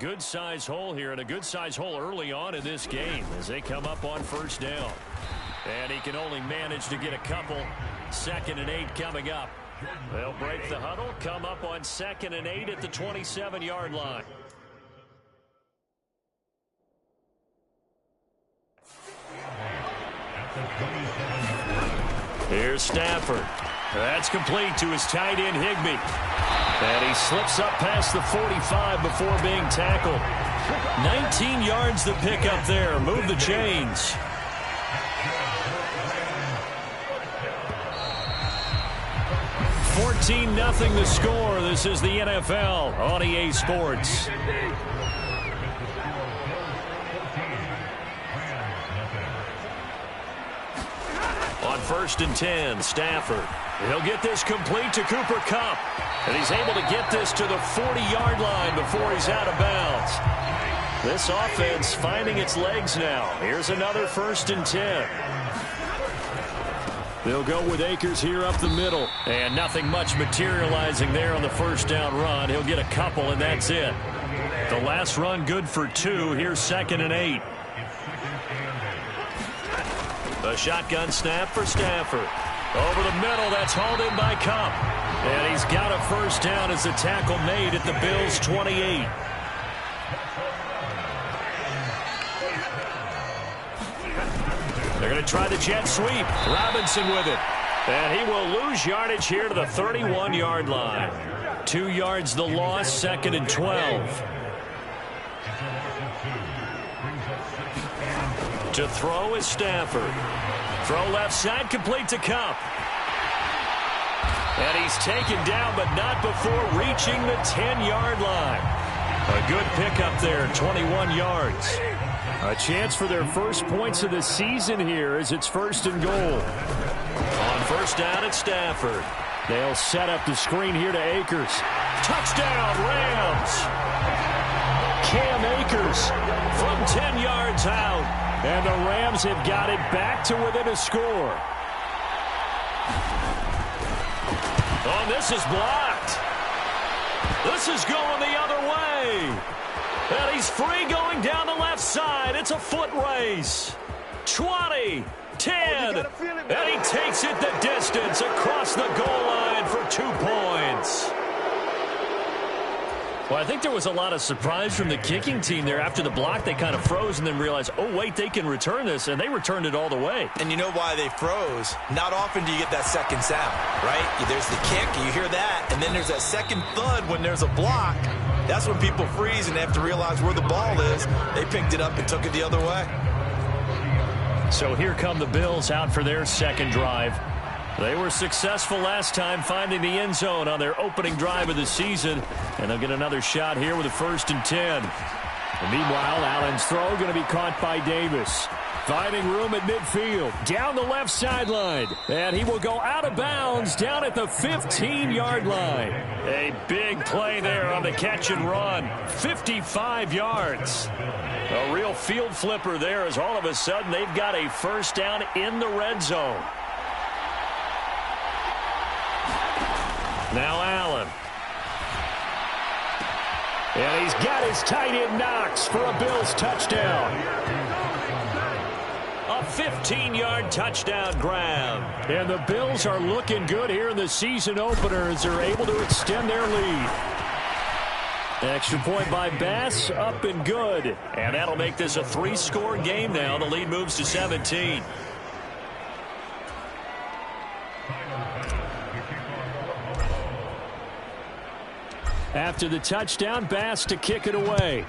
good-sized hole here, and a good-sized hole early on in this game as they come up on first down. And he can only manage to get a couple. 2nd and 8 coming up. They'll break the huddle, come up on 2nd and 8 at the 27-yard line. Here's Stafford. That's complete to his tight end, Higbee. And he slips up past the 45 before being tackled. 19 yards to pick up there. Move the chains. $14-0 the score. This is the NFL on EA Sports. On 1st and 10, Stafford. He'll get this complete to Cooper Kupp. And he's able to get this to the 40-yard line before he's out of bounds. This offense finding its legs now. Here's another 1st and 10. They'll go with Akers here up the middle. And nothing much materializing there on the first down run. He'll get a couple, and that's it. The last run good for 2. Here's 2nd and 8. The shotgun snap for Stafford. Over the middle, that's hauled in by Kupp. And he's got a first down as the tackle made at the Bills' 28. They're going to try the jet sweep. Robinson with it. And he will lose yardage here to the 31-yard line. 2 yards the loss, 2nd and 12. To throw is Stafford. Throw left side, complete to Kupp. And he's taken down, but not before reaching the 10-yard line. A good pickup there, 21 yards. A chance for their first points of the season here as it's 1st and goal. On first down, it's Stafford. They'll set up the screen here to Akers. Touchdown, Rams! Cam Akers from 10 yards out. And the Rams have got it back to within a score. Oh, this is blocked. This is going the other way. And he's free going down the left side. It's a foot race. 20, 10, and he takes it the distance across the goal line for 2 points. Well, I think there was a lot of surprise from the kicking team there. After the block, they kind of froze and then realized, oh, wait, they can return this, and they returned it all the way. And you know why they froze? Not often do you get that second sound, right? There's the kick, you hear that, and then there's that second thud when there's a block. That's when people freeze and they have to realize where the ball is. They picked it up and took it the other way. So here come the Bills out for their second drive. They were successful last time finding the end zone on their opening drive of the season. And they'll get another shot here with a 1st and 10. And meanwhile, Allen's throw going to be caught by Davis. Finding room at midfield. Down the left sideline. And he will go out of bounds down at the 15-yard line. A big play there on the catch and run. 55 yards. A real field flipper there as all of a sudden they've got a first down in the red zone. Now Allen. And he's got his tight end Knox for a Bills touchdown. A 15-yard touchdown grab. And the Bills are looking good here in the season opener as they're able to extend their lead. Extra point by Bass, up and good. And that'll make this a 3-score game now. The lead moves to 17. After the touchdown, Bass to kick it away.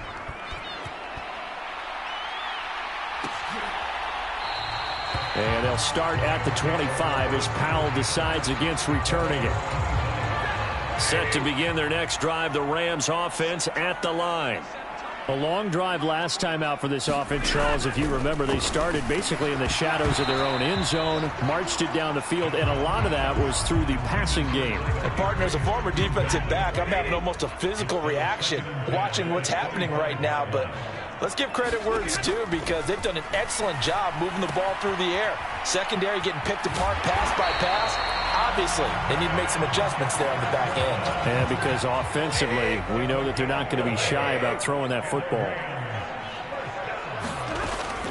And they'll start at the 25 as Powell decides against returning it. Set to begin their next drive, the Rams offense at the line. A long drive last time out for this offense, Charles. If you remember, they started basically in the shadows of their own end zone, marched it down the field, and a lot of that was through the passing game. And partner, as a former defensive back, I'm having almost a physical reaction watching what's happening right now. But let's give credit where it's due because they've done an excellent job moving the ball through the air. Secondary getting picked apart pass by pass. Obviously, they need to make some adjustments there on the back end. And because offensively, we know that they're not going to be shy about throwing that football.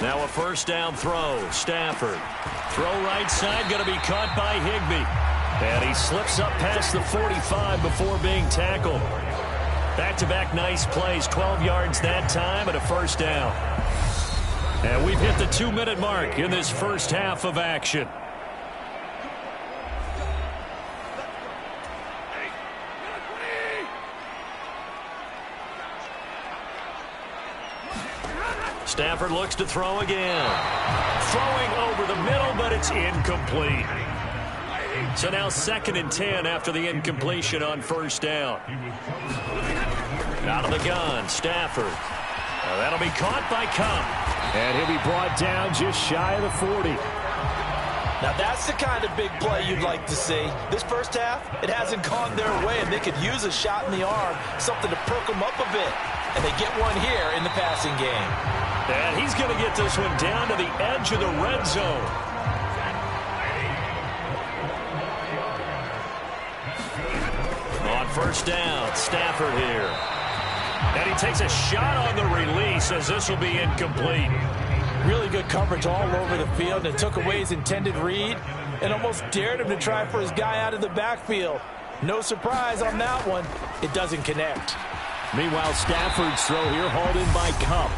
Now a first down throw. Stafford. Throw right side, going to be caught by Higbee. And he slips up past the 45 before being tackled. Back-to-back nice plays, 12 yards that time and a first down. And we've hit the 2-minute mark in this first half of action. Stafford looks to throw again. Throwing over the middle, but it's incomplete. So now 2nd and 10 after the incompletion on first down. Out of the gun, Stafford. Now that'll be caught by Cup. And he'll be brought down just shy of the 40. Now that's the kind of big play you'd like to see. This first half, it hasn't gone their way, and they could use a shot in the arm, something to perk them up a bit. And they get one here in the passing game. And he's going to get this one down to the edge of the red zone. On first down, Stafford here. And he takes a shot on the release as this will be incomplete. Really good coverage all over the field and took away his intended read and almost dared him to try for his guy out of the backfield. No surprise on that one. It doesn't connect. Meanwhile, Stafford's throw here hauled in by Cup.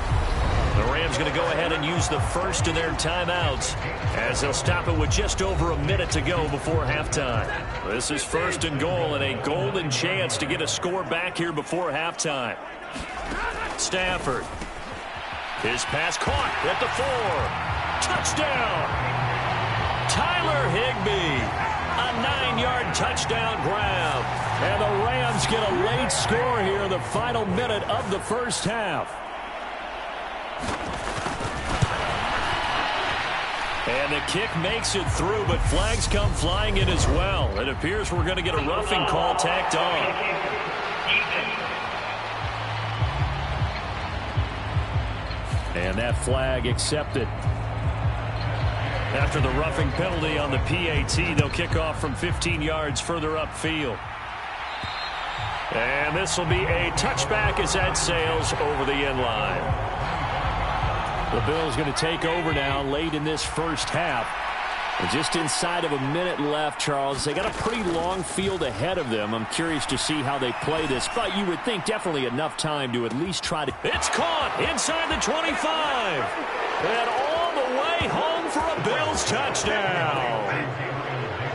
The Rams going to go ahead and use the first of their timeouts as they'll stop it with just over a minute to go before halftime. This is 1st and goal and a golden chance to get a score back here before halftime. Stafford. His pass caught at the 4. Touchdown! Tyler Higbee. A 9-yard touchdown grab. And the Rams get a late score here in the final minute of the first half. And the kick makes it through, but flags come flying in as well. It appears we're going to get a roughing call tacked on. And that flag accepted. After the roughing penalty on the PAT, they'll kick off from 15 yards further upfield. And this will be a touchback as that sails over the end line. The Bills going to take over now late in this first half. And just inside of a minute left, Charles. They got a pretty long field ahead of them. I'm curious to see how they play this. But you would think definitely enough time to at least try to... It's caught inside the 25. And all the way home for a Bills touchdown.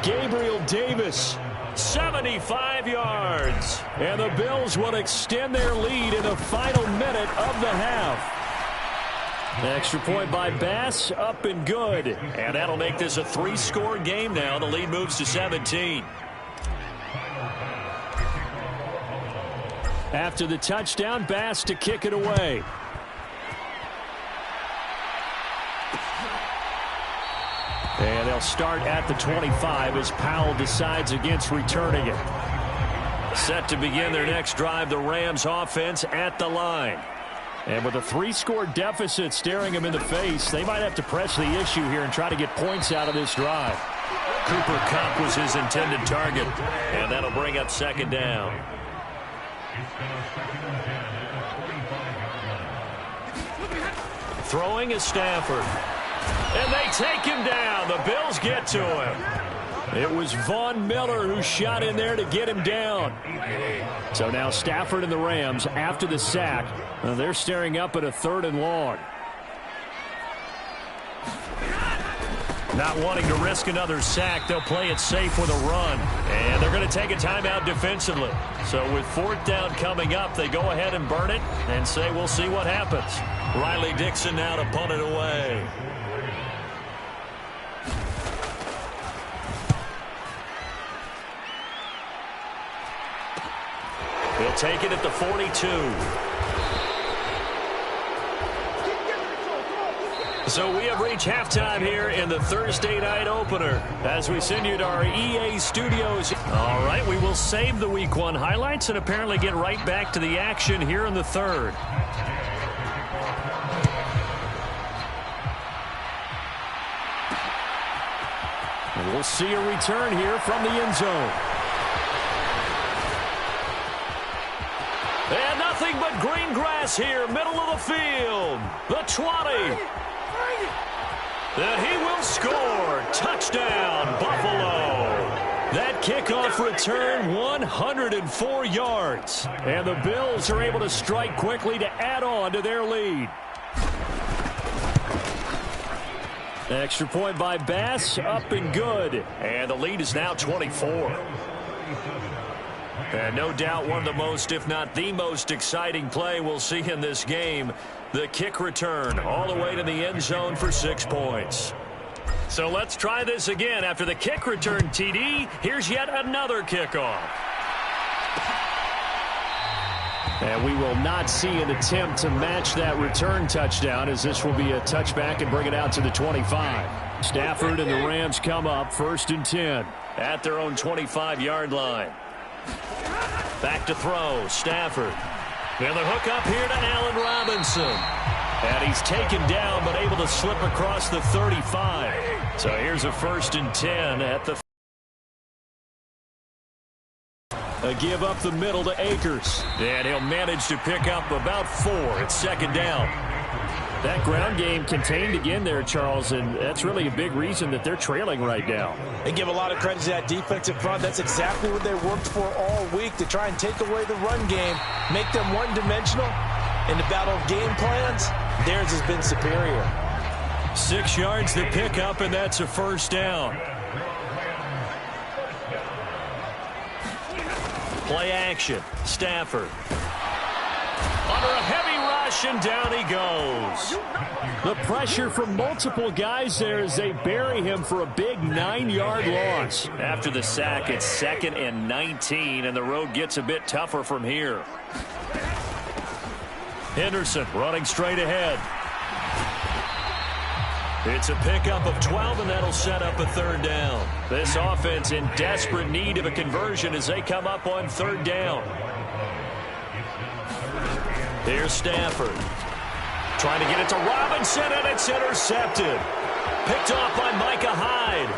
Gabriel Davis, 75 yards. And the Bills will extend their lead in the final minute of the half. Extra point by Bass, up and good. And that'll make this a 3-score game now. The lead moves to 17. After the touchdown, Bass to kick it away. And they'll start at the 25 as Powell decides against returning it. Set to begin their next drive, the Rams offense at the line. And with a 3-score deficit staring them in the face, they might have to press the issue here and try to get points out of this drive. Cooper Kupp was his intended target, and that'll bring up 2nd down. Throwing is Stafford. And they take him down. The Bills get to him. It was Von Miller who shot in there to get him down. So now Stafford and the Rams, after the sack, they're staring up at a 3rd and long. Not wanting to risk another sack, they'll play it safe with a run. And they're going to take a timeout defensively. So with 4th down coming up, they go ahead and burn it and say we'll see what happens. Riley Dixon now to punt it away. He'll take it at the 42. So we have reached halftime here in the Thursday night opener as we send you to our EA studios. All right, we will save the Week 1 highlights and apparently get right back to the action here in the 3rd. And we'll see a return here from the end zone. And nothing but green grass here, middle of the field. The 20. And he will score. Touchdown, Buffalo. That kickoff return, 104 yards. And the Bills are able to strike quickly to add on to their lead. Extra point by Bass, up and good. And the lead is now 24. And no doubt one of the most, if not the most exciting play we'll see in this game. The kick return all the way to the end zone for 6 points. So let's try this again. After the kick return, TD, here's yet another kickoff. And we will not see an attempt to match that return touchdown, as this will be a touchback and bring it out to the 25. Stafford and the Rams come up 1st and 10 at their own 25-yard line. Back to throw, Stafford. And the hook up here to Allen Robinson. And he's taken down, but able to slip across the 35. So here's a 1st and 10 at the... A give up the middle to Akers. And he'll manage to pick up about 4 at 2nd down. That ground game contained again there, Charles, and that's really a big reason that they're trailing right now. They give a lot of credit to that defensive front. That's exactly what they worked for all week, to try and take away the run game, make them one-dimensional. In the battle of game plans, theirs has been superior. 6 yards to pick up, and that's a 1st down. Play action. Stafford. Under a heavy rush, and down he goes. The pressure from multiple guys there as they bury him for a big 9-yard loss. After the sack, it's 2nd and 19, and the road gets a bit tougher from here. Henderson running straight ahead. It's a pickup of 12, and that'll set up a 3rd down. This offense in desperate need of a conversion as they come up on 3rd down. Here's Stafford. Trying to get it to Robinson, and it's intercepted. Picked off by Micah Hyde.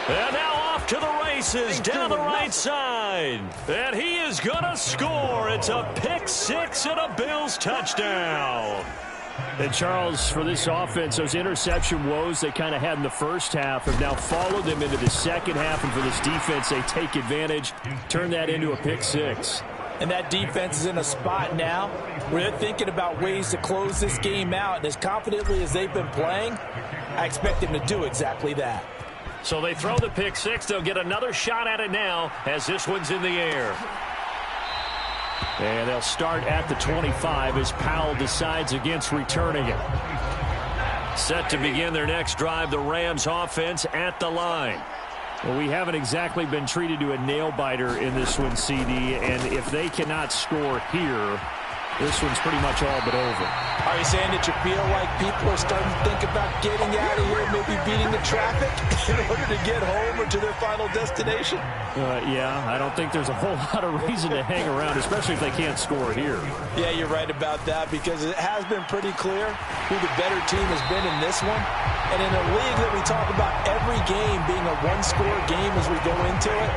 And now off to the races down the right side. And he is going to score. It's a pick 6 and a Bills touchdown. And, Charles, for this offense, those interception woes they kind of had in the first half have now followed them into the second half. And for this defense, they take advantage, turn that into a pick 6. And that defense is in a spot now where they're thinking about ways to close this game out. And as confidently as they've been playing, I expect them to do exactly that. So they throw the pick 6. They'll get another shot at it now as this one's in the air. And they'll start at the 25 as Powell decides against returning it. Set to begin their next drive, the Rams offense at the line. Well, we haven't exactly been treated to a nail-biter in this one, CD, and if they cannot score here, this one's pretty much all but over. Are you saying that you feel like people are starting to think about getting out of here, maybe beating the traffic in order to get home or to their final destination? Yeah, I don't think there's a whole lot of reason to hang around, especially if they can't score here. Yeah, you're right about that, because it has been pretty clear who the better team has been in this one. And in a league that we talk about every game being a one-score game as we go into it,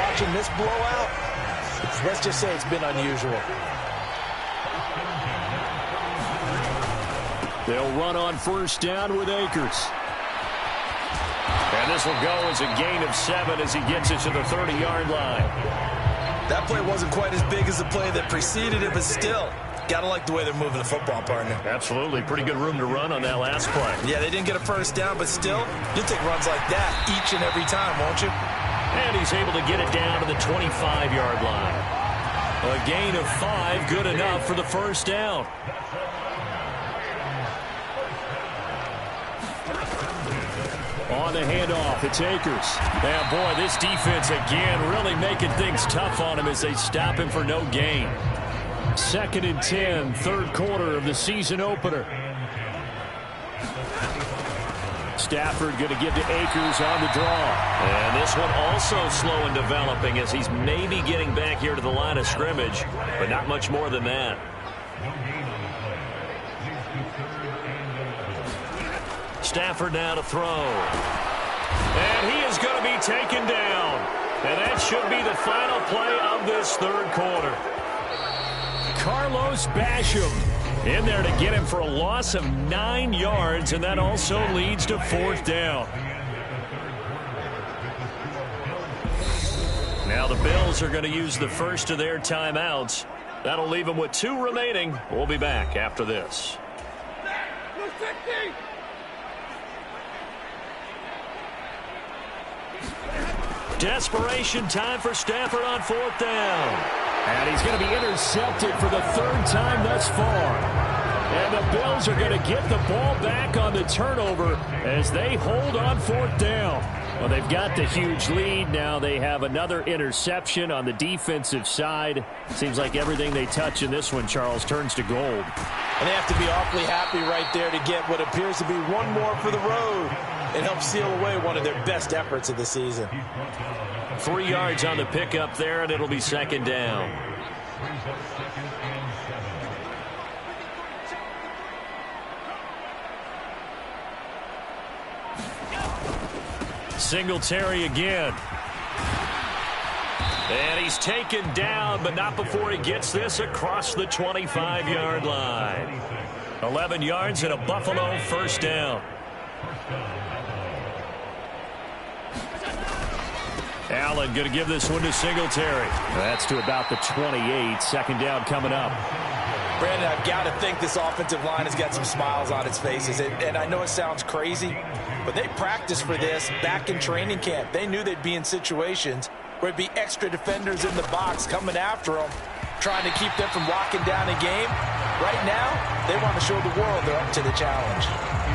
watching this blowout, let's just say it's been unusual. They'll run on 1st down with Akers. And this will go as a gain of 7 as he gets it to the 30-yard line. That play wasn't quite as big as the play that preceded it, but still, gotta like the way they're moving the football, partner. Absolutely. Pretty good room to run on that last play. Yeah, they didn't get a 1st down, but still, you'll take runs like that each and every time, won't you? And he's able to get it down to the 25-yard line. A gain of 5, good enough for the 1st down. On the handoff, it's Akers. And boy, this defense again really making things tough on him as they stop him for no gain. 2nd and 10, 3rd quarter of the season opener. Stafford going to give to Akers on the draw. And this one also slow in developing as he's maybe getting back here to the line of scrimmage, but not much more than that. Stafford now to throw. And he is going to be taken down. And that should be the final play of this third quarter. Carlos Basham in there to get him for a loss of 9 yards, and that also leads to fourth down. Now the Bills are going to use the first of their timeouts. That'll leave them with 2 remaining. We'll be back after this. Desperation time for Stafford on fourth down. And he's going to be intercepted for the 3rd time thus far. And the Bills are going to get the ball back on the turnover as they hold on fourth down. Well, they've got the huge lead. Now they have another interception on the defensive side. Seems like everything they touch in this one, Charles, turns to gold. And they have to be awfully happy right there to get what appears to be one more for the road. It helps seal away one of their best efforts of the season. 3 yards on the pickup there, and it'll be second down. Singletary again. And he's taken down, but not before he gets this across the 25-yard line. 11 yards and a Buffalo first down. Allen going to give this one to Singletary. That's to about the 28. Second down coming up. Brandon, I've got to think this offensive line has got some smiles on its faces. And I know it sounds crazy, but they practiced for this back in training camp. They knew they'd be in situations where it'd be extra defenders in the box coming after them, trying to keep them from locking down a game. Right now, they want to show the world they're up to the challenge.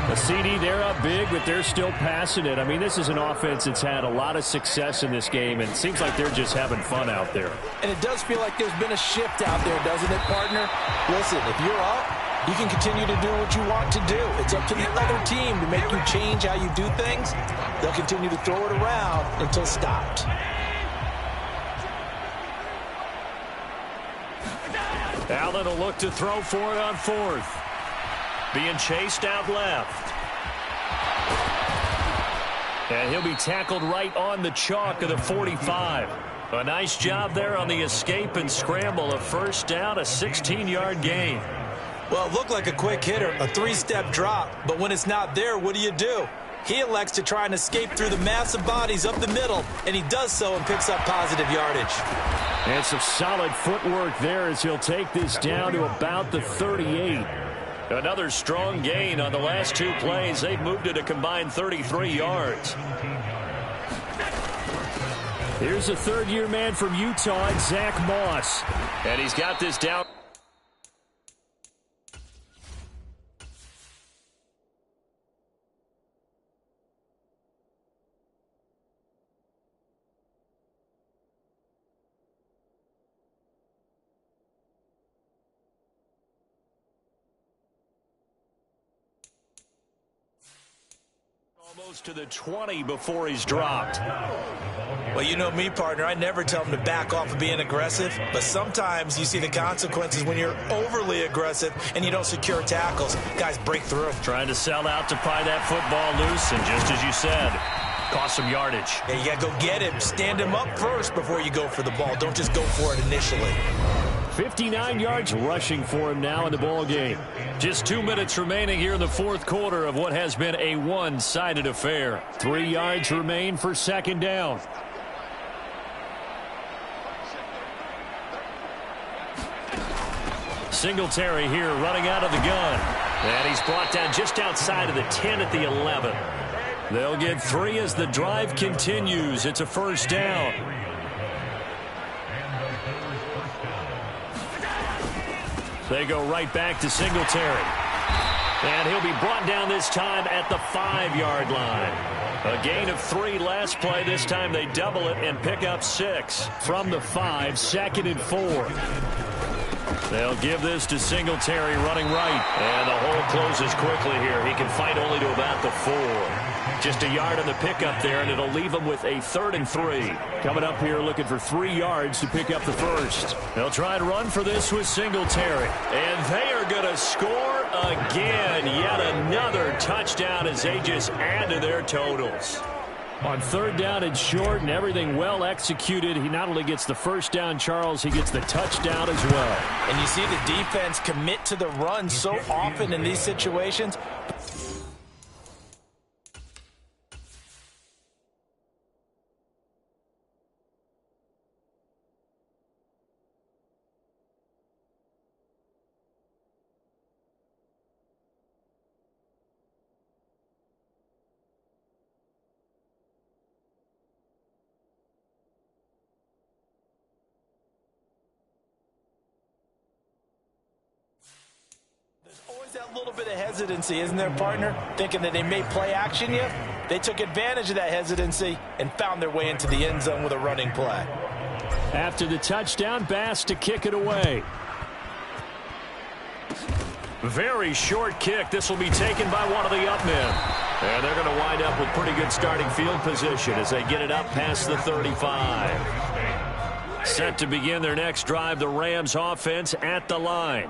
The CD, they're up big, but they're still passing it. I mean, this is an offense that's had a lot of success in this game, and it seems like they're just having fun out there. And it does feel like there's been a shift out there, doesn't it, partner? Listen, if you're up, you can continue to do what you want to do. It's up to the other team to make you change how you do things. They'll continue to throw it around until stopped. Allen will look to throw for it on fourth. Being chased out left. And he'll be tackled right on the chalk of the 45. A nice job there on the escape and scramble. A first down, a 16-yard gain. Well, it looked like a quick hitter, a 3-step drop. But when it's not there, what do? He elects to try and escape through the massive bodies up the middle, and he does so and picks up positive yardage. And some solid footwork there as he'll take this down to about the 38. Another strong gain on the last 2 plays. They've moved it a combined 33 yards. Here's a third-year man from Utah, Zach Moss. And he's got this down. Almost to the 20 before he's dropped. Well, you know me, partner. I never tell him to back off of being aggressive, but sometimes you see the consequences when you're overly aggressive and you don't secure tackles. Guys break through. Trying to sell out to pry that football loose, and just as you said, cost some yardage. Yeah, you got to go get him. Stand him up first before you go for the ball. Don't just go for it initially. 59 yards rushing for him now in the ball game. Just 2 minutes remaining here in the fourth quarter of what has been a one-sided affair. 3 yards remain for second down. Singletary here running out of the gun. And he's brought down just outside of the 10 at the 11. They'll get 3 as the drive continues. It's a first down. They go right back to Singletary. And he'll be brought down this time at the 5-yard line. A gain of 3 last play. This time they double it and pick up 6 from the 5, second and 4. They'll give this to Singletary running right. And the hole closes quickly here. He can fight only to about the 4. Just a yard on the pickup there, and it'll leave him with a 3rd and 3. Coming up here looking for 3 yards to pick up the first. They'll try and run for this with Singletary. And they are going to score again. Yet another touchdown as they just add to their totals. On third down and short and everything well executed, he not only gets the first down, Charles, he gets the touchdown as well. And you see the defense commit to the run so often in these situations. Always that little bit of hesitancy, isn't there, partner? Thinking that they may play action you. They took advantage of that hesitancy and found their way into the end zone with a running play. After the touchdown, Bass to kick it away. Very short kick. This will be taken by one of the up men. And they're going to wind up with pretty good starting field position as they get it up past the 35. Set to begin their next drive, the Rams offense at the line.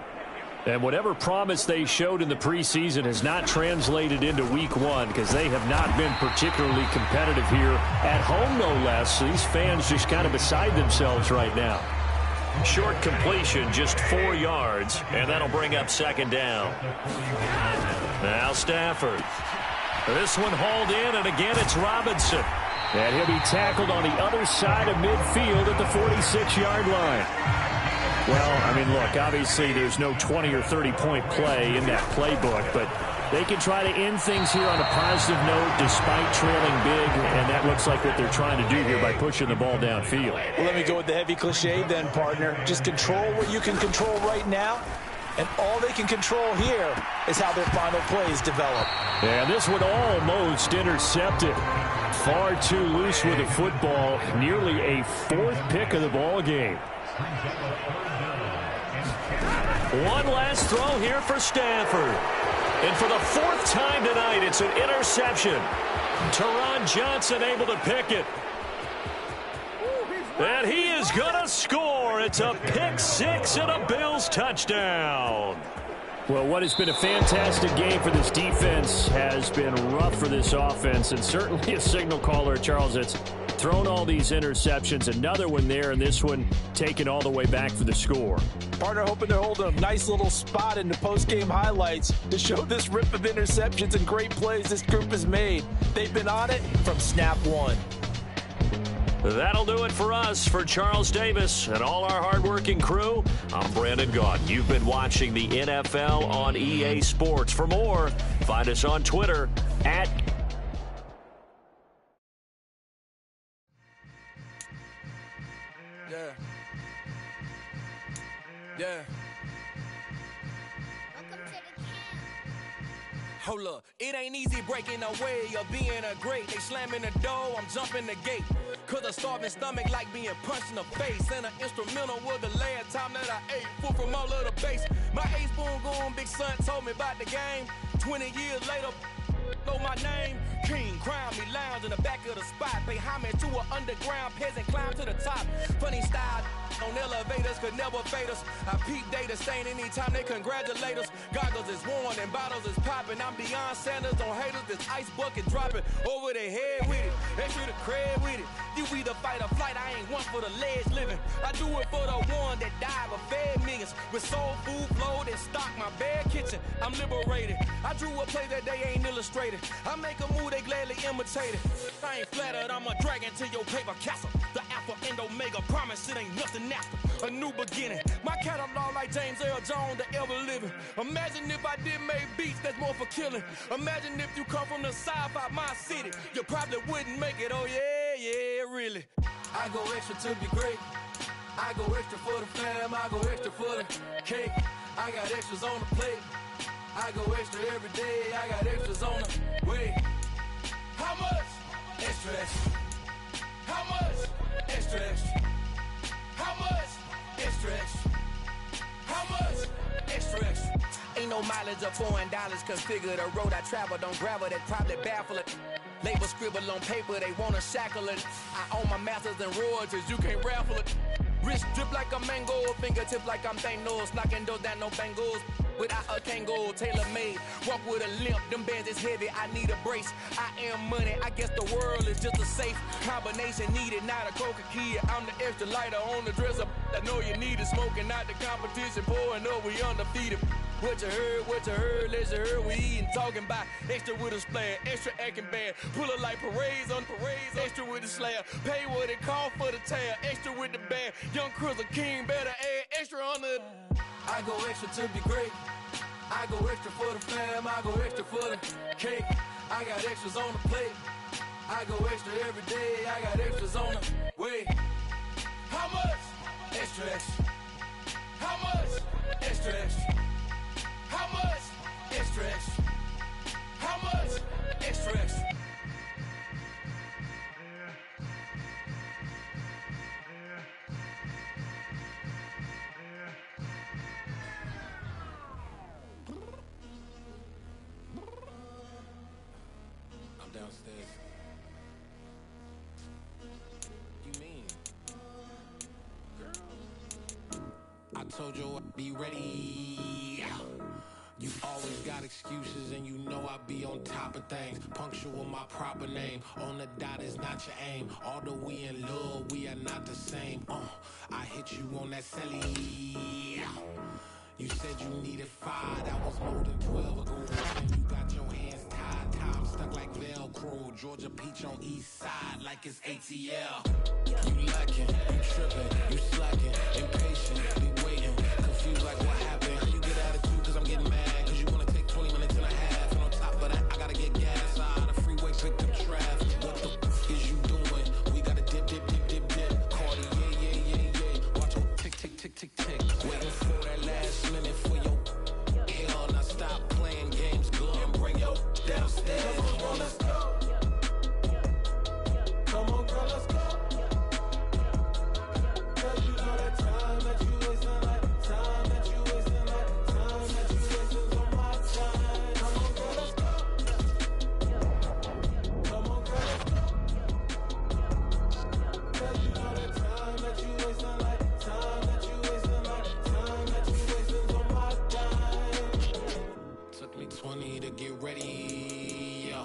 And whatever promise they showed in the preseason has not translated into week one because they have not been particularly competitive here at home, no less. So these fans just kind of beside themselves right now. Short completion, just 4 yards, and that'll bring up second down. Now Stafford. This one hauled in, and again it's Robinson. And he'll be tackled on the other side of midfield at the 46-yard line. Well, I mean, look, obviously there's no 20 or 30-point play in that playbook, but they can try to end things here on a positive note despite trailing big, and that looks like what they're trying to do here by pushing the ball downfield. Well, let me go with the heavy cliche then, partner. Just control what you can control right now, and all they can control here is how their final plays develop. Yeah, this one almost intercepted. Far too loose with the football. Nearly a 4th pick of the ball game. One last throw here for Stafford. And for the 4th time tonight, it's an interception. Teron Johnson able to pick it. And he is going to score. It's a pick 6 and a Bills touchdown. Well, what has been a fantastic game for this defense has been rough for this offense, and certainly a signal caller, Charles, that's thrown all these interceptions. Another one there, and this one taken all the way back for the score. Partner hoping they're holding a nice little spot in the post-game highlights to show this rip of interceptions and great plays this group has made. They've been on it from snap one. That'll do it for us. For Charles Davis and all our hardworking crew, I'm Brandon Gaudin. You've been watching the NFL on EA Sports. For more, find us on Twitter at Yeah. Hold up, it ain't easy breaking away or being a great. They slamming the door, I'm jumping the gate. Cause a starving stomach like being punched in the face. And an instrumental was the last time that I ate food from all of the base. My A-spoon going big son told me about the game. 20 years later, know my name. King, crown me, lounge in the back of the spot. Pay homage to an underground peasant, climb to the top. Funny style on elevators could never fade us. I peep data stain anytime they congratulate us. Goggles is worn and bottles is popping. I'm beyond Sanders on haters. This ice bucket dropping over their head with it. Extra the cred with it. You either fight or flight. I ain't one for the ledge living. I do it for the one that died but fed millions. With soul food flowed and stock my bare kitchen. I'm liberated. I drew a play that they ain't illustrated. I make a move they gladly imitate it. I ain't flattered. I'm a dragon to your paper castle. The Alpha and Omega promise it ain't nothing after. A new beginning. My catalog like James L. Jones, the ever living. Imagine if I did make beats that's more for killing. Imagine if you come from the south out my city. You probably wouldn't make it. Oh yeah, yeah, really. I go extra to be great. I go extra for the fam. I go extra for the cake. I got extras on the plate. I go extra every day. I got extras on the way. How much? Extra, extra. How much? Extra, extra. How much? Extra, extra. How much? Extra, extra. Ain't no mileage of $4 configure the road I travel. Don't gravel that probably baffle it. Label scribble on paper, they wanna shackle it. I own my masters and royalties, you can't raffle it. Wrist drip like a mango, fingertips like I'm Thanos, knocking those down, no bangles. without a Kangol, tailor-made. Walk with a limp, them bands is heavy, I need a brace. I am money, I guess the world is just a safe combination needed, not a coca key. I'm the extra lighter on the dresser. I know you need it, smoking out the competition, pouring up, we undefeated. What you heard, let you heard, we eatin', talking about extra with a splash, extra acting bad, pull it like parades on parades, extra with the slab, pay what it call for the tab, extra with the band, young Chris a king, better add extra on the. I go extra to be great, I go extra for the fam, I go extra for the cake, I got extras on the plate, I go extra every day, I got extras on the way. How much? Extra, extra. How much? Extra, extra. How much? Extra, extra. How much? Extra, extra. I'm downstairs. You mean? Girl. I told you I'd be ready. You always got excuses and you know I be on top of things. Punctual with my proper name. On the dot is not your aim. Although we in love, we are not the same. I hit you on that celly. You said you needed 5, that was more than 12 ago. And you got your hands tied, time stuck like Velcro. Georgia Peach on east side like it's ATL. You lacking, you tripping, you slacking, impatient, be waiting, confused like what happened. How you get attitude cause I'm getting mad, cause you wanna take 20 minutes and a half. And on top of that, I gotta get gas out of the freeway, pick up traffic. What the f is you doing? We gotta dip, dip, dip, dip, dip. Cardi, yeah. Watch your tick, tick, tick, tick, tick. Waiting for that last minute for your hell. Now stop playing games, go and bring your downstairs. Come on, let's go. Come on, girl, let's go. Cause you know that time that you wasting, like time that you wasting, like time that you wasting on my time. Come on, girl, let's go. Come on, girl, let's go. Cause you know that time that you wasting, like time that you wasting, like time that you wasting on my time. Took me 20 to get ready, yeah.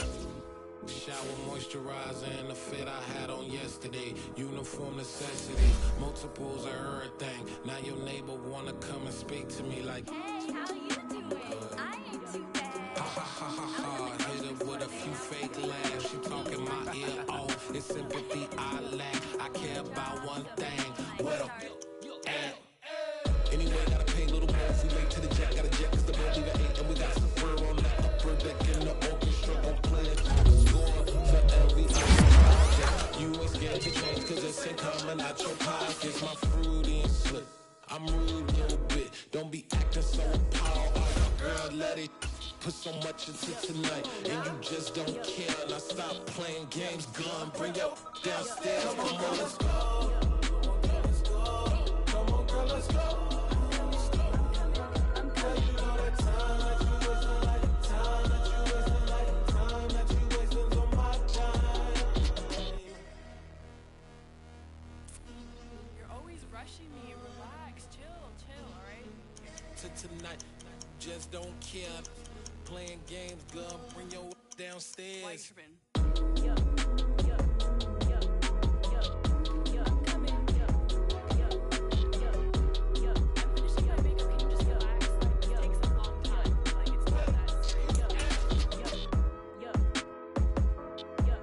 Shower moisturizer and the fit I had on yesterday. Uniform necessity, multiples of everything. Now your neighbor wanna come and speak to me like, Hey, how you doing? I ain't too bad. ha ha ha ha ha. Hit her with a few fake laughs. She talking my ear off. It's sympathy I lack. I care about one thing. What up? Anyway, gotta pay a little more if we late to the jet. Gotta jet cause the boat leave at 8. And we got some fur on the upper deck in the orchestra. Gon' play it. Score for LV. You ain't scared to change cause it's in common out your pockets. My fruity and slick. I'm rude a little bit. Don't be acting so appalled. Girl, let it put so much into tonight. And you just don't care. Now stop playing games. Gun, bring your downstairs. Come on, let's go. Come on, girl, let's go. Tonight, just don't care. Playing games, girl, bring your downstairs. Why tripping? Yo, yo, yo, yo, yo, I'm coming. Yo, yo, yo, yo, I'm finishing my makeup. Can you just relax? Like, it takes a long time. Like, it's not that serious. Yo, yo, yo, yo, yo.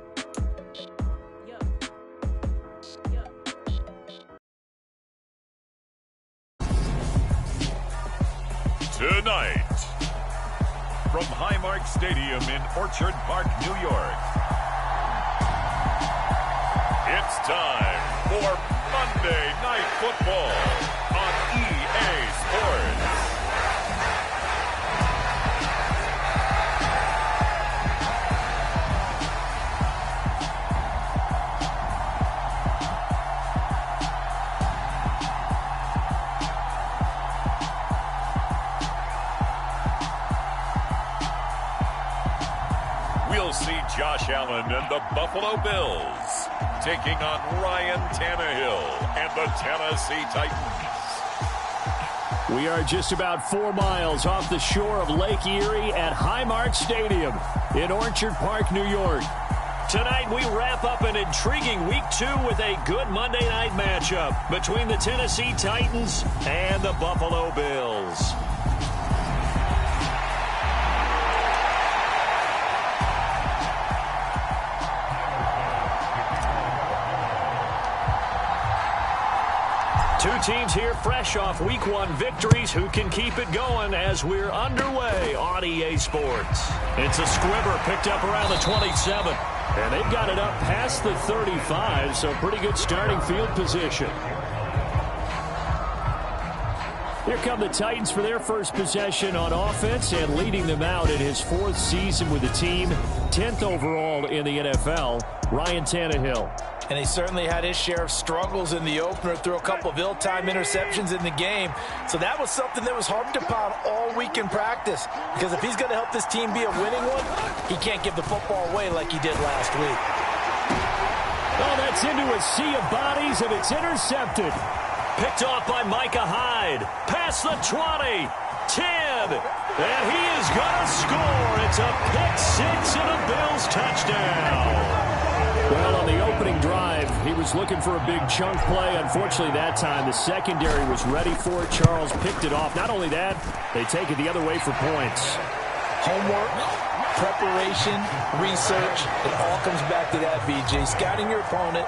Tonight, from Highmark Stadium in Orchard Park, New York, it's time for Monday Night Football on EA Sports. See Josh Allen and the Buffalo Bills taking on Ryan Tannehill and the Tennessee Titans. We are just about 4 miles off the shore of Lake Erie at Highmark Stadium in Orchard Park, New York. Tonight, we wrap up an intriguing Week 2 with a good Monday night matchup between the Tennessee Titans and the Buffalo Bills. Two teams here fresh off Week 1 victories. Who can keep it going as we're underway on EA Sports? It's a squibber picked up around the 27. And they've got it up past the 35, so pretty good starting field position. Here come the Titans for their first possession on offense, and leading them out in his 4th season with the team, 10th overall in the NFL, Ryan Tannehill. And he certainly had his share of struggles in the opener, threw a couple of ill-timed interceptions in the game. So that was something that was harped upon all week in practice. Because if he's going to help this team be a winning one, he can't give the football away like he did last week. Oh, that's into a sea of bodies, and it's intercepted. Picked off by Micah Hyde. Past the 20, 10, and he is going to score. It's a pick 6 and a Bills touchdown. Well, on the opening drive, he was looking for a big chunk play. Unfortunately, that time, the secondary was ready for it. Charles picked it off. Not only that, they take it the other way for points. Homework, preparation, research, it all comes back to that, BJ. Scouting your opponent,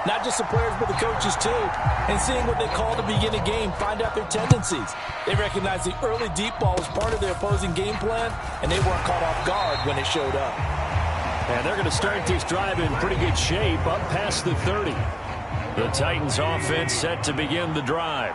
not just the players, but the coaches too, and seeing what they call to begin a game, find out their tendencies. They recognize the early deep ball was part of their opposing game plan, and they weren't caught off guard when it showed up. And they're going to start this drive in pretty good shape, up past the 30. The Titans offense set to begin the drive.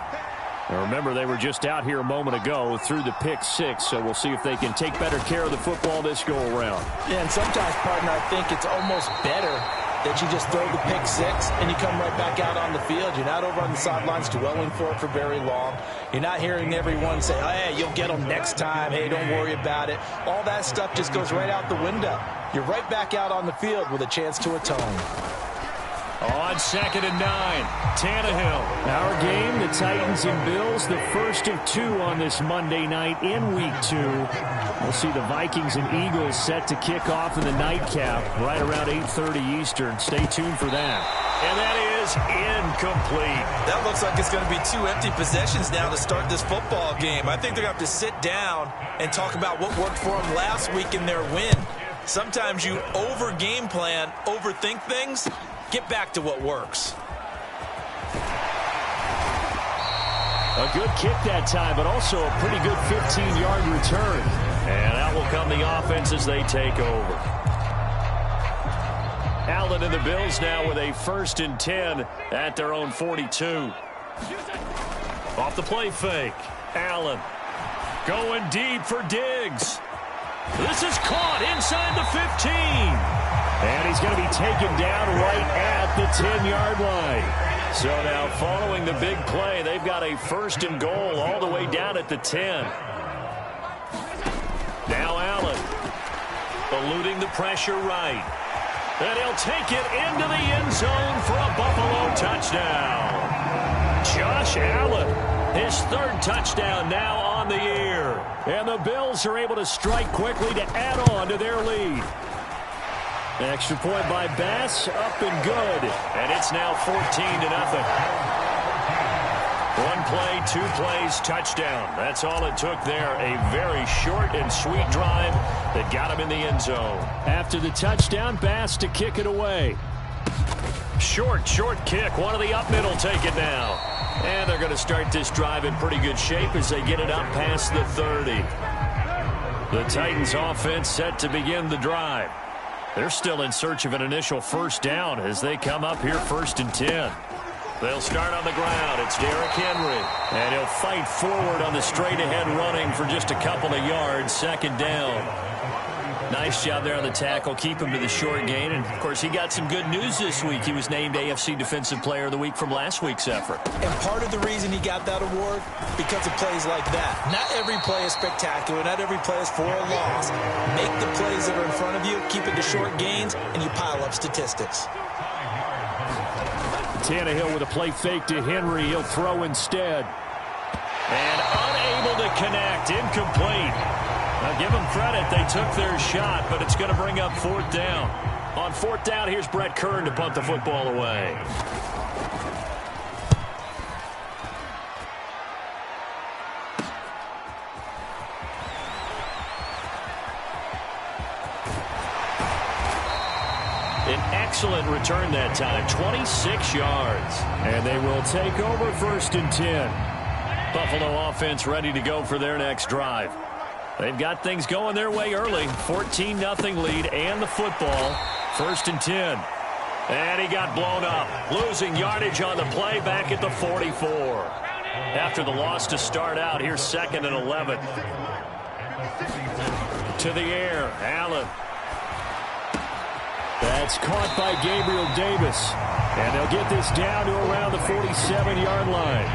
Now remember, they were just out here a moment ago through the pick 6, so we'll see if they can take better care of the football this go-around. Yeah, and sometimes, partner, I think it's almost better that you just throw the pick 6 and you come right back out on the field. You're not over on the sidelines dwelling for it for very long. You're not hearing everyone say, oh, hey, you'll get them next time. Hey, don't worry about it. All that stuff just goes right out the window. You're right back out on the field with a chance to atone. On 2nd and 9, Tannehill. Our game, the Titans and Bills, the first of 2 on this Monday night in Week 2. We'll see the Vikings and Eagles set to kick off in the nightcap right around 8:30 Eastern. Stay tuned for that. And that is incomplete. That looks like it's going to be 2 empty possessions now to start this football game. I think they're going to have to sit down and talk about what worked for them last week in their win. Sometimes you over-game plan, overthink things. Get back to what works. A good kick that time, but also a pretty good 15-yard return. And out will come the offense as they take over. Allen and the Bills now with a 1st and 10 at their own 42. Off the play fake. Allen going deep for Diggs. This is caught inside the 15. And he's going to be taken down right at the 10-yard line. So now following the big play, they've got a 1st and goal all the way down at the 10. Now Allen eluding the pressure right. And he'll take it into the end zone for a Buffalo touchdown. Josh Allen, his 3rd touchdown now on the year. And the Bills are able to strike quickly to add on to their lead. Extra point by Bass, up and good. And it's now 14-0. 1 play, 2 plays, touchdown. That's all it took there. A very short and sweet drive that got him in the end zone. After the touchdown, Bass to kick it away. Short kick. One of the up middle take it now. And they're going to start this drive in pretty good shape as they get it up past the 30. The Titans offense set to begin the drive. They're still in search of an initial 1st down as they come up here 1st and 10. They'll start on the ground. It's Derrick Henry. And he'll fight forward on the straight-ahead running for just a couple of yards. 2nd down. Nice job there on the tackle. Keep him to the short gain. And, of course, he got some good news this week. He was named AFC Defensive Player of the Week from last week's effort. And part of the reason he got that award, because of plays like that. Not every play is spectacular. Not every play is for a loss. Make the plays that are in front of you, keep it to short gains, and you pile up statistics. Tannehill with a play fake to Henry. He'll throw instead. And unable to connect. Incomplete. Now give them credit. They took their shot, but it's going to bring up fourth down. On fourth down, here's Brett Kern to punt the football away. An excellent return that time, 26 yards. And they will take over first and 10. Buffalo offense ready to go for their next drive. They've got things going their way early. 14-0 lead and the football. First and 10. And he got blown up. Losing yardage on the play back at the 44. After the loss to start out, here's second and 11. To the air, Allen. That's caught by Gabriel Davis. And they'll get this down to around the 47-yard line.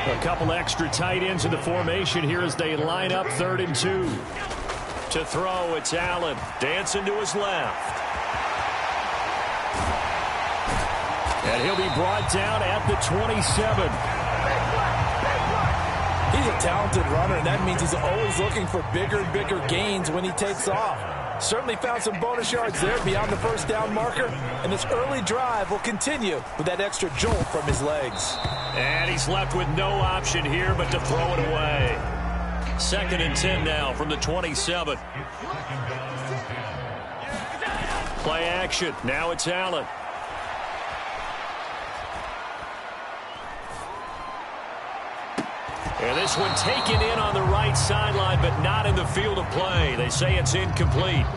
A couple extra tight ends in the formation here as they line up 3rd and 2. To throw, it's Allen. Dancing to his left. And he'll be brought down at the 27. He's a talented runner, and that means he's always looking for bigger and bigger gains when he takes off. Certainly found some bonus yards there beyond the first down marker, and this early drive will continue with that extra jolt from his legs. And he's left with no option here but to throw it away. 2nd and 10 now from the 27. Play action. Now it's Allen. And this one taken in on the right sideline, but not in the field of play. They say it's incomplete.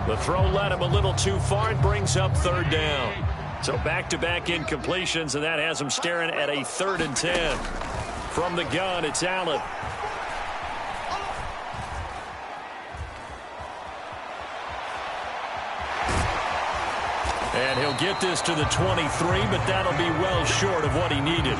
The throw led him a little too far and brings up 3rd down. So back-to-back incompletions, and that has him staring at a 3rd and 10. From the gun, it's Allen. And he'll get this to the 23, but that'll be well short of what he needed.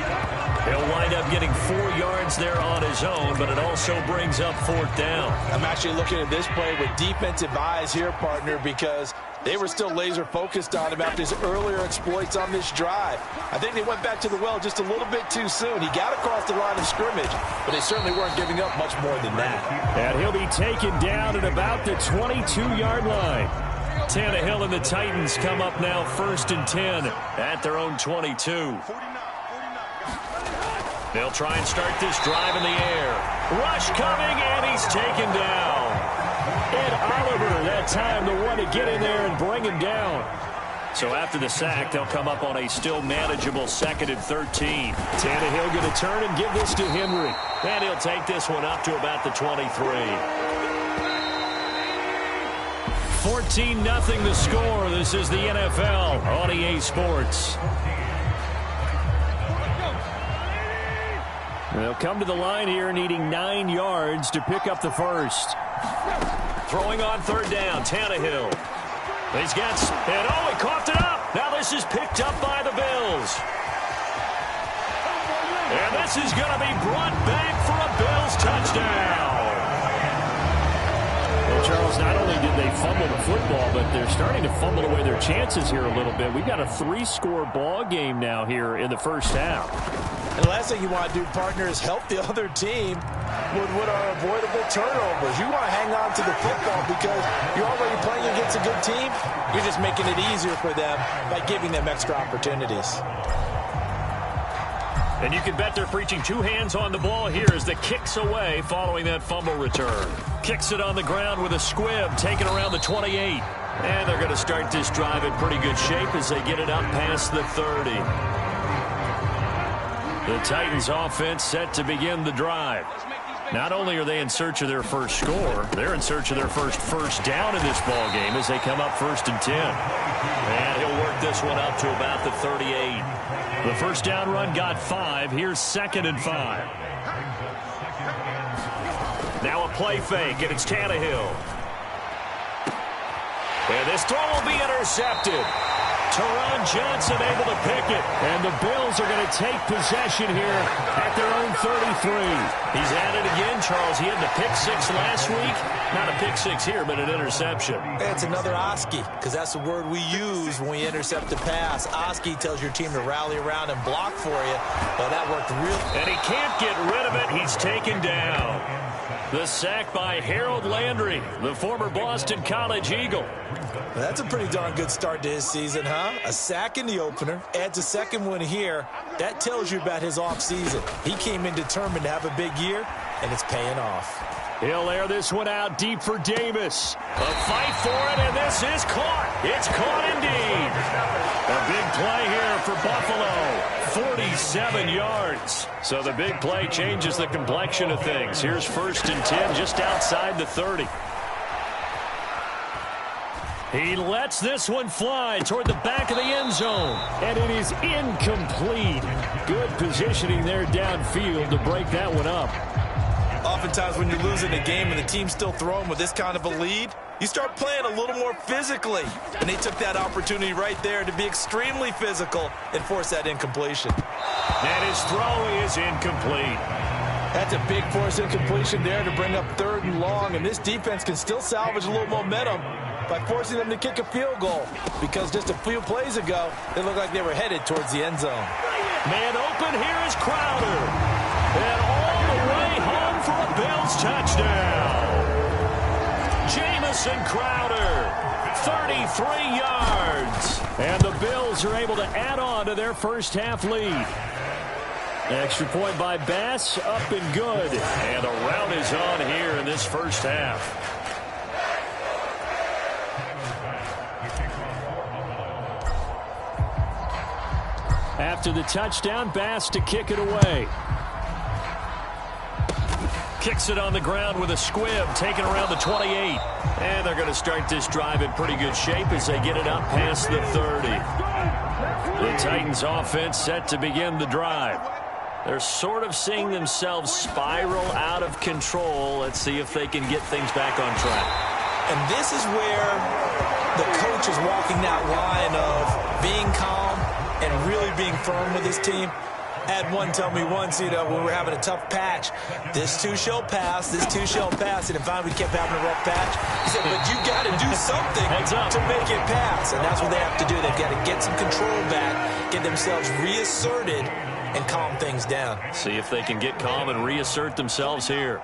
He'll wind up getting 4 yards there on his own, but it also brings up 4th down. I'm actually looking at this play with defensive eyes here, partner, because they were still laser focused on him after his earlier exploits on this drive. I think they went back to the well just a little bit too soon. He got across the line of scrimmage, but they certainly weren't giving up much more than that. And he'll be taken down at about the 22-yard line. Tannehill and the Titans come up now 1st and 10 at their own 22. They'll try and start this drive in the air. Rush coming, and he's taken down. Ed Oliver, that time the one to get in there and bring him down. So after the sack, they'll come up on a still manageable 2nd and 13. Tannehill going to turn and give this to Henry. And he'll take this one up to about the 23. 14-0 the score. This is the NFL on EA Sports. They'll come to the line here needing 9 yards to pick up the first. Throwing on 3rd down, Tannehill. He's got, and oh, he coughed it up. Now this is picked up by the Bills. And this is going to be brought back for a Bills touchdown. Well, Charles, not only did they fumble the football, but they're starting to fumble away their chances here a little bit. We've got a 3-score ball game now here in the first half. And the last thing you want to do, partner, is help the other team with what are avoidable turnovers. You want to hang on to the football because you're already playing against a good team. You're just making it easier for them by giving them extra opportunities. And you can bet they're preaching 2 hands on the ball here as the kick's away following that fumble return. Kicks it on the ground with a squib, taken around the 28. And they're going to start this drive in pretty good shape as they get it up past the 30. The Titans offense set to begin the drive. Not only are they in search of their first score, they're in search of their first down in this ball game as they come up 1st and 10. And he'll work this one up to about the 38. The first down run got 5. Here's 2nd and 5. Now a play fake, and it's Tannehill. And this throw will be intercepted. Teron Johnson able to pick it. And the Bills are going to take possession here at their own 33. He's at it again, Charles. He had the pick 6 last week. Not a pick six here, but an interception. It's another Oski, because that's the word we use when we intercept a pass. Oski tells your team to rally around and block for you. Well, that worked really. And he can't get rid of it. He's taken down. The sack by Harold Landry, the former Boston College Eagle. That's a pretty darn good start to his season, huh? A sack in the opener, adds a second one here. That tells you about his offseason. He came in determined to have a big year, and it's paying off. He'll air this one out deep for Davis. A fight for it, and this is caught. It's caught indeed. A big play here for Buffalo. 47 yards. So the big play changes the complexion of things. Here's 1st and 10 just outside the 30. He lets this one fly toward the back of the end zone. And it is incomplete. Good positioning there downfield to break that one up. Oftentimes when you're losing a game and the team's still throwing with this kind of a lead, you start playing a little more physically. And they took that opportunity right there to be extremely physical and force that incompletion. And his throw is incomplete. That's a big force incompletion there to bring up 3rd and long. And this defense can still salvage a little momentum by forcing them to kick a field goal. Because just a few plays ago, they looked like they were headed towards the end zone. Man open, here is Crowder. And all the way home for a Bills touchdown. Jamison Crowder, 33 yards. And the Bills are able to add on to their first half lead. Extra point by Bass, up and good. And the rout is on here in this first half. After the touchdown, Bass to kick it away. Kicks it on the ground with a squib, taken around the 28. And they're going to start this drive in pretty good shape as they get it up past the 30. The Titans offense set to begin the drive. They're sort of seeing themselves spiral out of control. Let's see if they can get things back on track. And this is where the coach is walking that line of being calm and really being firm with his team. I had one tell me once, when we were having a tough patch, this too shall pass, this too shall pass. And finally we kept having a rough patch. He said, but you got to do something to make it pass. And that's what they have to do. They've got to get some control back, get themselves reasserted, and calm things down. See if they can get calm and reassert themselves here.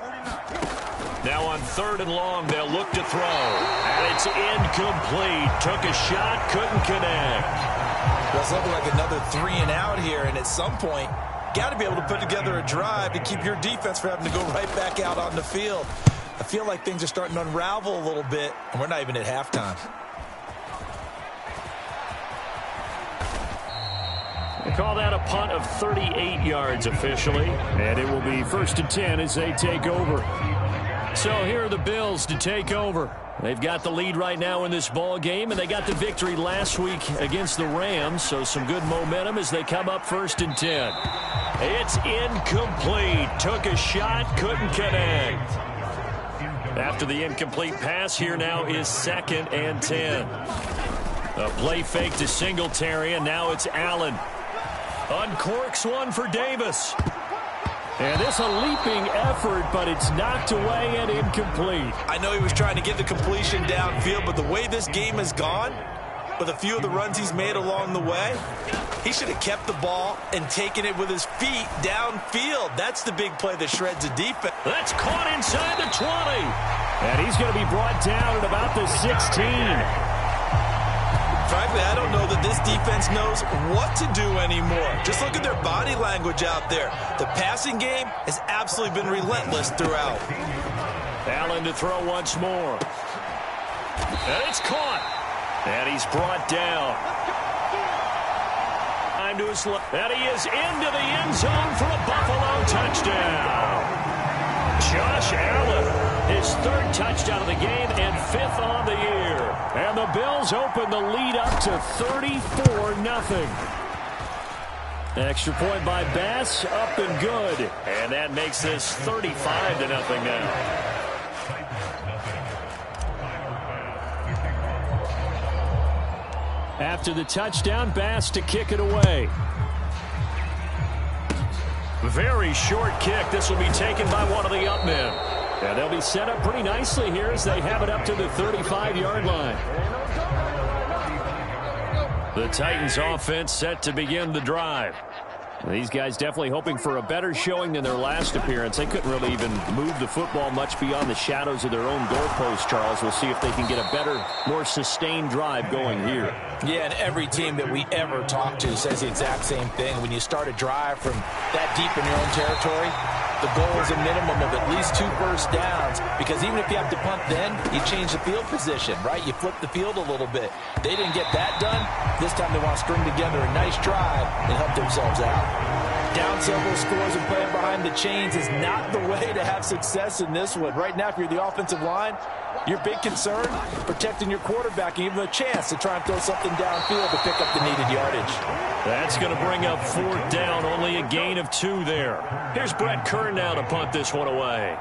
Now on 3rd and long, they'll look to throw. And it's incomplete. Took a shot, couldn't connect. Well, it's looking like another 3 and out here, and at some point, got to be able to put together a drive to keep your defense from having to go right back out on the field. I feel like things are starting to unravel a little bit, and we're not even at halftime. They call that a punt of 38 yards officially, and it will be 1st and 10 as they take over. So here are the Bills to take over. They've got the lead right now in this ball game, and they got the victory last week against the Rams, so some good momentum as they come up 1st and 10. It's incomplete. Took a shot, couldn't connect. After the incomplete pass, here now is 2nd and 10. A play fake to Singletary, and now it's Allen. Uncorks one for Davis. And this a leaping effort, but it's knocked away and incomplete. I know he was trying to get the completion downfield, but the way this game has gone, with a few of the runs he's made along the way, he should have kept the ball and taken it with his feet downfield. That's the big play that shreds the defense. That's caught inside the 20. And he's going to be brought down at about the 16. Frankly, I don't know that this defense knows what to do anymore. Just look at their body language out there. The passing game has absolutely been relentless throughout. Allen to throw once more. And it's caught. And he's brought down. Time to his left. And he is into the end zone for a Buffalo touchdown. Josh Allen, his 3rd touchdown of the game and 5th on the year. And the Bills open the lead up to 34-0. Extra point by Bass, up and good. And that makes this 35-0 now. After the touchdown, Bass to kick it away. Very short kick. This will be taken by one of the up men. And they'll be set up pretty nicely here as they have it up to the 35-yard line. The Titans offense set to begin the drive. These guys definitely hoping for a better showing than their last appearance. They couldn't really even move the football much beyond the shadows of their own goalpost, Charles. We'll see if they can get a better, more sustained drive going here. Yeah, and every team that we ever talk to says the exact same thing. When you start a drive from that deep in your own territory, the goal is a minimum of at least 2 first downs, because even if you have to punt then, you change the field position, right? You flip the field a little bit. They didn't get that done. This time they want to string together a nice drive and help themselves out. Down several scores and playing behind the chains is not the way to have success in this one. Right now, if you're the offensive line, your big concern, protecting your quarterback and give him a chance to try and throw something downfield to pick up the needed yardage. That's going to bring up 4th down, only a gain of 2 there. Here's Brett Kern now to punt this one away.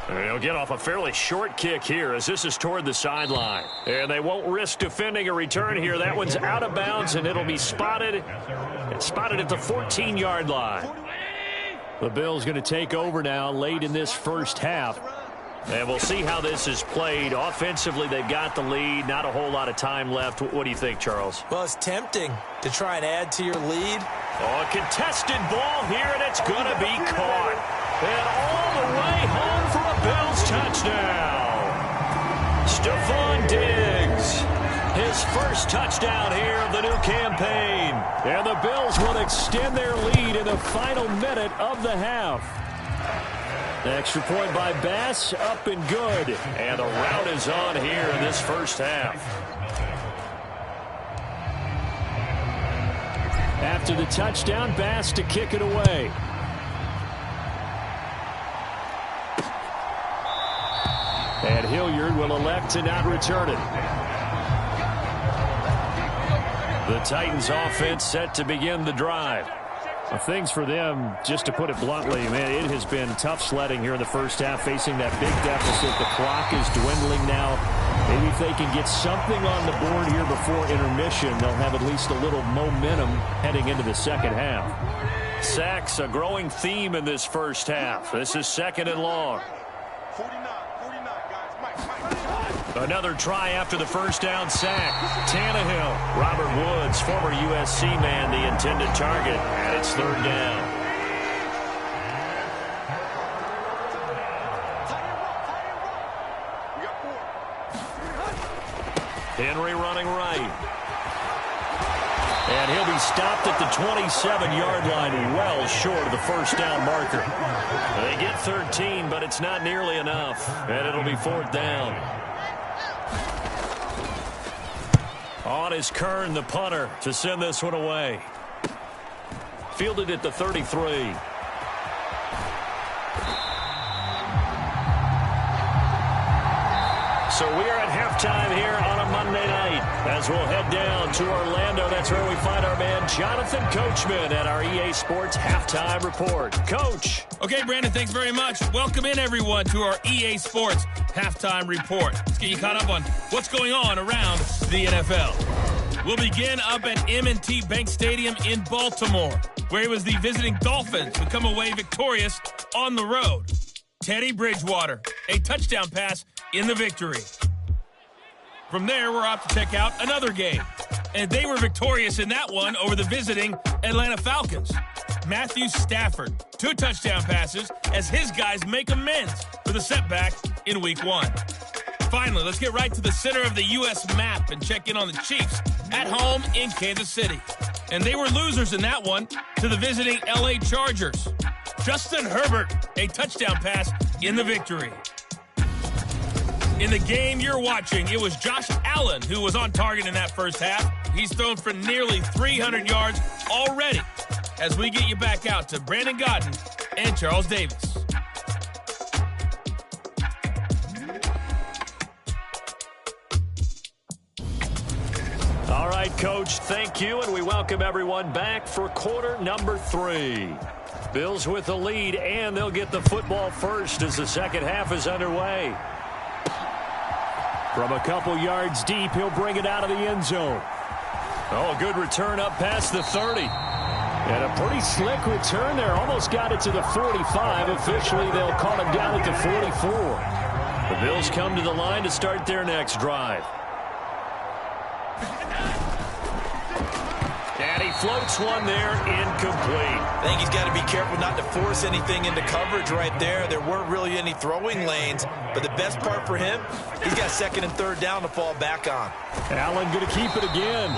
They'll get off a fairly short kick here as this is toward the sideline. And they won't risk defending a return here. That one's out of bounds, and it'll be spotted. It's spotted at the 14-yard line. The Bills going to take over now late in this first half. And we'll see how this is played. Offensively, they've got the lead. Not a whole lot of time left. What do you think, Charles? Well, it's tempting to try and add to your lead. Oh, a contested ball here, and it's going to be caught. And all the way home for a Bills touchdown. Stephon Diggs, his first touchdown here of the new campaign. And the Bills will extend their lead in the final minute of the half. Extra point by Bass, up and good. And the rout is on here in this first half. After the touchdown, Bass to kick it away. And Hilliard will elect to not return it. The Titans offense set to begin the drive. Well, things for them, just to put it bluntly, man, it has been tough sledding here in the first half, facing that big deficit. The clock is dwindling now. Maybe if they can get something on the board here before intermission, they'll have at least a little momentum heading into the second half. Sacks, a growing theme in this first half. This is 2nd and long. Another try after the first down sack. Tannehill. Robert Woods, former USC man, the intended target. And it's 3rd down. Henry running right. And he'll be stopped at the 27-yard line, well short of the first down marker. They get 13, but it's not nearly enough. And it'll be 4th down. On is Kern, the punter, to send this one away. Fielded at the 33. So we are at halftime here on a Monday night as we'll head down to Orlando. That's where we find our man Jonathan Coachman at our EA Sports Halftime Report. Coach. Okay, Brandon, thanks very much. Welcome in, everyone, to our EA Sports Halftime Report. Let's get you caught up on what's going on around the NFL. We'll begin up at M&T Bank Stadium in Baltimore, where it was the visiting Dolphins who come away victorious on the road. Teddy Bridgewater, a touchdown pass in the victory. From there, we're off to check out another game. And they were victorious in that one over the visiting Atlanta Falcons. Matthew Stafford, 2 touchdown passes as his guys make amends for the setback in Week 1. Finally, let's get right to the center of the U.S. map and check in on the Chiefs at home in Kansas City. And they were losers in that one to the visiting L.A. Chargers. Justin Herbert, a touchdown pass in the victory. In the game you're watching, it was Josh Allen who was on target in that first half. He's thrown for nearly 300 yards already as we get you back out to Brandon Godden and Charles Davis. All right, Coach, thank you, and we welcome everyone back for quarter number 3. Bills with the lead, and they'll get the football first as the second half is underway. From a couple yards deep, he'll bring it out of the end zone. Oh, good return up past the 30. And a pretty slick return there. Almost got it to the 45. Officially, they'll call him down at the 44. The Bills come to the line to start their next drive. And he floats one there, incomplete. I think he's got to be careful not to force anything into coverage right there. There weren't really any throwing lanes, but the best part for him, he's got second and third down to fall back on. Allen going to keep it again.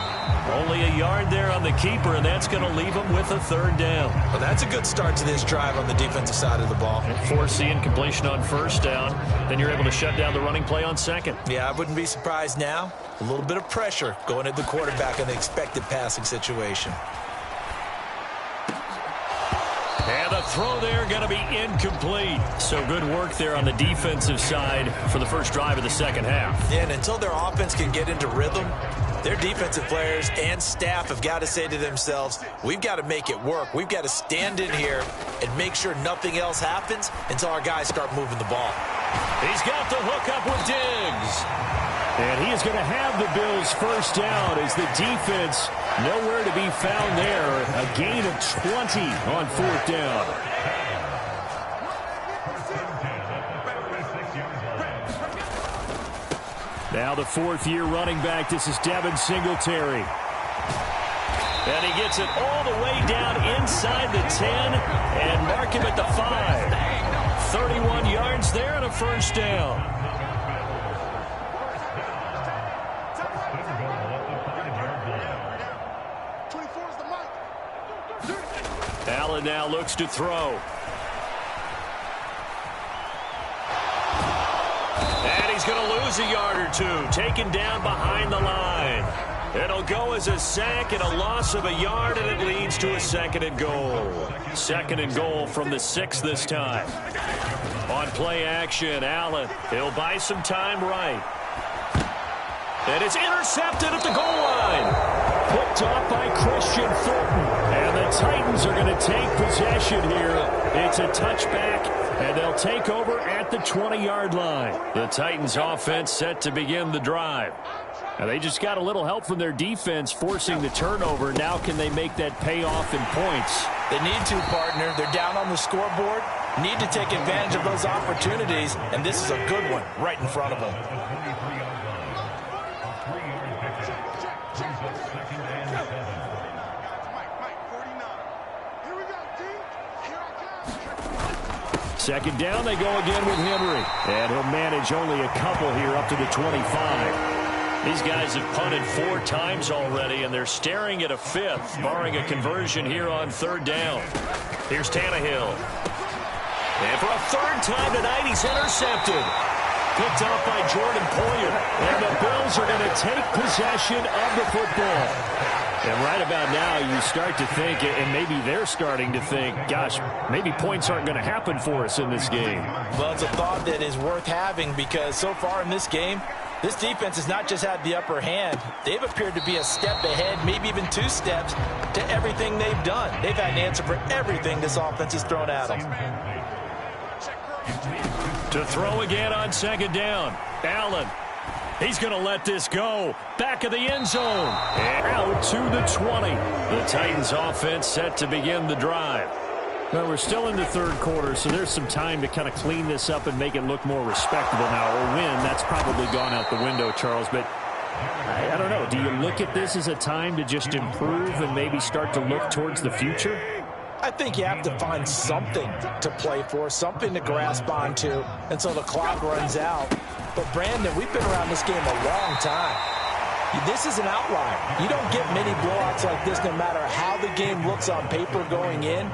Only a yard there on the keeper, and that's going to leave him with a third down. Well, that's a good start to this drive on the defensive side of the ball. Force the incompletion on first down. Then you're able to shut down the running play on second. Yeah, I wouldn't be surprised now. A little bit of pressure going at the quarterback in the expected passing situation. And the throw there going to be incomplete. So good work there on the defensive side for the first drive of the second half. Yeah, and until their offense can get into rhythm, their defensive players and staff have got to say to themselves, we've got to make it work. We've got to stand in here and make sure nothing else happens until our guys start moving the ball. He's got the hook up with Diggs. And he is going to have the Bills first down as the defense nowhere to be found there. A gain of 20 on fourth down. Now the fourth-year running back. This is Devin Singletary. And he gets it all the way down inside the 10 and mark him at the 5. 31 yards there and a first down. Allen now looks to throw. And he's going to lose a yard or two. Taken down behind the line. It'll go as a sack and a loss of a yard, and it leads to a second and goal. Second and goal from the 6 this time. On play action, Allen. He'll buy some time right. And it's intercepted at the goal line. Picked off by Christian Fulton. And the Titans are going to take possession here. It's a touchback, and they'll take over at the 20-yard line. The Titans offense set to begin the drive. Now they just got a little help from their defense forcing the turnover. Now can they make that pay off in points? They need to, partner. They're down on the scoreboard. Need to take advantage of those opportunities, and this is a good one right in front of them. Second down, they go again with Henry. And he'll manage only a couple here up to the 25. These guys have punted 4 times already, and they're staring at a 5th, barring a conversion here on third down. Here's Tannehill. And for a third time tonight, he's intercepted. Picked off by Jordan Poyer. And the Bills are going to take possession of the football. And right about now, you start to think, and maybe they're starting to think, gosh, maybe points aren't going to happen for us in this game. Well, it's a thought that is worth having because so far in this game, this defense has not just had the upper hand. They've appeared to be a step ahead, maybe even 2 steps to everything they've done. They've had an answer for everything this offense has thrown at them. To throw again on second down, Allen. He's going to let this go. Back of the end zone. And out to the 20. The Titans offense set to begin the drive. Well, we're still in the third quarter, so there's some time to kind of clean this up and make it look more respectable now. Or win, that's probably gone out the window, Charles. But I don't know. Do you look at this as a time to just improve and maybe start to look towards the future? I think you have to find something to play for, something to grasp onto until the clock runs out. But, Brandon, we've been around this game a long time. This is an outlier. You don't get many blowouts like this no matter how the game looks on paper going in.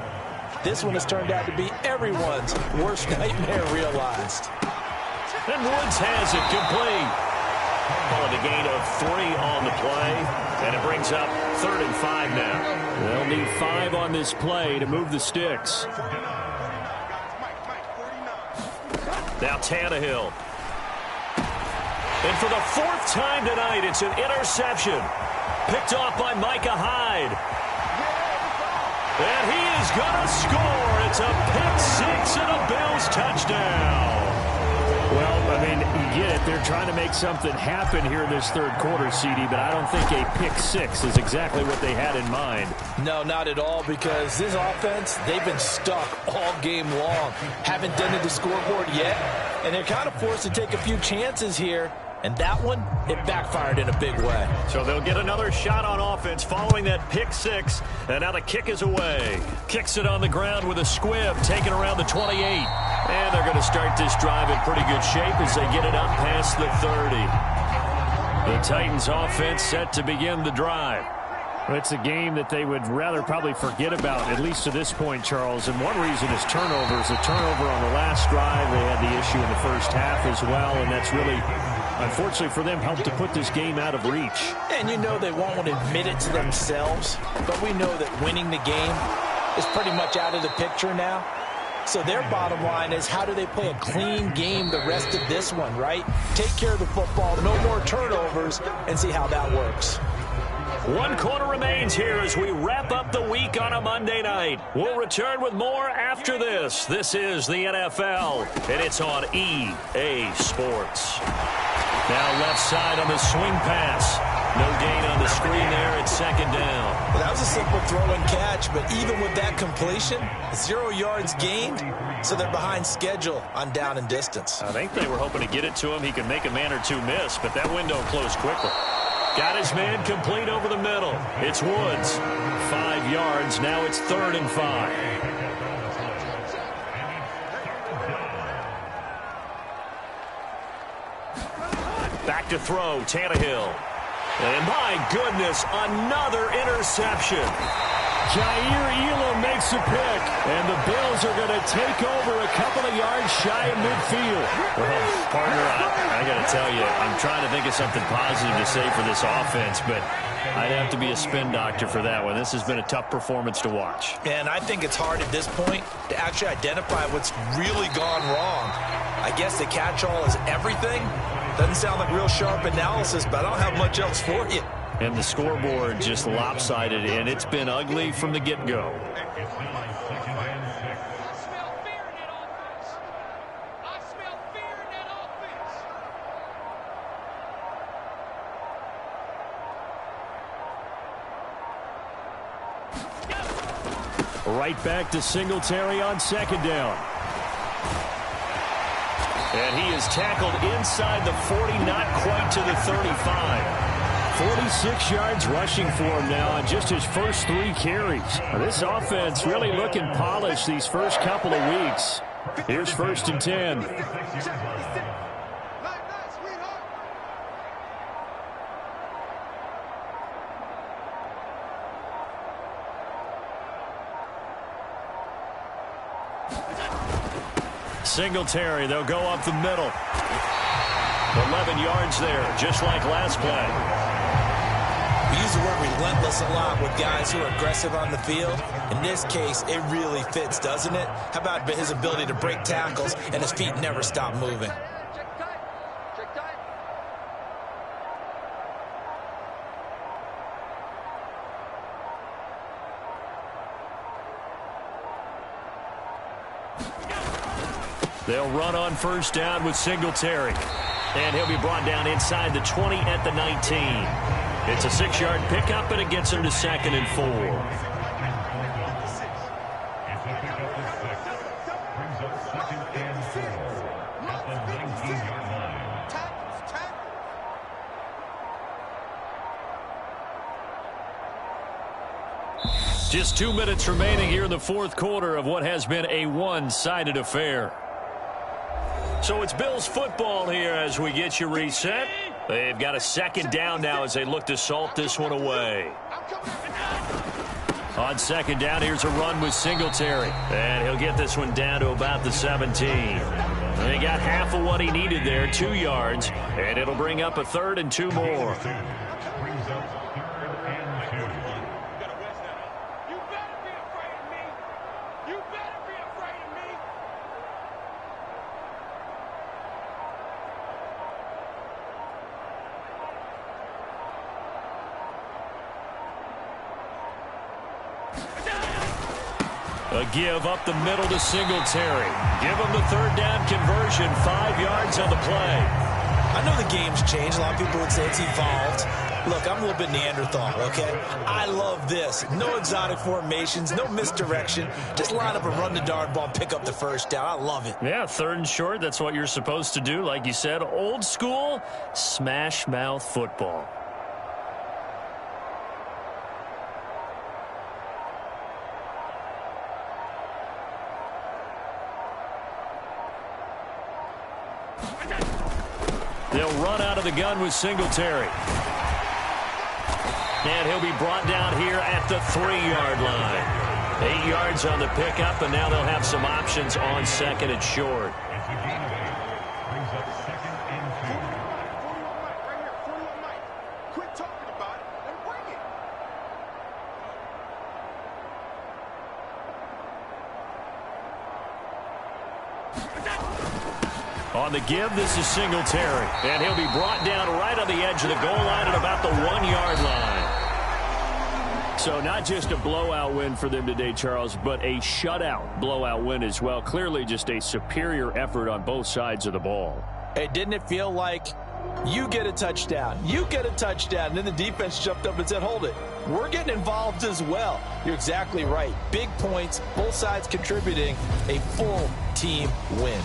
This one has turned out to be everyone's worst nightmare realized. And Woods has it complete. Calling a gain of 3 on the play. And it brings up 3rd and 5 now. They'll need 5 on this play to move the sticks. Now Tannehill. And for the 4th time tonight, it's an interception. Picked off by Micah Hyde. And he is going to score. It's a pick 6 and a Bills touchdown. Well, I mean, you get that they're trying to make something happen here in this third quarter, CD, but I don't think a pick six is exactly what they had in mind. No, not at all, because this offense, they've been stuck all game long. Haven't done the scoreboard yet, and they're kind of forced to take a few chances here. And that one, it backfired in a big way. So they'll get another shot on offense following that pick six. And now the kick is away. Kicks it on the ground with a squib, taken around the 28. And they're going to start this drive in pretty good shape as they get it up past the 30. The Titans offense set to begin the drive. It's a game that they would rather probably forget about, at least to this point, Charles. And one reason is turnovers. A turnover on the last drive. They had the issue in the first half as well, and that's really, unfortunately for them, helped to put this game out of reach. And you know they won't admit it to themselves, but we know that winning the game is pretty much out of the picture now. So their bottom line is, how do they play a clean game the rest of this one, right? Take care of the football, no more turnovers, and see how that works. One quarter remains here as we wrap up the week on a Monday night. We'll return with more after this. This is the NFL, and it's on EA Sports. Now left side on the swing pass. No gain on the screen there. It's second down. Well, that was a simple throw and catch, but even with that completion, 0 yards gained, so they're behind schedule on down and distance. I think they were hoping to get it to him. He could make a man or two miss, but that window closed quickly. Got his man complete over the middle. It's Woods. 5 yards. Now it's 3rd and 5. Back to throw. Tannehill. And my goodness, another interception. Jair Elam makes a pick, and the Bills are going to take over a couple of yards shy of midfield. Well, partner, I got to tell you, I'm trying to think of something positive to say for this offense, but I'd have to be a spin doctor for that one. This has been a tough performance to watch. And I think it's hard at this point to actually identify what's really gone wrong. I guess the catch-all is everything. Doesn't sound like real sharp analysis, but I don't have much else for you. And the scoreboard just lopsided, and it's been ugly from the get-go. Right back to Singletary on second down. And he is tackled inside the 40, not quite to the 35. 46 yards rushing for him now on just his first 3 carries. This offense really looking polished these first couple of weeks. Here's 1st and 10. Singletary, they'll go up the middle. 11 yards there, just like last play. We use the word relentless a lot with guys who are aggressive on the field. In this case, it really fits, doesn't it? How about his ability to break tackles and his feet never stop moving? They'll run on 1st down with Singletary. And he'll be brought down inside the 20 at the 19. It's a 6-yard pickup, and it gets him to 2nd and 4. Just 2 minutes remaining here in the 4th quarter of what has been a one-sided affair. So it's Bills football here as we get you reset. They've got a 2nd down now as they look to salt this one away. On 2nd down, here's a run with Singletary. And he'll get this one down to about the 17. And he got half of what he needed there, 2 yards. And it'll bring up a 3rd and 2 more. A give up the middle to Singletary. Give him the 3rd down conversion, 5 yards on the play. I know the game's changed. A lot of people would say it's evolved. Look, I'm a little bit Neanderthal, okay? I love this. No exotic formations, no misdirection. Just line up and run the darn ball, pick up the first down. I love it. Yeah, 3rd and short, that's what you're supposed to do. Like you said, old school, smash mouth football. They'll run out of the gun with Singletary. And he'll be brought down here at the 3-yard line. 8 yards on the pickup, and now they'll have some options on 2nd and short. On the give, this is Singletary. And he'll be brought down right on the edge of the goal line at about the 1-yard line. So not just a blowout win for them today, Charles, but a shutout blowout win as well. Clearly just a superior effort on both sides of the ball. Hey, didn't it feel like you get a touchdown, you get a touchdown, and then the defense jumped up and said, hold it, we're getting involved as well. You're exactly right. Big points, both sides contributing, a full team win.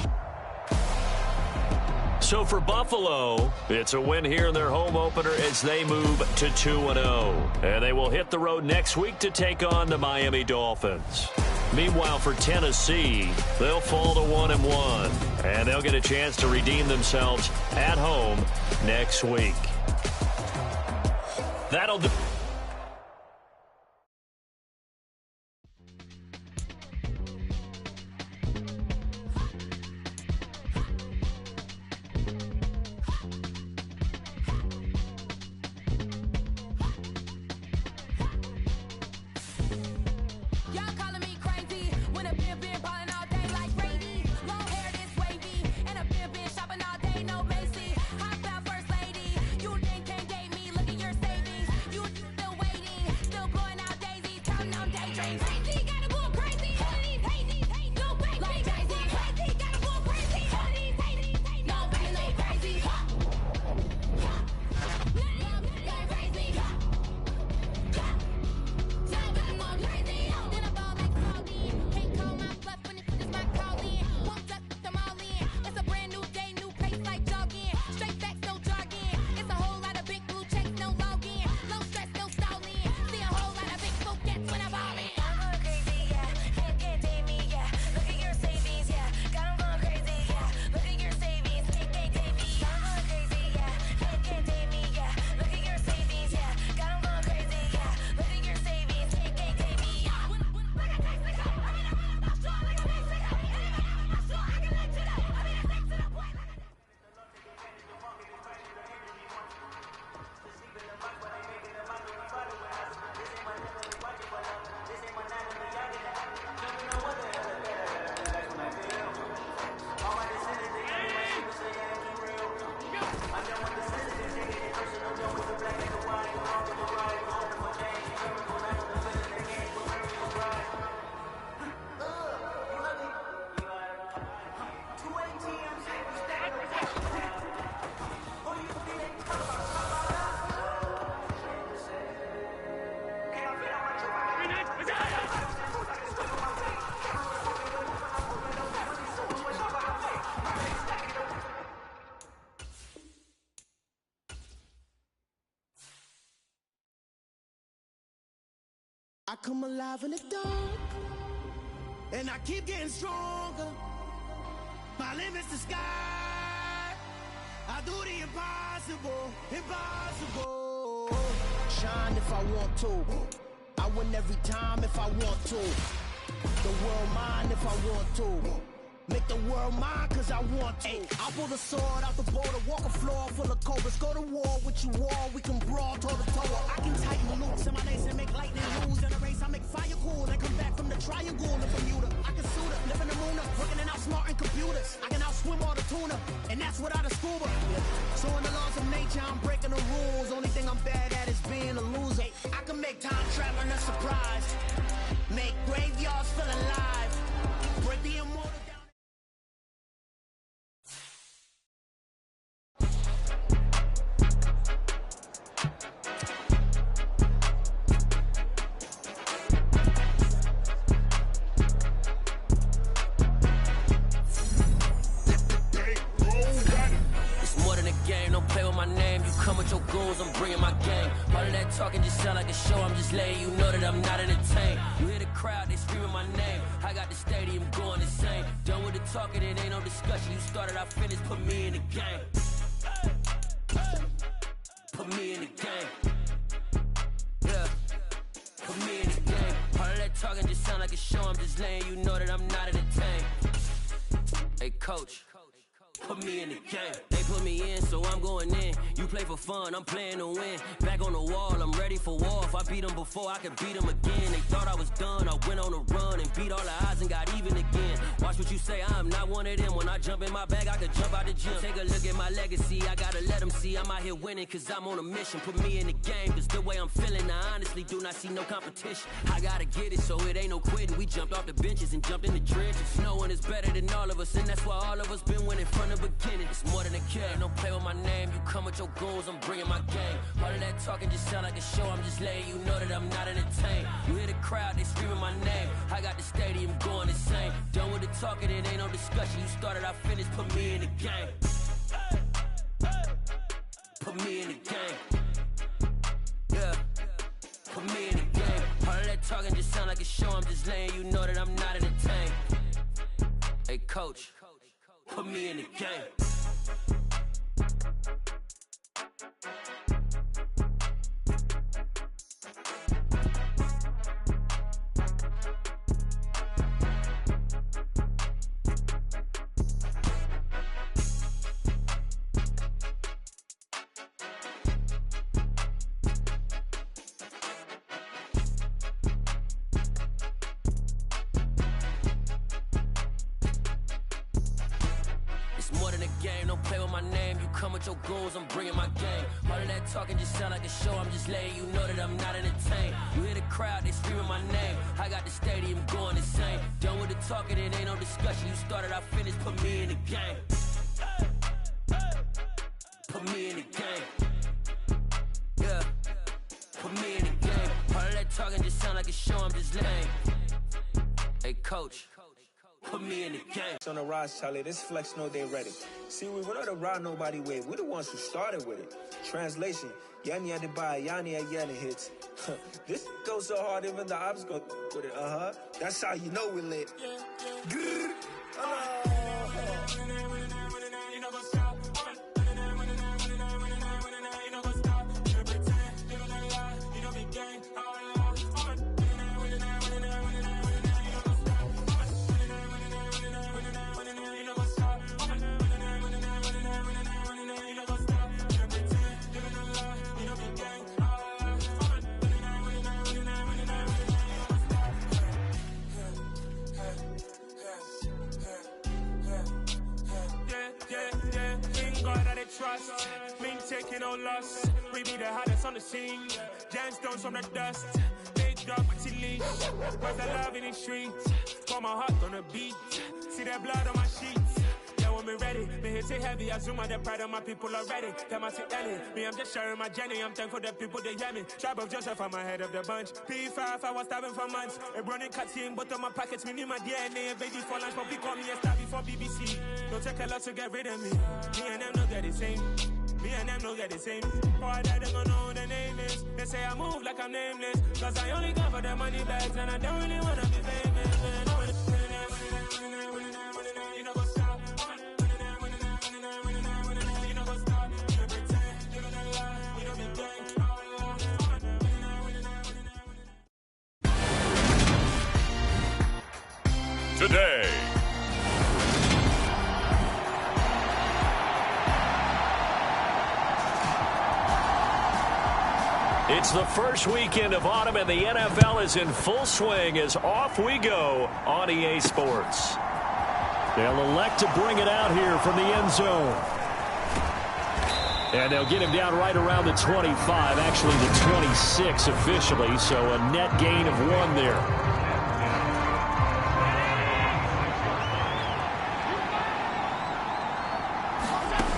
So for Buffalo, it's a win here in their home opener as they move to 2-0. And they will hit the road next week to take on the Miami Dolphins. Meanwhile, for Tennessee, they'll fall to 1-1. And they'll get a chance to redeem themselves at home next week. That'll do. I come alive in the dark, and I keep getting stronger. My limit's the sky. I do the impossible, impossible. Shine if I want to. I win every time if I want to. The world mine if I want to. Make the world mine cause I want to. I pull the sword out the border, walk a floor full of cobras. Go to war with you all, we can brawl toe to toe. I can tighten loops in my lace and make lightning lose. In a race I make fire cool and come back from the triangle in Bermuda. I can suit up, live in the moon up, working and outsmarting computers. I can outswim all the tuna, and that's without a scuba. So in the laws of nature I'm breaking the rules. Only thing I'm bad at is being a loser. I can make time traveling a surprise. Make graveyards feel alive. Break the immortal down. game, don't play with my name. You come with your goons, I'm bringing my gang. All of that talking just sound like a show, I'm just letting you know that I'm not entertained. You hear the crowd, they screaming my name. I got the stadium going insane. Done with the talking, it ain't no discussion. You started, I finished, put me in the game. Put me in the game. Yeah. Put me in the game. All of that talking just sound like a show, I'm just letting you know that I'm not entertained. Hey, coach. Put me in the game. They put me in, so I'm going in. You play for fun, I'm playing to win. Back on the wall, I'm ready for war. If I beat them before, I could beat them again. They thought I was done, I went on a run and beat all the odds and got even again. Watch what you say, I'm not one of them. When I jump in my bag, I could jump out the gym. Take a look at my legacy, I gotta let them see I'm out here winning, cause I'm on a mission. Put me in the game, cause the way I'm feeling, I honestly do not see no competition. I gotta get it, so it ain't no quitting. We jumped off the benches and jumped in the trenches. No one is better than all of us, and that's why all of us been winning from the beginning. It's more than a game, don't play with my name. You come with your goons, I'm bringing my game. All of that talking just sound like a show, I'm just letting you know that I'm not entertained. You hear the crowd, they screaming my name. I got the stadium going insane. Done with the talking, it ain't no discussion. You started, I finished, put me in the game. Put me in the game. Yeah. Put me in the game. All of that talking just sound like a show, I'm just letting you know that I'm not entertained. Hey, coach. Put me in the game. Your goals, I'm bringing my game. All of that talking just sound like a show, I'm just letting you know that I'm not entertained. You hear the crowd, they screaming my name. I got the stadium going insane. Done with the talking, it ain't no discussion. You started, I finished, put me in the game. Put me in the game. Yeah. Put me in the game. All of that talking just sound like a show, I'm just letting. Hey, coach. Put me in the game. On the rise, Charlie, this flex know they ready. See, we were not to ride nobody with. We're the ones who started with it. Translation, Yanni had to buy, Yanni had Yanni hits. This goes so hard, even the ops go with it. That's how you know we lit. Trust, mean taking no loss. We be the hottest on the scene. Gemstones from the dust. Big dog with leash. Where's the love in the streets? Pour my heart on the beat. See that blood on my sheets. Yeah, when me ready, me hit it heavy. I zoom out the pride of my people already. Them I see Ellie. Me, I'm just sharing my journey. I'm thankful that people they hear me. Tribe of Joseph, I'm ahead of the bunch. P5, I was starving for months. A running cuts in, but on my pockets, me need my DNA. Baby for lunch, but we call me a star before BBC. Don't take a lot to get rid of me. Me and them know that the same. Me and them know that the same. Boy, that they gonna know who the name is. They say I move like I'm nameless. Cause I only come for the money bags. And I don't really wanna be famous. You know what's up. You know what's up. You pretend. You gonna lie. You know me gang. Today. It's the first weekend of autumn, and the NFL is in full swing as off we go on EA Sports. They'll elect to bring it out here from the end zone. And they'll get him down right around the 25, actually the 26 officially, so a net gain of 1 there.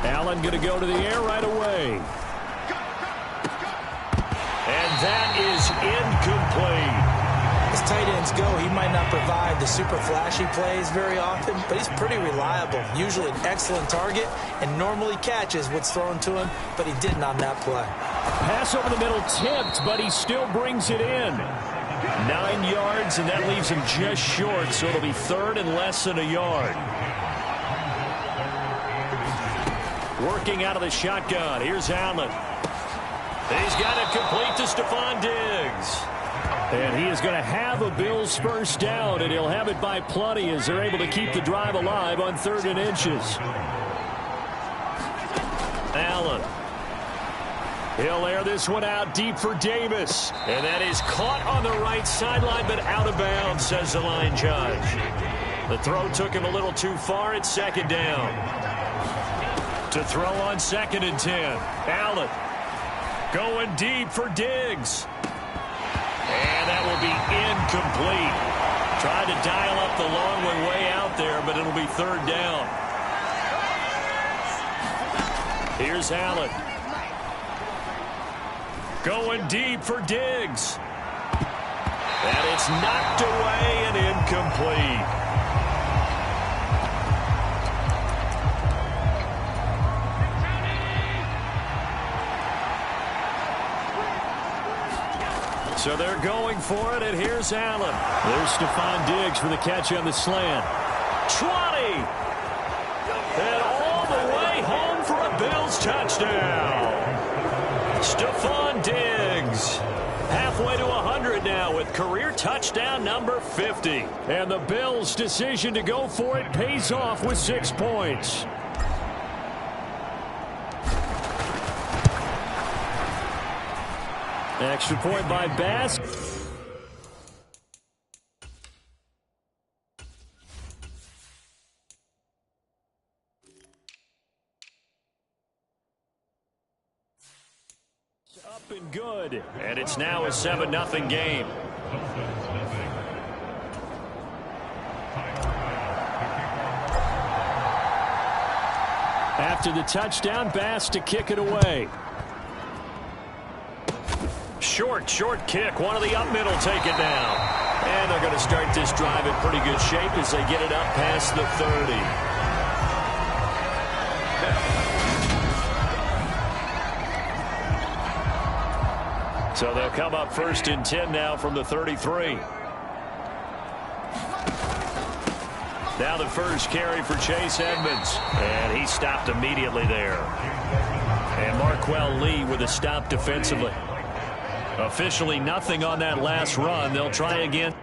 Allen going to go to the air right away. And that is incomplete. It's tight ends go, he might not provide the super flashy plays very often, but he's pretty reliable. Usually an excellent target and normally catches what's thrown to him, but he didn't on that play. Pass over the middle tipped, but he still brings it in. 9 yards, and that leaves him just short, so it'll be third and less than a yard. Working out of the shotgun. Here's Allen. He's got it complete to Stephon Diggs. And he is going to have a Bills first down, and he'll have it by plenty as they're able to keep the drive alive on 3rd and inches. Allen. He'll air this one out deep for Davis. And that is caught on the right sideline, but out of bounds, says the line judge. The throw took him a little too far at 2nd down. To throw on 2nd and 10. Allen going deep for Diggs. And that will be incomplete. Tried to dial up the long way out there, but it'll be 3rd down. Here's Allen. Going deep for Diggs. And it's knocked away and incomplete. So they're going for it, and here's Allen. There's Stephon Diggs for the catch on the slant. 20! And all the way home for a Bills touchdown. Stephon Diggs. Halfway to 100 now with career touchdown number 50. And the Bills' decision to go for it pays off with 6 points. Extra point by Bass. Up and good. And it's now a 7-0 game. After the touchdown, Bass to kick it away. Short kick. One of the up middle take it down. And they're going to start this drive in pretty good shape as they get it up past the 30. So they'll come up 1st and 10 now from the 33. Now the first carry for Chase Edmonds. And he stopped immediately there. And Marquell Lee with a stop defensively. Officially nothing on that last run. They'll try again.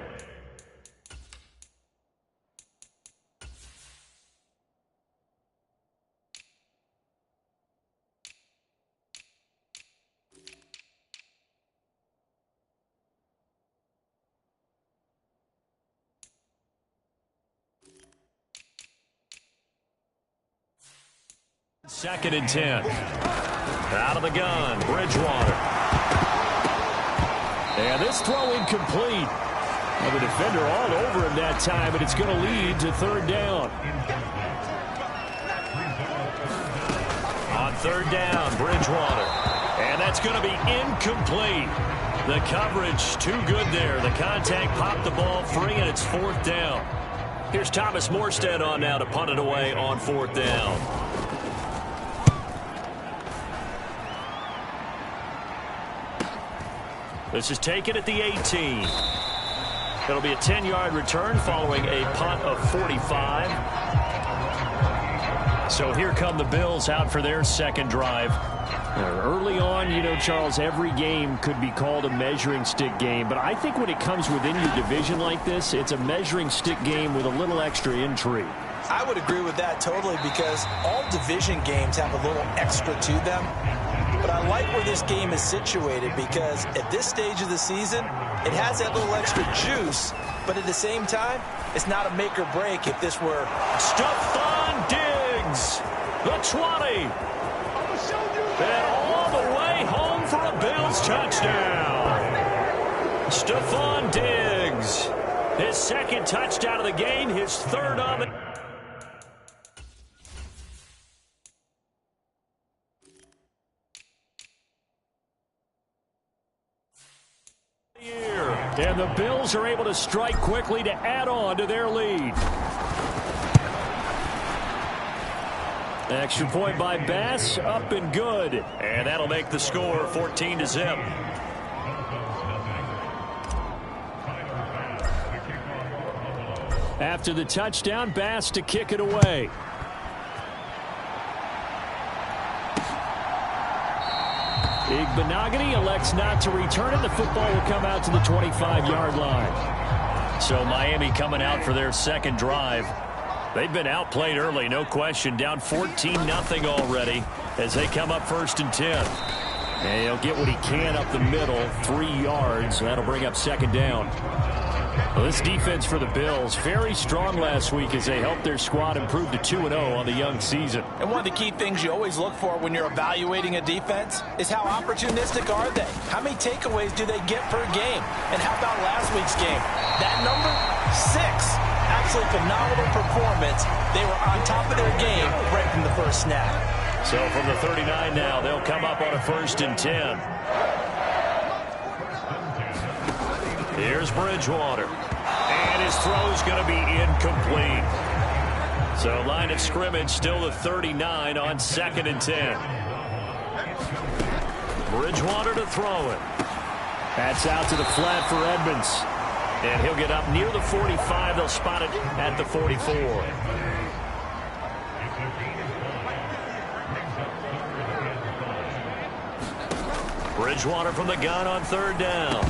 Second and 10. Out of the gun, Bridgewater. And this throw incomplete. And the defender all over him that time, and it's going to lead to 3rd down. On 3rd down, Bridgewater. And that's going to be incomplete. The coverage too good there. The contact popped the ball free, and it's 4th down. Here's Thomas Morstead on now to punt it away on 4th down. This is taken at the 18. It'll be a 10-yard return following a punt of 45. So here come the Bills out for their second drive. Early on, you know, Charles, every game could be called a measuring stick game. But I think when it comes within your division like this, it's a measuring stick game with a little extra intrigue. I would agree with that totally because all division games have a little extra to them. But I like where this game is situated because at this stage of the season, it has that little extra juice, but at the same time, it's not a make or break if this were Stephon Diggs, the 20. And all the way home for a Bills touchdown. Stephon Diggs, his 2nd touchdown of the game, his 3rd of it. And the Bills are able to strike quickly to add on to their lead. Extra point by Bass, up and good. And that'll make the score 14-0. After the touchdown, Bass to kick it away. Igbenogany elects not to return it. The football will come out to the 25-yard line. So Miami coming out for their second drive. They've been outplayed early, no question. Down 14-0 already as they come up 1st and 10. And he'll get what he can up the middle, 3 yards. That'll bring up 2nd down. Well, this defense for the Bills, very strong last week as they helped their squad improve to 2-0 on the young season. And one of the key things you always look for when you're evaluating a defense is how opportunistic are they? How many takeaways do they get per game? And how about last week's game? That number, 6. Absolutely phenomenal performance. They were on top of their game right from the first snap. So from the 39 now, they'll come up on a 1st and 10. Here's Bridgewater. And his throw's going to be incomplete. So line of scrimmage still the 39 on 2nd and 10. Bridgewater to throw it. That's out to the flat for Edmonds. And he'll get up near the 45. They'll spot it at the 44. Bridgewater from the gun on 3rd down.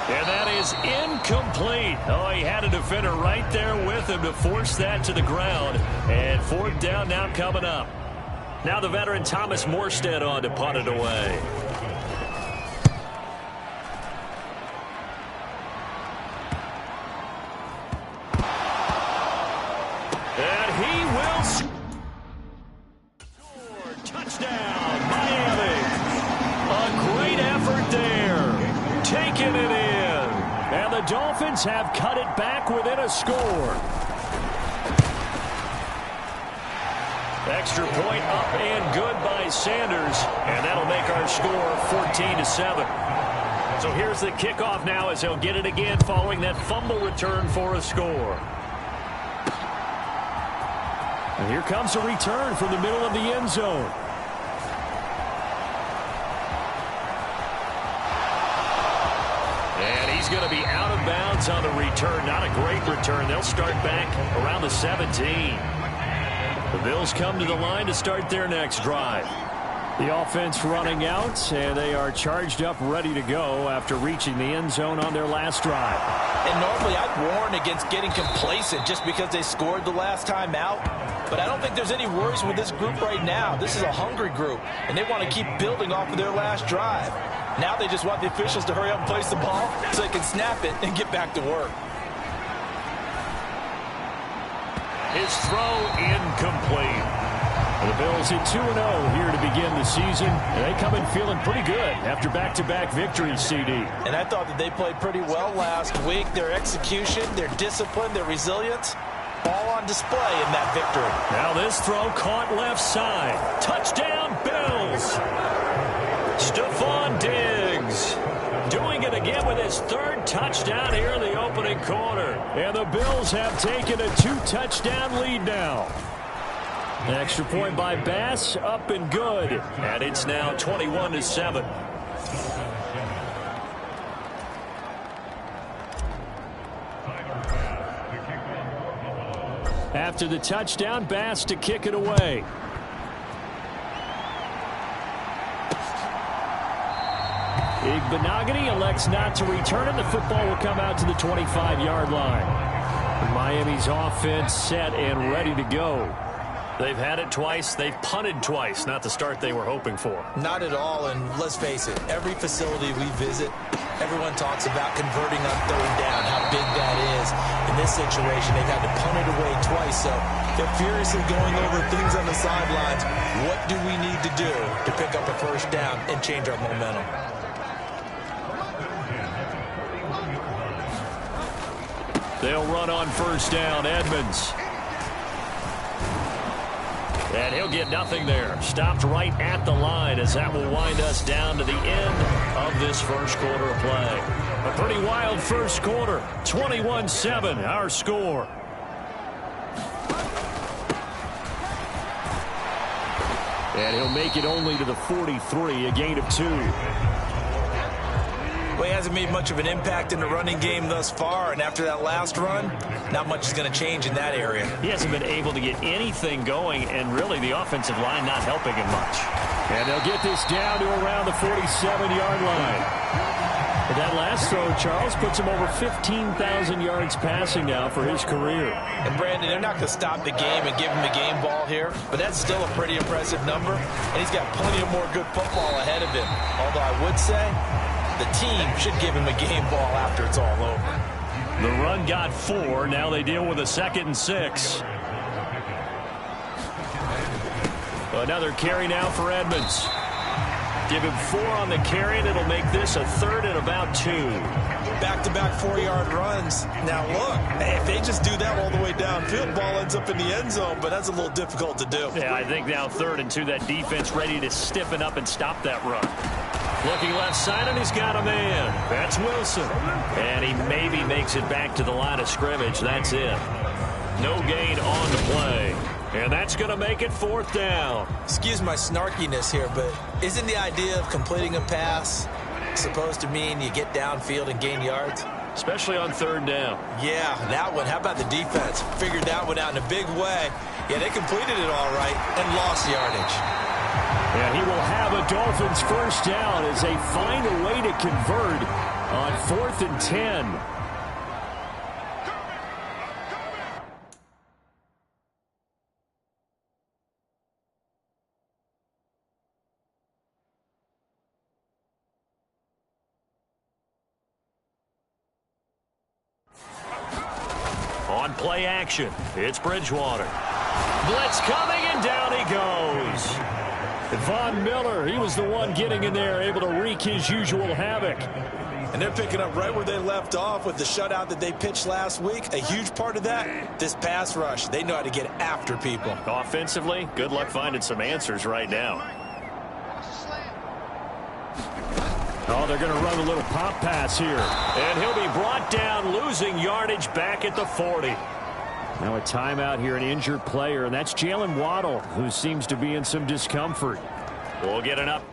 And that is incomplete. Oh, he had a defender right there with him to force that to the ground. And 4th down now coming up. Now the veteran Thomas Morstead on to punt it away. And he will score. Touchdown, Miami. A great effort there. Taking it in. And the Dolphins have cut it back within a score. Extra point up and good by Sanders. And that'll make our score 14-7. So here's the kickoff now as they'll get it again following that fumble return for a score. And here comes a return from the middle of the end zone. And he's going to be out of bounds on the return. Not a great return. They'll start back around the 17. The Bills come to the line to start their next drive. The offense running out, and they are charged up, ready to go after reaching the end zone on their last drive. And normally I'd warn against getting complacent just because they scored the last time out. But I don't think there's any worries with this group right now. This is a hungry group, and they want to keep building off of their last drive. Now they just want the officials to hurry up and place the ball so they can snap it and get back to work. His throw incomplete. The Bills at 2-0 here to begin the season. They come in feeling pretty good after back-to-back victories, CD. And I thought that they played pretty well last week. Their execution, their discipline, their resilience, all on display in that victory. Now this throw caught left side. Touchdown, Bills. Stephon Diggs doing it again with his 3rd touchdown here in the opening quarter. And the Bills have taken a 2-touchdown lead now. An extra point by Bass, up and good. And it's now 21-7. After the touchdown, Bass to kick it away. Igbenogany elects not to return it. The football will come out to the 25-yard line. Miami's offense set and ready to go. They've had it twice. They've punted twice. Not the start they were hoping for. Not at all, and let's face it, every facility we visit, everyone talks about converting on 3rd down, how big that is. In this situation, they've had to punt it away twice, so they're furiously going over things on the sidelines. What do we need to do to pick up a 1st down and change our momentum? They'll run on 1st down, Edmonds. And he'll get nothing there. Stopped right at the line as that will wind us down to the end of this first quarter of play. A pretty wild first quarter. 21-7, our score. And he'll make it only to the 43, a gain of 2. Well, he hasn't made much of an impact in the running game thus far, and after that last run, not much is going to change in that area. He hasn't been able to get anything going, and really the offensive line not helping him much. And they'll get this down to around the 47-yard line. But that last throw, Charles, puts him over 15,000 yards passing now for his career. And, Brandon, they're not going to stop the game and give him the game ball here, but that's still a pretty impressive number, and he's got plenty of more good football ahead of him. Although I would say the team should give him a game ball after it's all over. The run got 4. Now they deal with a 2nd and 6. Another carry now for Edmonds. Give him 4 on the carry, and it'll make this a 3rd and about 2. Back-to-back 4-yard runs. Now, look, if they just do that all the way downfield, ball ends up in the end zone, but that's a little difficult to do. Yeah, I think now 3rd and 2, that defense ready to stiffen up and stop that run. Looking left side, and he's got a man. That's Wilson. And he maybe makes it back to the line of scrimmage. That's it. No gain on the play. And that's going to make it 4th down. Excuse my snarkiness here, but isn't the idea of completing a pass supposed to mean you get downfield and gain yards? Especially on 3rd down. Yeah, that one. How about the defense? Figured that one out in a big way. Yeah, they completed it all right and lost yardage. And he will have a Dolphins first down as they find a way to convert on 4th and 10. On play action, it's Bridgewater. Blitz coming, and down he goes. Von Miller, he was the one getting in there, able to wreak his usual havoc. And they're picking up right where they left off with the shutout that they pitched last week. A huge part of that, this pass rush. They know how to get after people. Offensively, good luck finding some answers right now. Oh, they're going to run a little pop pass here. And he'll be brought down, losing yardage back at the 40. Now a timeout here, an injured player, and that's Jalen Waddle, who seems to be in some discomfort. We'll get an up.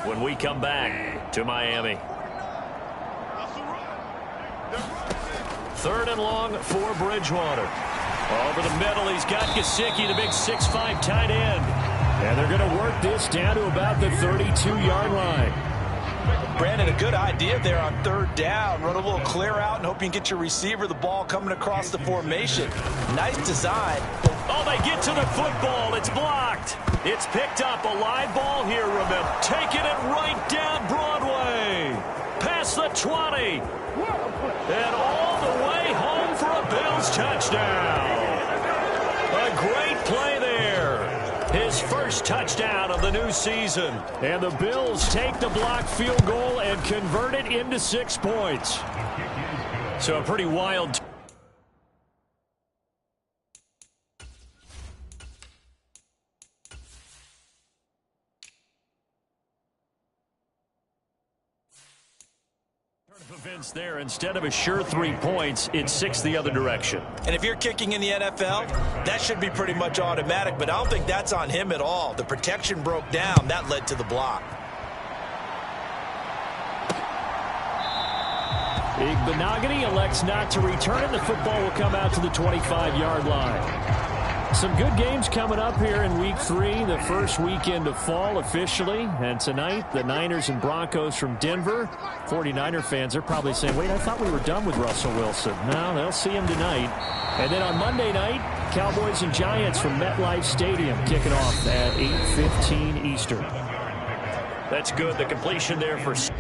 When we come back to Miami. 3rd and long for Bridgewater. Over the middle, he's got Gesicki, the big 6'5" tight end. And they're going to work this down to about the 32-yard line. Brandon, a good idea there on 3rd down. Run a little clear out and hope you can get your receiver the ball coming across the formation. Nice design. Oh, they get to the football. It's blocked. It's picked up. A live ball here, remember. Taking it right down Broadway. Past the 20. And all the way home for a Bills touchdown. A great play there. His first touchdown of the new season. And the Bills take the blocked field goal and convert it into 6 points. So a pretty wild. Events there. Instead of a sure 3 points, it's 6 the other direction. And if you're kicking in the NFL, that should be pretty much automatic, but I don't think that's on him at all. The protection broke down. That led to the block. Igbenogany elects not to return, and the football will come out to the 25-yard line. Some good games coming up here in Week 3, the first weekend of fall officially. And tonight, the Niners and Broncos from Denver. 49er fans are probably saying, wait, I thought we were done with Russell Wilson. No, they'll see him tonight. And then on Monday night, Cowboys and Giants from MetLife Stadium kicking off at 8:15 Eastern. That's good. The completion there for 7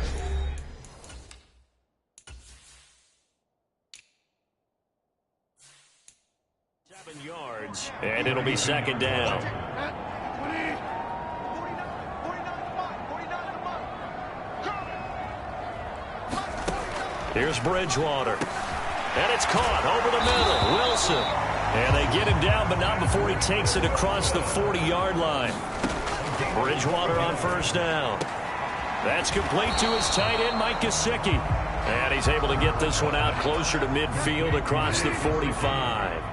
yards. yards, and it'll be second down. Here's Bridgewater. And it's caught over the middle. Wilson. And they get him down, but not before he takes it across the 40-yard line. Bridgewater on first down. That's complete to his tight end, Mike Gesicki. And he's able to get this one out closer to midfield across the 45.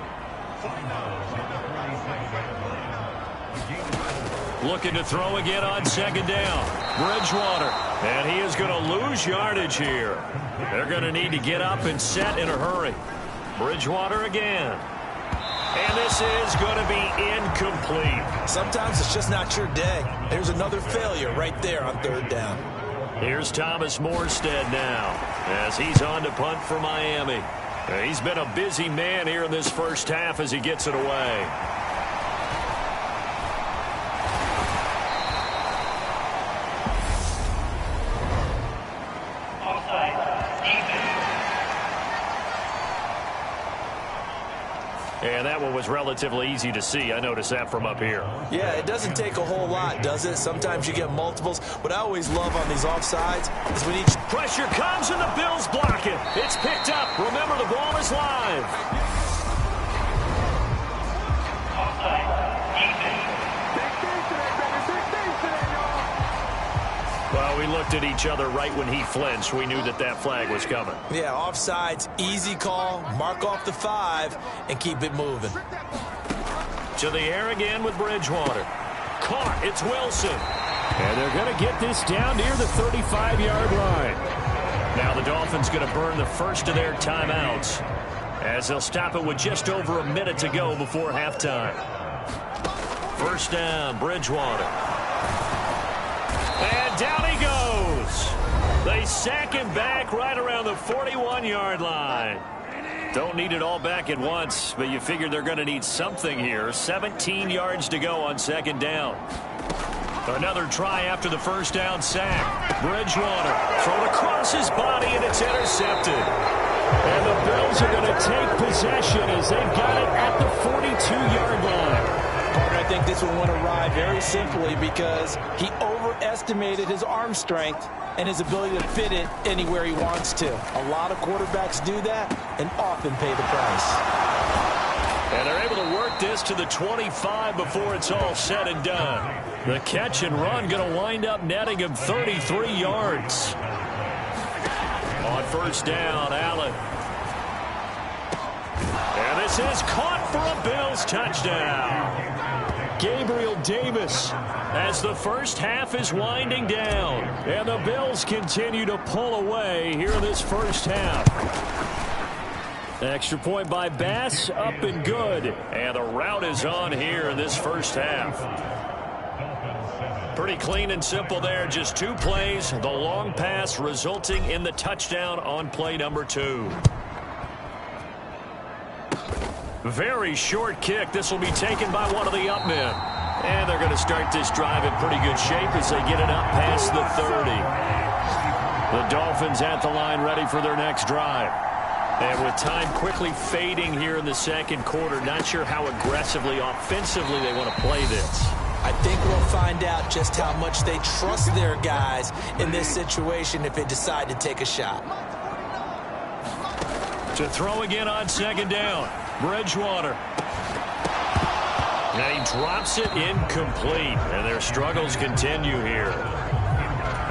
Looking to throw again on second down. Bridgewater. And he is going to lose yardage here. They're going to need to get up and set in a hurry. Bridgewater again. And this is going to be incomplete. Sometimes it's just not your day. There's another failure right there on third down. Here's Thomas Morstead now as he's on to punt for Miami. He's been a busy man here in this first half as he gets it away. And that one was relatively easy to see. I noticed that from up here. Yeah, it doesn't take a whole lot, does it? Sometimes you get multiples. What I always love on these offsides is when each pressure comes and the Bills block it. It's picked up. Remember, the ball is live. Well, we looked at each other right when he flinched. We knew that that flag was coming. Yeah, offsides, easy call, mark off the 5, and keep it moving. To the air again with Bridgewater. Caught, it's Wilson. And they're going to get this down near the 35-yard line. Now the Dolphins going to burn the first of their timeouts as they'll stop it with just over a minute to go before halftime. First down, Bridgewater. And down he goes. They sack him back right around the 41-yard line. Don't need it all back at once, but you figure they're going to need something here. 17 yards to go on second down. Another try after the first down sack. Bridgewater thrown across his body, and it's intercepted. And the Bills are going to take possession as they've got it at the 42-yard line. I think this one went awry very simply because he overestimated his arm strength and his ability to fit it anywhere he wants to. A lot of quarterbacks do that and often pay the price. And they're able to work this to the 25 before it's all said and done. The catch and run going to wind up netting him 33 yards. On first down, Allen. And this is caught for a Bills touchdown. Gabriel Davis as the first half is winding down. And the Bills continue to pull away here in this first half. Extra point by Bass, up and good. And the route is on here in this first half. Pretty clean and simple there. Just 2 plays. The long pass resulting in the touchdown on play number 2. Very short kick. This will be taken by one of the up men. And they're going to start this drive in pretty good shape as they get it up past the 30. The Dolphins at the line ready for their next drive. And with time quickly fading here in the second quarter, not sure how aggressively, offensively they want to play this. I think we'll find out just how much they trust their guys in this situation if they decide to take a shot. To throw again on second down. Bridgewater. And he drops it incomplete. And their struggles continue here.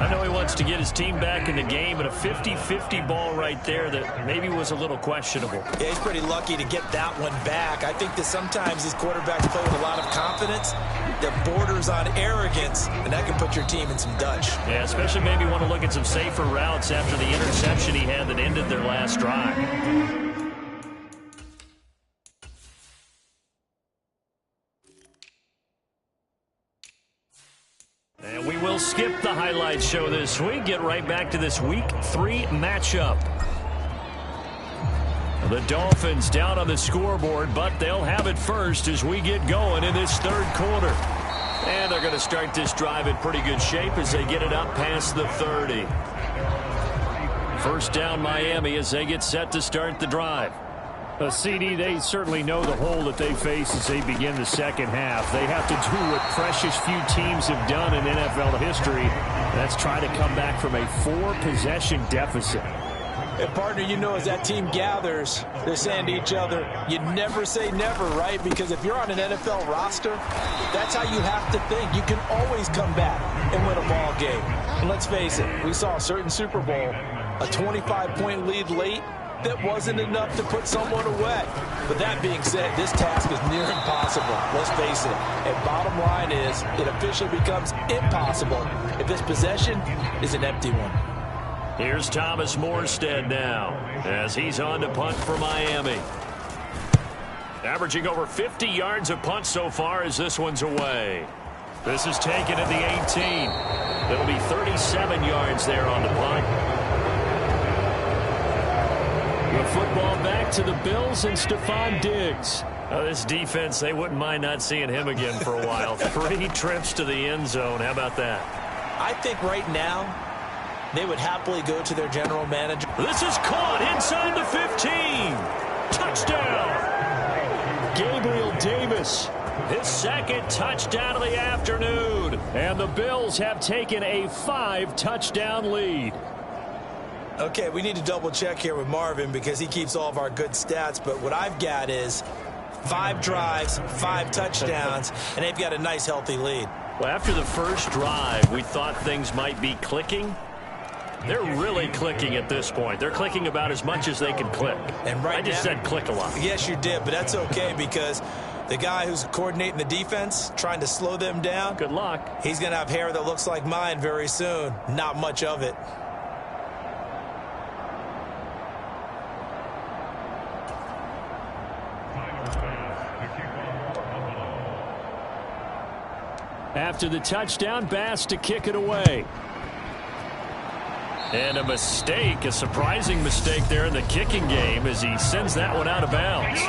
I know he wants to get his team back in the game, but a 50-50 ball right there that maybe was a little questionable. Yeah, he's pretty lucky to get that one back. I think that sometimes these quarterbacks play with a lot of confidence that borders on arrogance, and that can put your team in some Dutch. Yeah, especially maybe want to look at some safer routes after the interception he had that ended their last drive. And we will skip the highlight show this week. Get right back to this Week 3 matchup. The Dolphins down on the scoreboard, but they'll have it first as we get going in this third quarter. And they're going to start this drive in pretty good shape as they get it up past the 30. First down Miami as they get set to start the drive. CD, they certainly know the hole that they face as they begin the second half. They have to do what precious few teams have done in NFL history. That's try to come back from a 4-possession deficit. And partner, you know, as that team gathers, they're saying to each other, you never say never, right? Because if you're on an NFL roster, that's how you have to think. You can always come back and win a ball game. And let's face it, we saw a certain Super Bowl, a 25-point lead late, that wasn't enough to put someone away. But that being said, this task is near impossible. Let's face it. And bottom line is, it officially becomes impossible if this possession is an empty one. Here's Thomas Morstead now as he's on to punt for Miami. Averaging over 50 yards a punt so far as this one's away. This is taken at the 18. It'll be 37 yards there on the punt. The football back to the Bills and Stephon Diggs. This defense, they wouldn't mind not seeing him again for a while. 3 trips to the end zone. How about that? I think right now, they would happily go to their general manager. This is caught inside the 15. Touchdown. Gabriel Davis, his second touchdown of the afternoon. And the Bills have taken a 5-touchdown lead. Okay, we need to double check here with Marvin because he keeps all of our good stats. But what I've got is 5 drives, 5 touchdowns, and they've got a nice, healthy lead. Well, after the first drive, we thought things might be clicking. They're really clicking at this point. They're clicking about as much as they can click. And right I just said click a lot. Yes, you did, but that's okay because the guy who's coordinating the defense, trying to slow them down. Good luck. He's going to have hair that looks like mine very soon. Not much of it. After the touchdown, Bass to kick it away. And a mistake, a surprising mistake there in the kicking game as he sends that one out of bounds.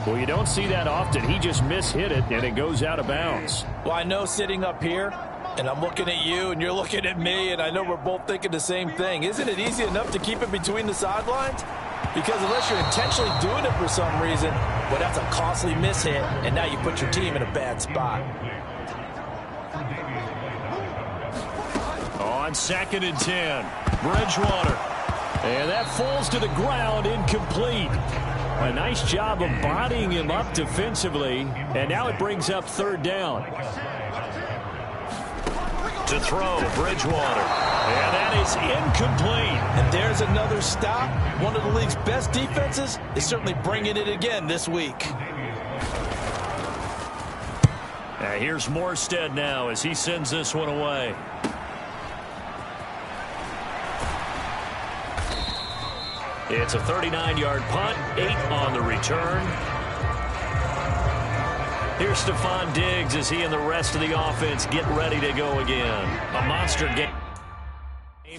Well, you don't see that often. He just mishit it, and it goes out of bounds. Well, I know sitting up here, and I'm looking at you, and you're looking at me, and I know we're both thinking the same thing. Isn't it easy enough to keep it between the sidelines? Because unless you're intentionally doing it for some reason, well, that's a costly mishit, and now you put your team in a bad spot. On 2nd and 10, Bridgewater. And that falls to the ground, incomplete. A nice job of bodying him up defensively, and now it brings up 3rd down. To throw, Bridgewater. And that is incomplete. And there's another stop. One of the league's best defenses is certainly bringing it again this week. Here's Morstead now as he sends this one away. It's a 39-yard punt, 8 on the return. Here's Stephon Diggs as he and the rest of the offense get ready to go again. A monster game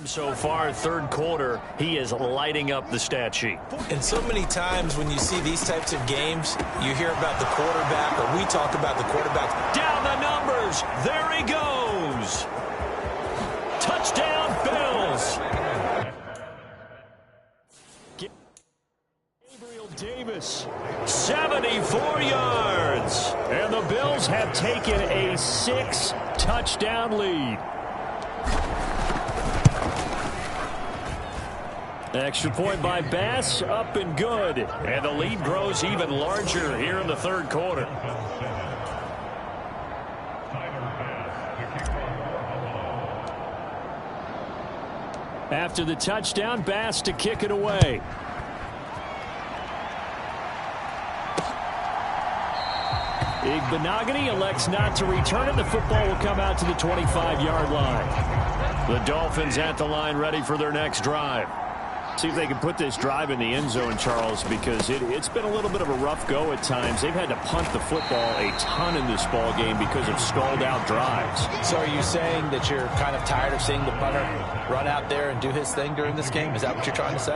so far, 3rd quarter. He is lighting up the stat sheet. And so many times when you see these types of games, you hear about the quarterback, or we talk about the quarterback. Down the numbers. There he goes. Touchdown, Bills. Gabriel Davis, 74 yards. And the Bills have taken a 6-touchdown lead. Extra point by Bass, up and good. And the lead grows even larger here in the 3rd quarter. After the touchdown, Bass to kick it away. Igbenogany elects not to return it. The football will come out to the 25-yard line. The Dolphins at the line ready for their next drive. See if they can put this drive in the end zone, Charles, because it's been a little bit of a rough go at times. They've had to punt the football a ton in this ball game because of stalled-out drives. So are you saying that you're kind of tired of seeing the punter run out there and do his thing during this game? Is that what you're trying to say?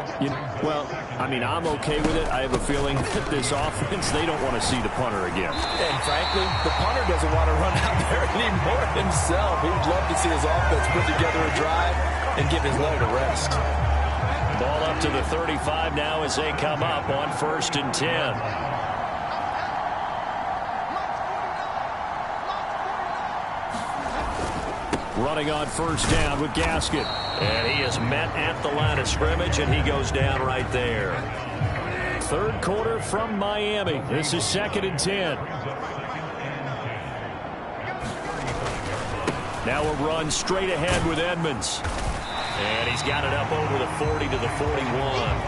Well, I mean, I'm okay with it. I have a feeling that this offense, they don't want to see the punter again. And frankly, the punter doesn't want to run out there anymore himself. He'd love to see his offense put together a drive and give his leg a rest. Ball up to the 35 now as they come up on 1st and 10. Running on 1st down with Gasket. And he is met at the line of scrimmage, and he goes down right there. 3rd quarter from Miami. This is 2nd and 10. Now a run straight ahead with Edmonds. And he's got it up over the 40 to the 41.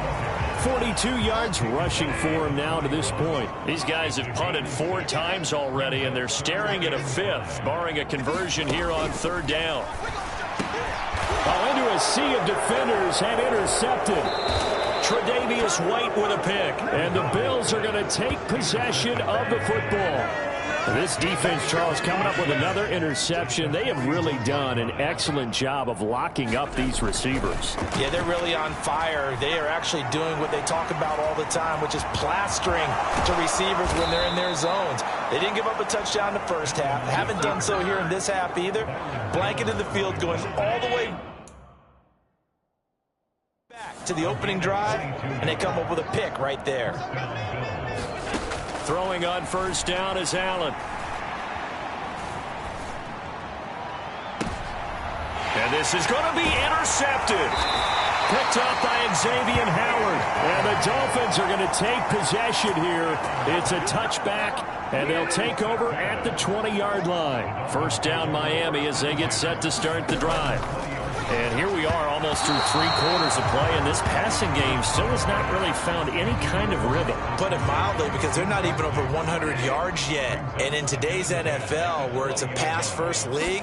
42 yards rushing for him now to this point. These guys have punted 4 times already, and they're staring at a 5th, barring a conversion here on 3rd down. Into a sea of defenders and intercepted. Tre'Davious White with a pick, and the Bills are going to take possession of the football. This defense, Charles, coming up with another interception. They have really done an excellent job of locking up these receivers. Yeah, they're really on fire. They are actually doing what they talk about all the time, which is plastering to receivers when they're in their zones. They didn't give up a touchdown in the first half. Haven't done so here in this half either. Blanketed the field, going all the way back to the opening drive, and they come up with a pick right there. Throwing on 1st down is Allen. And this is going to be intercepted. Picked up by Xavier Howard. And the Dolphins are going to take possession here. It's a touchback, and they'll take over at the 20-yard line. 1st down Miami as they get set to start the drive. And here we are almost through 3 quarters of play, and this passing game still has not really found any kind of rhythm. Put it mildly, because they're not even over 100 yards yet. And in today's NFL, where it's a pass-first league,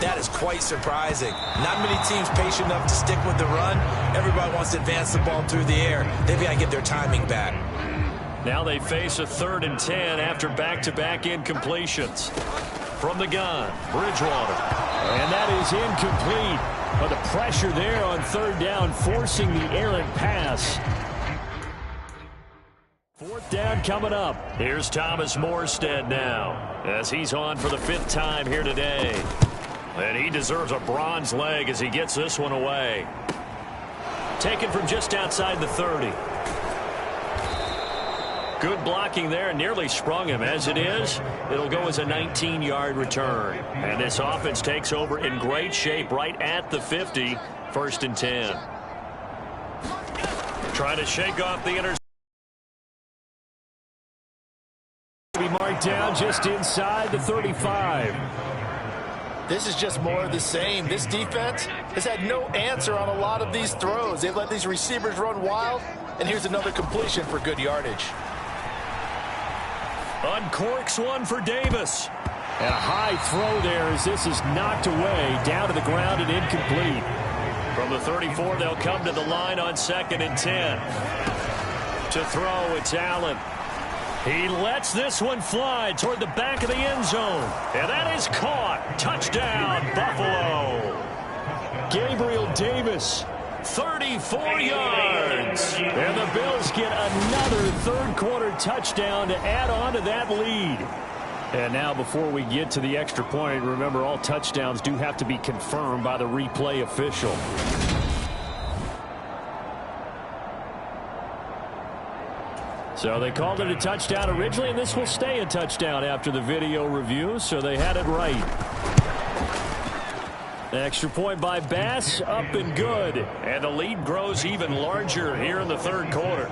that is quite surprising. Not many teams patient enough to stick with the run. Everybody wants to advance the ball through the air. They've got to get their timing back. Now they face a 3rd and 10 after back-to-back incompletions. From the gun, Bridgewater. And that is incomplete. But the pressure there on 3rd down, forcing the errant pass. 4th down coming up. Here's Thomas Morstead now, as he's on for the 5th time here today. And he deserves a bronze leg as he gets this one away. Taken from just outside the 30. Good blocking there, nearly sprung him. As it is, it'll go as a 19-yard return. And this offense takes over in great shape right at the 50, 1st and 10. Trying to shake off the interception. Be marked down just inside the 35. This is just more of the same. This defense has had no answer on a lot of these throws. They've let these receivers run wild, and here's another completion for good yardage. Uncorks one for Davis. And a high throw there as this is knocked away, down to the ground and incomplete. From the 34, they'll come to the line on 2nd and 10. To throw, it's Allen. He lets this one fly toward the back of the end zone. And that is caught. Touchdown, Buffalo. Gabriel Davis, 34 yards. And the Bills get another 3rd quarter touchdown to add on to that lead. And now before we get to the extra point, remember all touchdowns do have to be confirmed by the replay official. So they called it a touchdown originally, and this will stay a touchdown after the video review, so they had it right. Extra point by Bass, up and good. And the lead grows even larger here in the 3rd quarter.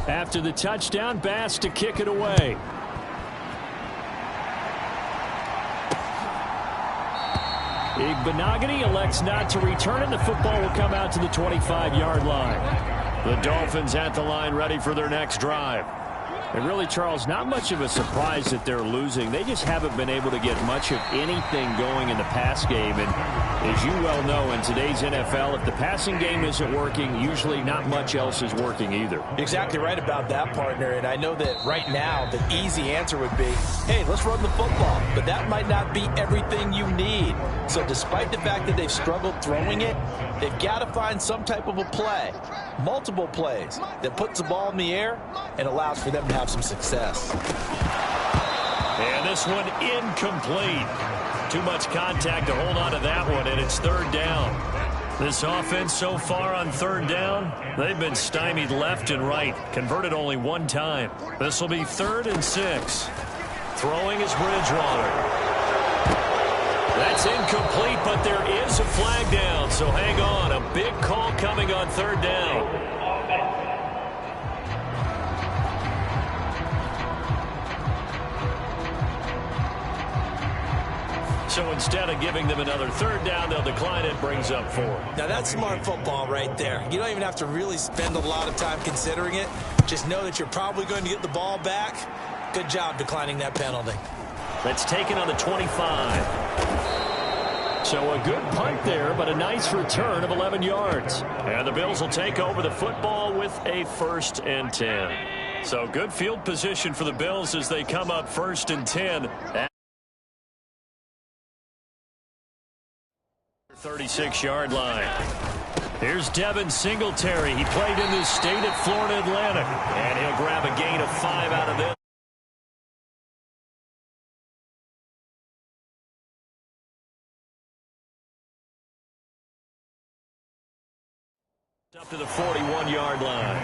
After the touchdown, Bass to kick it away. Igbenogany elects not to return it. The football will come out to the 25-yard line. The Dolphins at the line ready for their next drive. And really, Charles, not much of a surprise that they're losing. They just haven't been able to get much of anything going in the pass game. And as you well know, in today's NFL, if the passing game isn't working, usually not much else is working either. Exactly right about that, partner. And I know that right now the easy answer would be, hey, let's run the football. But that might not be everything you need. So despite the fact that they've struggled throwing it, they've got to find some type of a play, multiple plays, that puts the ball in the air and allows for them to have some success. And this one incomplete. Too much contact to hold on to that one, and it's third down. This offense so far on third down, they've been stymied left and right, converted only one time. This will be 3rd and 6. Throwing is Bridgewater. That's incomplete, but there is a flag down, so hang on. A big call coming on third down. So instead of giving them another third down, they'll decline it, brings up 4. Now that's smart football right there. You don't even have to really spend a lot of time considering it. Just know that you're probably going to get the ball back. Good job declining that penalty. That's taken on the 25. So a good punt there, but a nice return of 11 yards. And the Bills will take over the football with a 1st and 10. So good field position for the Bills as they come up 1st and 10. 36-yard line. Here's Devin Singletary. He played in this state at Florida Atlantic. And he'll grab a gain of 5 out of this. Up to the 41-yard line.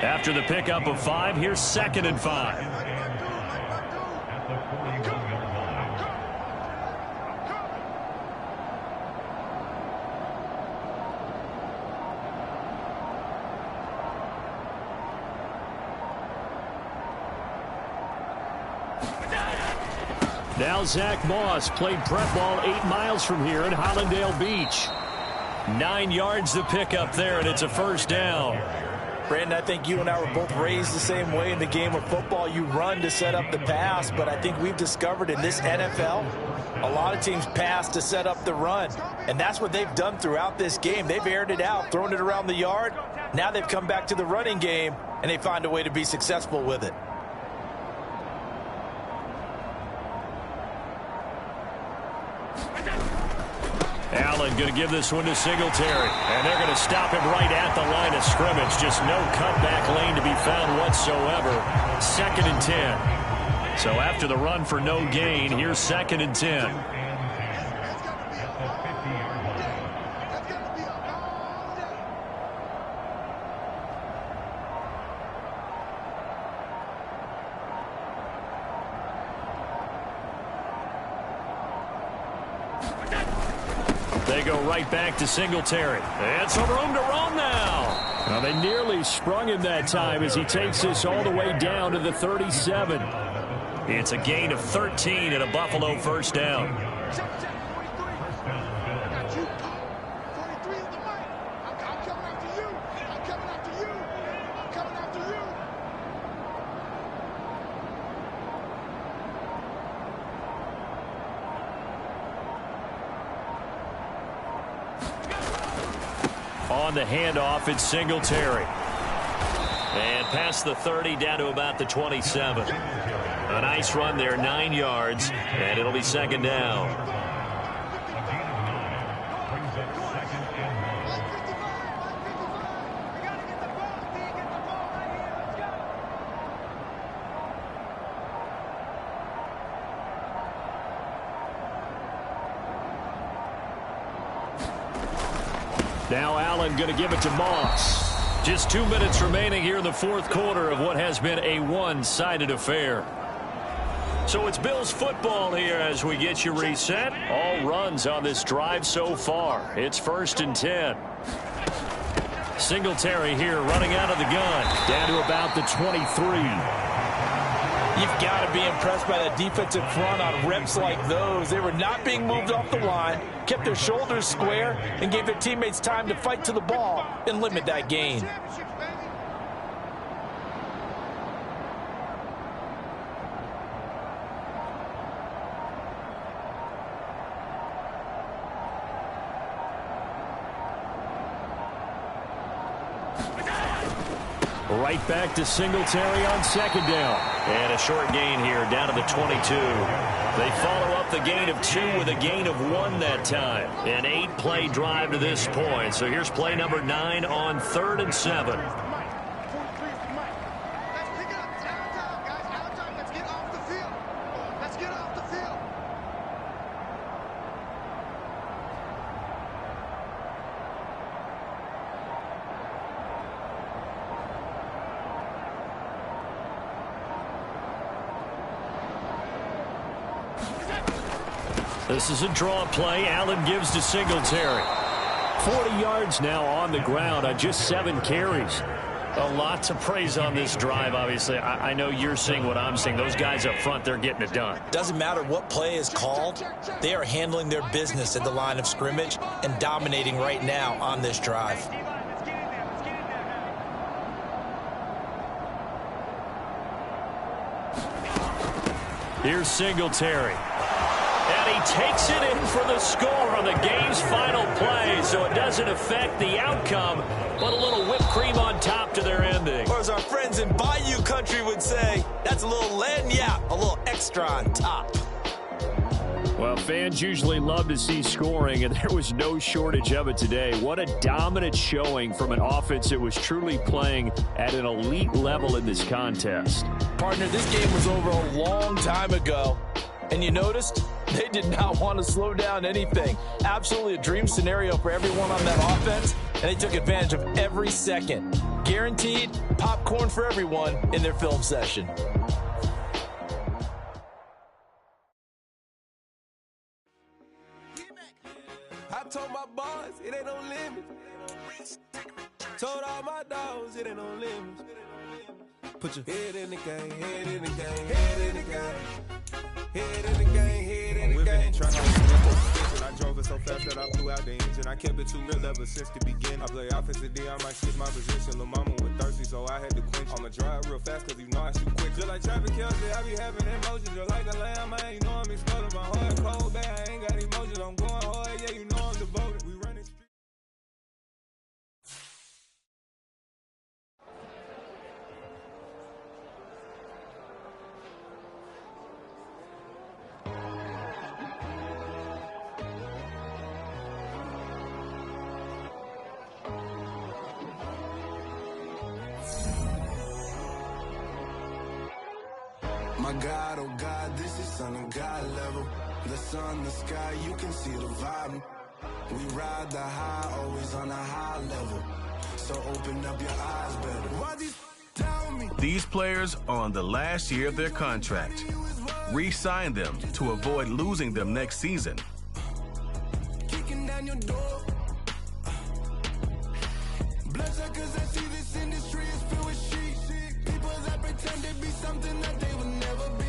After the pickup of 5, here's 2nd and 5. Now Zach Moss played prep ball 8 miles from here in Hollandale Beach. 9 yards to pick up there, and it's a 1st down. Brandon, I think you and I were both raised the same way in the game of football. You run to set up the pass, but I think we've discovered in this NFL, a lot of teams pass to set up the run. And that's what they've done throughout this game. They've aired it out, thrown it around the yard. Now they've come back to the running game, and they find a way to be successful with it. Allen going to give this one to Singletary. And they're going to stop him right at the line of scrimmage. Just no cutback lane to be found whatsoever. 2nd and 10. So after the run for no gain, here's 2nd and 10. They go right back to Singletary. And some room to roam now. Well, they nearly sprung him that time as he takes this all the way down to the 37. It's a gain of 13 and a Buffalo 1st down. On the handoff, it's Singletary. And past the 30 down to about the 27. A nice run there, 9 yards, and it'll be 2nd down. Now Allen going to give it to Moss. Just 2 minutes remaining here in the 4th quarter of what has been a one-sided affair. So it's Bills football here as we get you reset. All runs on this drive so far. It's 1st and 10. Singletary here running out of the gun. Down to about the 23. You've got to be impressed by that defensive front on reps like those. They were not being moved off the line, kept their shoulders square, and gave their teammates time to fight to the ball and limit that gain. Right back to Singletary on second down. And a short gain here down to the 22. They follow up the gain of 2 with a gain of 1 that time. An 8-play drive to this point. So here's play number 9 on 3rd and 7. This is a draw play. Allen gives to Singletary. 40 yards now on the ground on just 7 carries. A lot to praise on this drive, obviously. I know you're seeing what I'm seeing. Those guys up front, they're getting it done. Doesn't matter what play is called. They are handling their business at the line of scrimmage and dominating right now on this drive. Here's Singletary. And he takes it in for the score on the game's final play, so it doesn't affect the outcome, but a little whipped cream on top to their ending. Or as our friends in Bayou Country would say, that's a little lagniappe, a little extra on top. Well, fans usually love to see scoring, and there was no shortage of it today. What a dominant showing from an offense that was truly playing at an elite level in this contest. Partner, this game was over a long time ago. And you noticed they did not want to slow down anything. Absolutely a dream scenario for everyone on that offense, and they took advantage of every second. Guaranteed popcorn for everyone in their film session. I told my boys it ain't no limit. Told all my dogs it ain't no limit. Put your head in the game, head in the game, head in the game. Head in the game, head in the game. I drove it so fast that I blew out the engine. I kept it too real ever since the beginning. I play offensive D, I might switch my position. Lil' mama was thirsty, so I had to quench. I'ma drive real fast, cause you know I shoot quick. Just like traffic Kelsey, I be having emotions. Just like a lamb, man, you know I'm exploding. My heart cold, bad, I ain't got emotions. I'm going hard, yeah, you know I'm devoted. We running street. My God, oh God, this is son of God level. The sun, the sky, you can see the vibe. We ride the high, always on a high level. So open up your eyes better. Why these tell me? These players are on the last year of their contract. Re-sign them to avoid losing them next season. Kicking down your door. Bloodshot, cause I see this industry is filled with shit. People that pretend to be something that they will never be.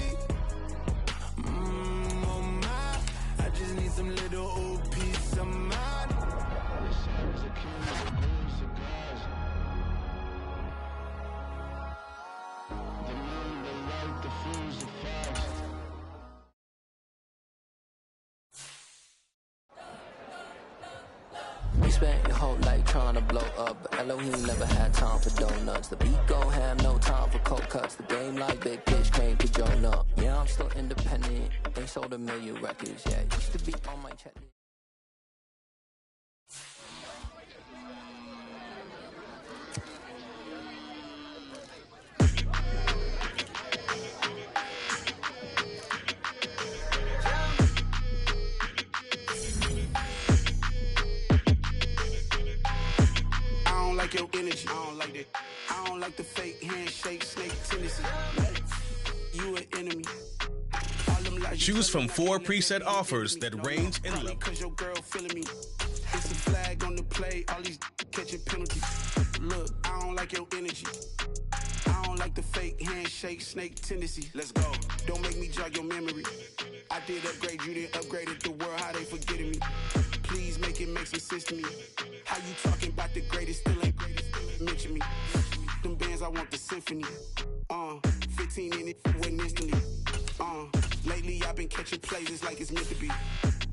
Oh my, I just need some little old peace of mind. You spent your whole life trying to blow up, but Elohim never had time for donuts. The beat gon' have no time for cold cuts. The game like Big Pitch came to join up. Yeah, I'm still independent. They sold 1 million records. Yeah, used to be on my checklist. Your energy, I don't like that. I don't like the fake handshake, snake tendency. You an enemy. Choose from 4 preset offers that range in level. Cause your girl feeling me. It's a flag on the play. All these catching penalties. Look, I don't like your energy. I don't like the fake handshake, snake tendency. Let's go. Don't make me jog your memory. I did upgrade, you didn't upgrade it. The world, how they forgetting me. Please make it make some sense to me. How you talking about the greatest, still ain't greatest, mention me. Them bands, I want the symphony. 15 in it, went instantly. Lately I've been catching plays, it's like it's meant to be.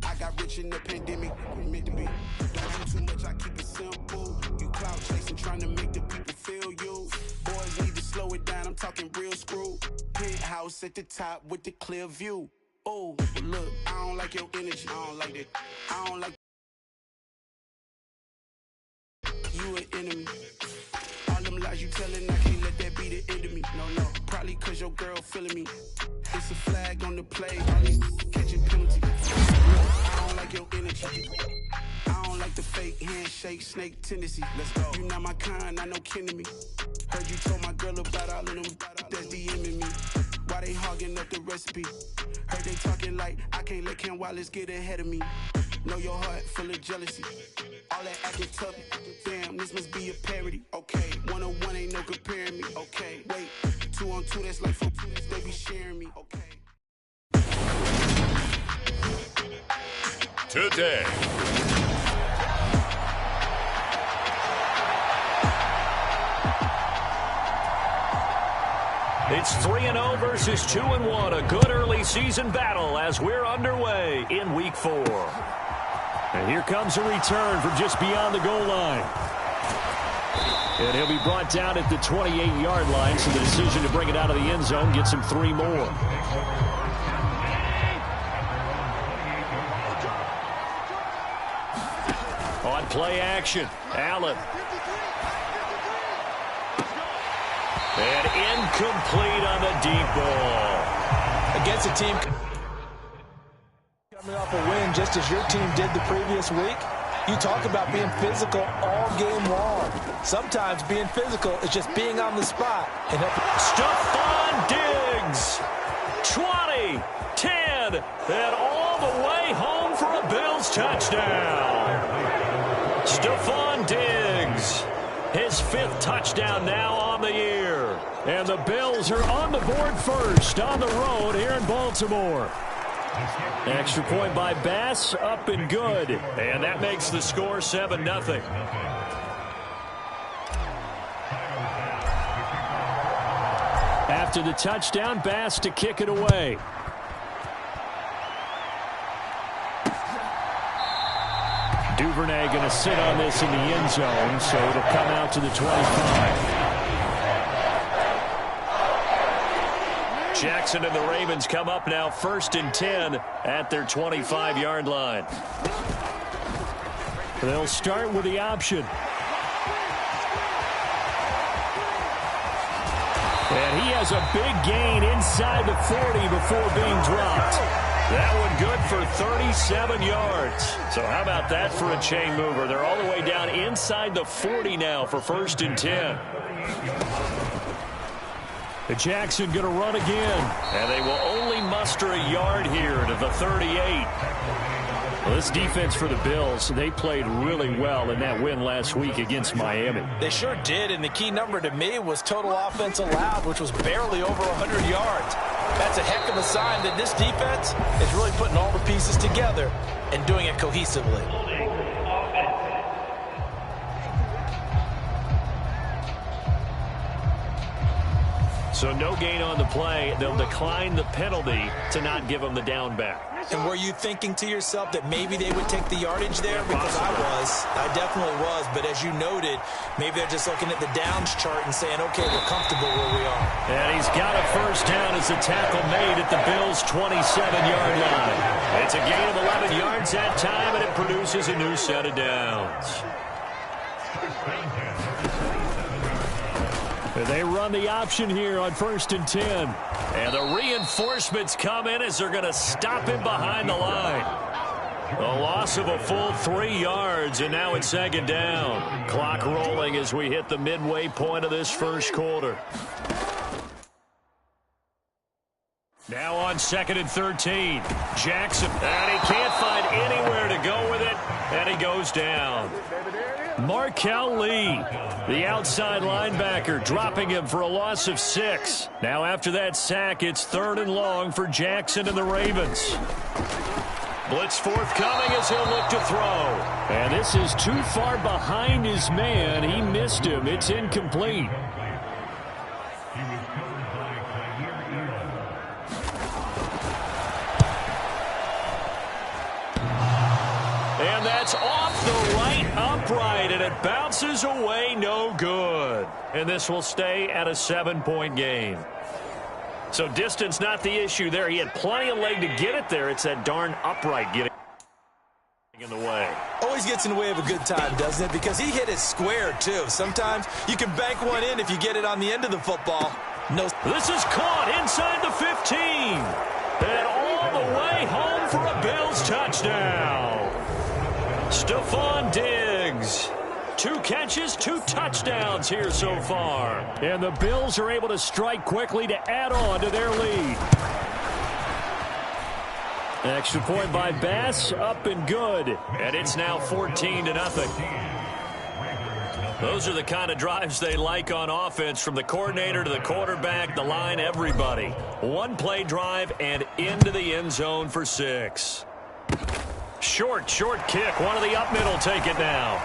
I got rich in the pandemic, meant to be. Don't do too much, I keep it simple. You cloud chasing, trying to make the people feel you. Boys need to slow it down, I'm talking real screw. Penthouse at the top with the clear view. Oh, look, I don't like your energy. I don't like it. I don't like you an enemy. All them lies you telling, I can't let that be the end of me. No, probably cause your girl feeling me. It's a flag on the play, all these catching penalty. Look, I don't like your energy. I don't like the fake handshake, snake tendency. Let's go. You not my kind, I know kin to me. Heard you told my girl about all of them that's DMing me. Why they hogging up the recipe? Heard they talking like I can't let Ken Wallace get ahead of me. Know your heart full of jealousy. All that acting tough, damn, this must be a parody. Okay, 1-on-1 ain't no comparing me. Okay, wait, 2-on-2, that's like 4, they be sharing me. Okay. Today. It's 3-0 versus 2-1. A good early season battle as we're underway in Week 4. And here comes a return from just beyond the goal line. And he'll be brought down at the 28-yard line, so the decision to bring it out of the end zone gets him 3 more. On play action, Allen. And incomplete on the deep ball. Against a team coming off a win just as your team did the previous week, you talk about being physical all game long. Sometimes being physical is just being on the spot. And Stephon Diggs, 20, 10, and all the way home for a Bills touchdown. Stephon Diggs, his 5th touchdown now on the year. And the Bills are on the board first on the road here in Baltimore. Extra point by Bass, up and good. And that makes the score 7-0. After the touchdown, Bass to kick it away. Duvernay going to sit on this in the end zone, so it'll come out to the 25. Jackson and the Ravens come up now 1st and 10 at their 25-yard line. They'll start with the option. And he has a big gain inside the 40 before being dropped. That one good for 37 yards. So how about that for a chain mover? They're all the way down inside the 40 now for 1st and 10. Jackson going to run again. And they will only muster a yard here to the 38. Well, this defense for the Bills, they played really well in that win last week against Miami. They sure did, and the key number to me was total offense allowed, which was barely over 100 yards. That's a heck of a sign that this defense is really putting all the pieces together and doing it cohesively. So no gain on the play. They'll decline the penalty to not give them the down back. And were you thinking to yourself that maybe they would take the yardage there? Because I definitely was. But as you noted, maybe they're just looking at the downs chart and saying, okay, we're comfortable where we are. And he's got a 1st down as the tackle made at the Bills' 27-yard line. It's a gain of 11 yards that time, and it produces a new set of downs. They run the option here on 1st and 10. And the reinforcements come in as they're going to stop him behind the line. A loss of a full 3 yards, and now it's 2nd down. Clock rolling as we hit the midway point of this 1st quarter. Now on 2nd and 13. Jackson, and he can't find anywhere to go with it, and he goes down. Markel Lee, the outside linebacker, dropping him for a loss of 6. Now after that sack, it's 3rd and long for Jackson and the Ravens. Blitz forthcoming as he'll look to throw. And this is too far behind his man. He missed him. It's incomplete. And that's off the right upright, and it bounces away, no good. And this will stay at a 7-point game. So distance not the issue there. He had plenty of leg to get it there. It's that darn upright getting in the way. Always gets in the way of a good time, doesn't it? Because he hit it square, too. Sometimes you can bank one in if you get it on the end of the football. No. This is caught inside the 15. And all the way home for a Bills touchdown. Stephon Diggs. 2 catches, 2 touchdowns here so far. And the Bills are able to strike quickly to add on to their lead. Extra point by Bass, up and good. And it's now 14-0. Those are the kind of drives they like on offense, from the coordinator to the quarterback, the line, everybody. 1-play drive and into the end zone for 6. Short kick. One of the up middle take it now.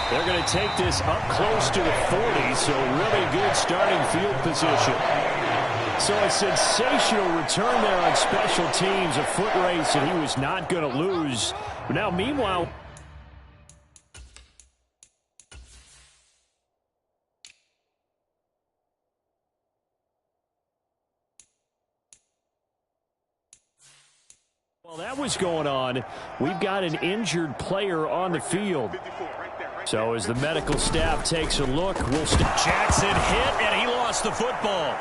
They're going to take this up close to the 40, so really good starting field position. So a sensational return there on special teams, a foot race that he was not going to lose. But now, meanwhile, while that was going on, we've got an injured player on the field. So as the medical staff takes a look, Jackson hit, and he lost the football.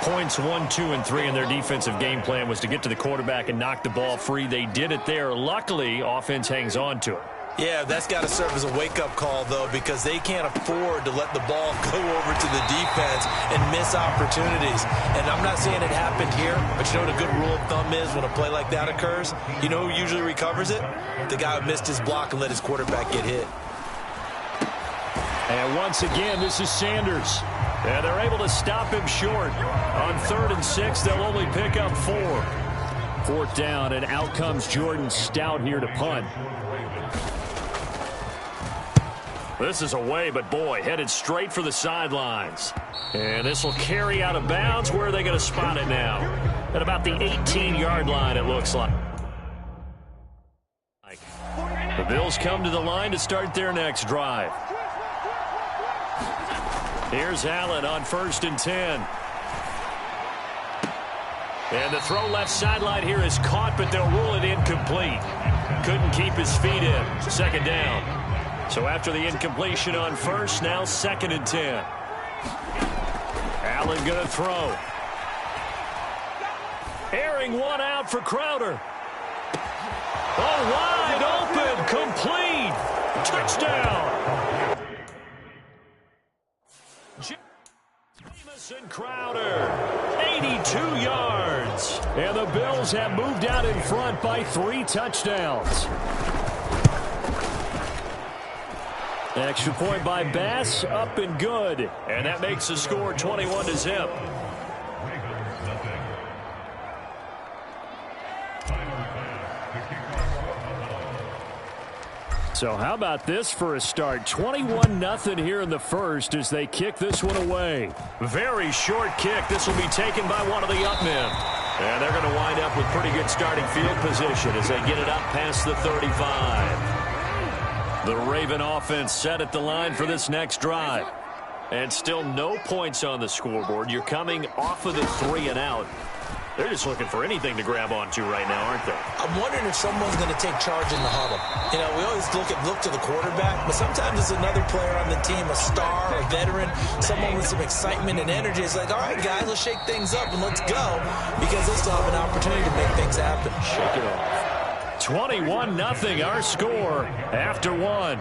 Points 1, 2, and 3 in their defensive game plan was to get to the quarterback and knock the ball free. They did it there. Luckily, offense hangs on to it. Yeah, that's got to serve as a wake-up call, though, because they can't afford to let the ball go over to the defense and miss opportunities. And I'm not saying it happened here, but you know what a good rule of thumb is when a play like that occurs? You know who usually recovers it? The guy who missed his block and let his quarterback get hit. And once again, this is Sanders. And they're able to stop him short. On 3rd and 6, they'll only pick up 4. 4th down, and out comes Jordan Stout here to punt. This is away, but boy, headed straight for the sidelines. And this will carry out of bounds. Where are they going to spot it now? At about the 18-yard line, it looks like. The Bills come to the line to start their next drive. Here's Allen on 1st and 10. And the throw left sideline here is caught, but they'll rule it incomplete. Couldn't keep his feet in. 2nd down. So after the incompletion on 1st, now 2nd and 10. Allen going to throw. Airing one out for Crowder. Oh, wide open, complete. Touchdown. Jamison Crowder, 82 yards. And the Bills have moved out in front by 3 touchdowns. Extra point by Bass, up and good. And that makes the score 21-0. So how about this for a start? 21-0 here in the first as they kick this one away. Very short kick. This will be taken by one of the up men. And they're going to wind up with pretty good starting field position as they get it up past the 35. The Raven offense set at the line for this next drive. And still no points on the scoreboard. You're coming off of the 3 and out. They're just looking for anything to grab onto right now, aren't they? I'm wondering if someone's going to take charge in the huddle. You know, we always look to the quarterback, but sometimes it's another player on the team, a star, a veteran, someone with some excitement and energy. It's like, all right, guys, let's shake things up and let's go, because they still have an opportunity to make things happen. Shake it off. 21-0 our score after 1.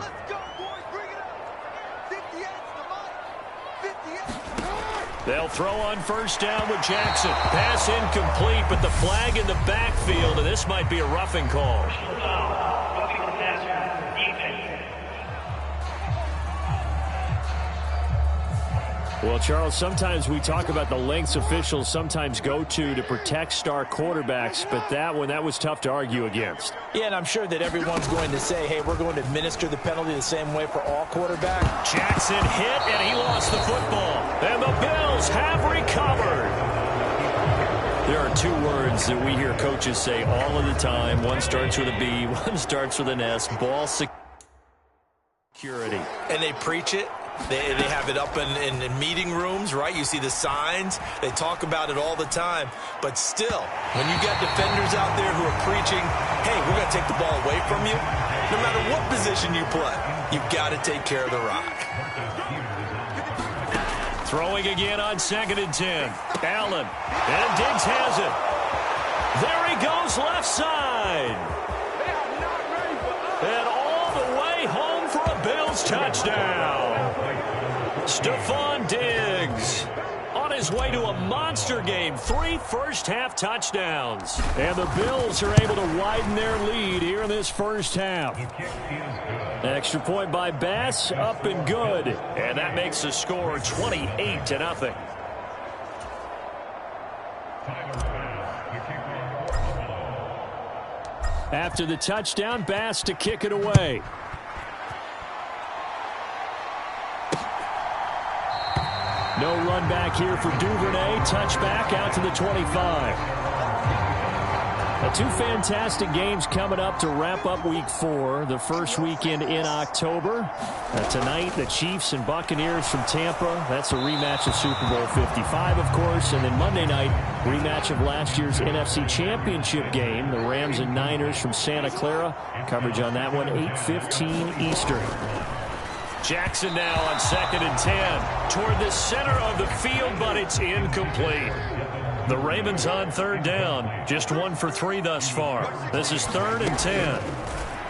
They'll throw on first down with Jackson. Pass incomplete, but the flag in the backfield, and this might be a roughing call. Well, Charles, sometimes we talk about the lengths officials sometimes go to protect star quarterbacks, but that was tough to argue against. Yeah, and I'm sure that everyone's going to say, hey, we're going to administer the penalty the same way for all quarterbacks. Jackson hit, and he lost the football. And the Bills have recovered. There are two words that we hear coaches say all of the time. One starts with a B, one starts with an S. Ball security. And they preach it. They have it up in meeting rooms, right? You see the signs. They talk about it all the time. But still, when you got defenders out there who are preaching, hey, we're going to take the ball away from you, no matter what position you play, you've got to take care of the rock. Throwing again on 2nd and 10. Allen. And Diggs has it. There he goes left side. And all the way home for a Bills touchdown. Stephon Diggs on his way to a monster game. 3 first-half touchdowns. And the Bills are able to widen their lead here in this first half. Extra point by Bass, up and good. And that makes the score 28-0. After the touchdown, Bass to kick it away. No run back here for Duvernay. Touchback out to the 25. Two fantastic games coming up to wrap up Week 4, the first weekend in October. Tonight, the Chiefs and Buccaneers from Tampa. That's a rematch of Super Bowl 55, of course. And then Monday night, rematch of last year's NFC Championship game, the Rams and Niners from Santa Clara. Coverage on that one, 8:15 Eastern. Jackson now on 2nd and 10 toward the center of the field, but it's incomplete. The Ravens on 3rd down, just 1 for 3 thus far. This is 3rd and 10.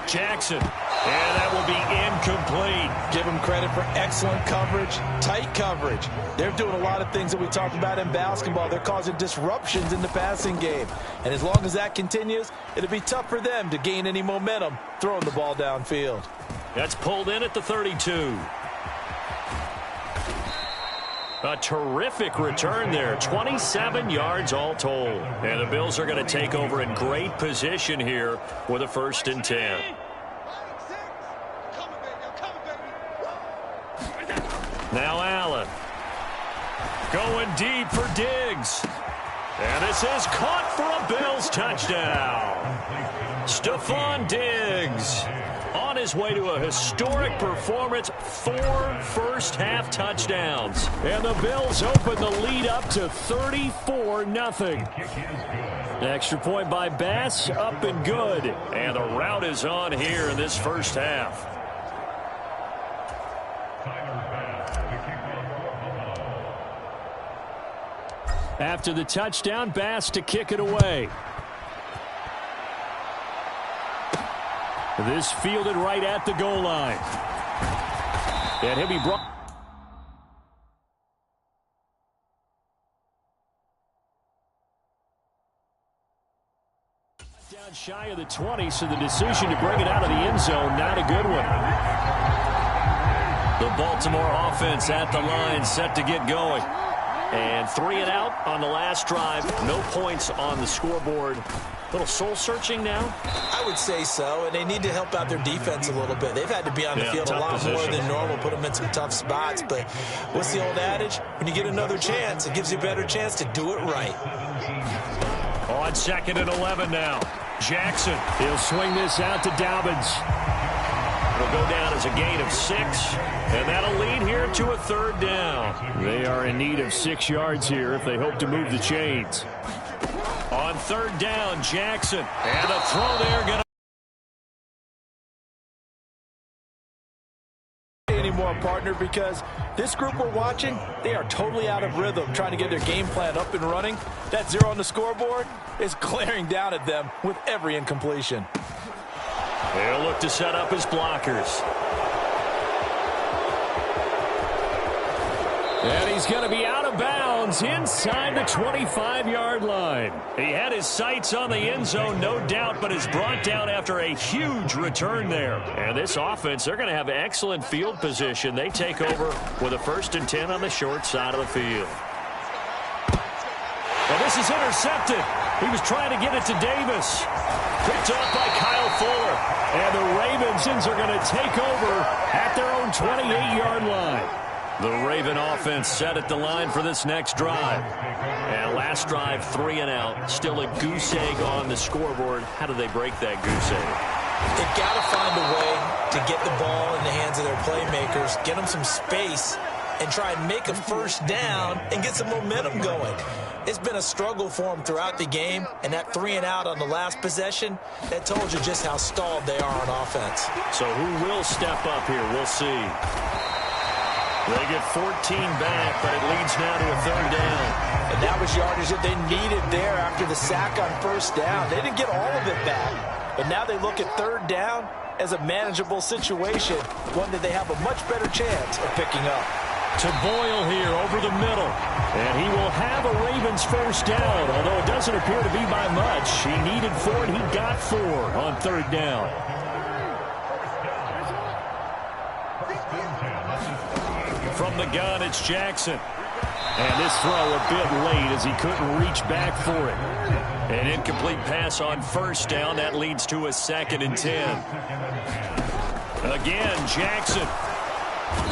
Jackson, and that will be incomplete. Give them credit for excellent coverage, tight coverage. They're doing a lot of things that we talked about in basketball. They're causing disruptions in the passing game. And as long as that continues, it'll be tough for them to gain any momentum throwing the ball downfield. That's pulled in at the 32. A terrific return there. 27 yards all told. And the Bills are going to take over in great position here with a 1st and 10. Now Allen. Going deep for Diggs. And this is caught for a Bills touchdown. Stephon Diggs on his way to a historic performance, 4 first-half touchdowns. And the Bills open the lead up to 34-0. Extra point by Bass, up and good. And the route is on here in this first half. After the touchdown, Bass to kick it away. This fielded right at the goal line. And he'll be brought. Down shy of the 20, so the decision to bring it out of the end zone, not a good one. The Baltimore offense at the line, set to get going. And 3 and out on the last drive. No points on the scoreboard. Little soul-searching now? I would say so, and they need to help out their defense a little bit. They've had to be on the field a lot more than normal, put them in some tough spots. But what's the old adage? When you get another chance, it gives you a better chance to do it right. On 2nd and 11 now. Jackson. He'll swing this out to Dobbins. It'll go down as a gain of 6, and that'll lead here to a 3rd down. They are in need of 6 yards here if they hope to move the chains. On 3rd down, Jackson. And a throw there. Anymore, partner, because this group we're watching, they are totally out of rhythm trying to get their game plan up and running. That 0 on the scoreboard is glaring down at them with every incompletion. They'll look to set up his blockers. And he's going to be out of bounds inside the 25-yard line. He had his sights on the end zone, no doubt, but is brought down after a huge return there. And this offense, they're going to have excellent field position. They take over with a 1st and 10 on the short side of the field. And this is intercepted. He was trying to get it to Davis. Picked off by Kyle Fuller. And the Ravens are going to take over at their own 28-yard line. The Raven offense set at the line for this next drive. And last drive, 3 and out. Still a goose egg on the scoreboard. How do they break that goose egg? They've got to find a way to get the ball in the hands of their playmakers, get them some space, and try and make a 1st down and get some momentum going. It's been a struggle for them throughout the game, and that 3 and out on the last possession, that told you just how stalled they are on offense. So who will step up here? We'll see. They get 14 back, but it leads now to a 3rd down. And that was yardage that they needed there after the sack on 1st down. They didn't get all of it back, but now they look at 3rd down as a manageable situation, one that they have a much better chance of picking up. To Boyle here over the middle. And he will have a Ravens 1st down, although it doesn't appear to be by much. He needed 4, and he got 4 on 3rd down. From the gun, it's Jackson. And this throw a bit late as he couldn't reach back for it. An incomplete pass on 1st down. That leads to a 2nd and 10. Again, Jackson.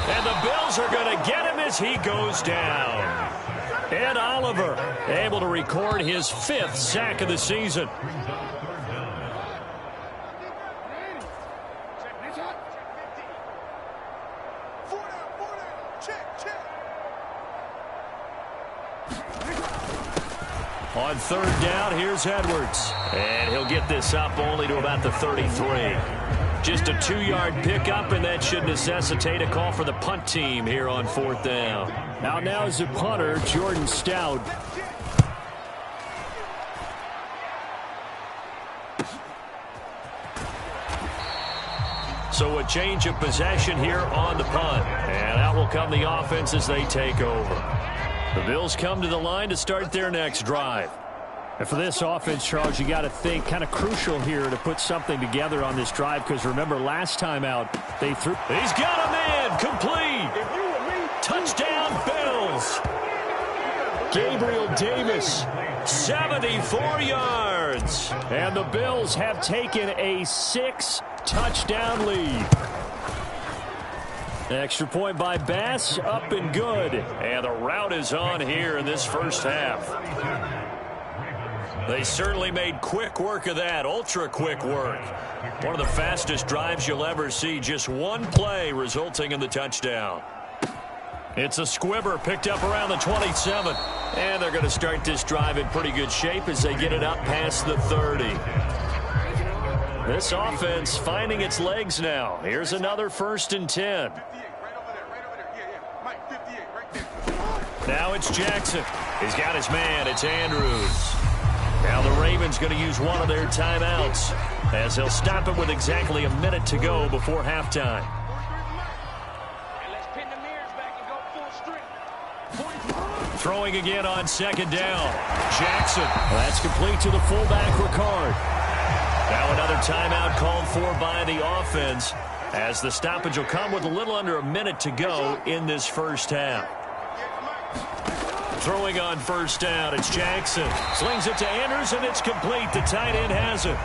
And the Bills are going to get him as he goes down. Ed Oliver able to record his 5th sack of the season. On 3rd down, here's Edwards. And he'll get this up only to about the 33. Just a 2-yard pickup, and that should necessitate a call for the punt team here on 4th down. Now is the punter, Jordan Stout. So a change of possession here on the punt. And out will come the offense as they take over. The Bills come to the line to start their next drive. And for this offense, Charles, you got to think kind of crucial here to put something together on this drive, because remember last time out they threw. He's got a man complete. Touchdown Bills. Gabriel Davis, 74 yards. And the Bills have taken a 6-touchdown lead. Extra point by Bass, up and good. And the route is on here in this 1st half. They certainly made quick work of that, ultra-quick work. One of the fastest drives you'll ever see, just one play resulting in the touchdown. It's a squibber picked up around the 27. And they're going to start this drive in pretty good shape as they get it up past the 30. This offense finding its legs now. Here's another 1st and 10. Now it's Jackson. He's got his man. It's Andrews. Now the Ravens going to use one of their timeouts as they'll stop it with exactly a minute to go before halftime. Throwing again on 2nd down. Jackson. That's complete to the fullback, Ricard. Now another timeout called for by the offense as the stoppage will come with a little under a minute to go in this 1st half. Throwing on 1st down, it's Jackson. Slings it to Andrews, and it's complete. The tight end has it.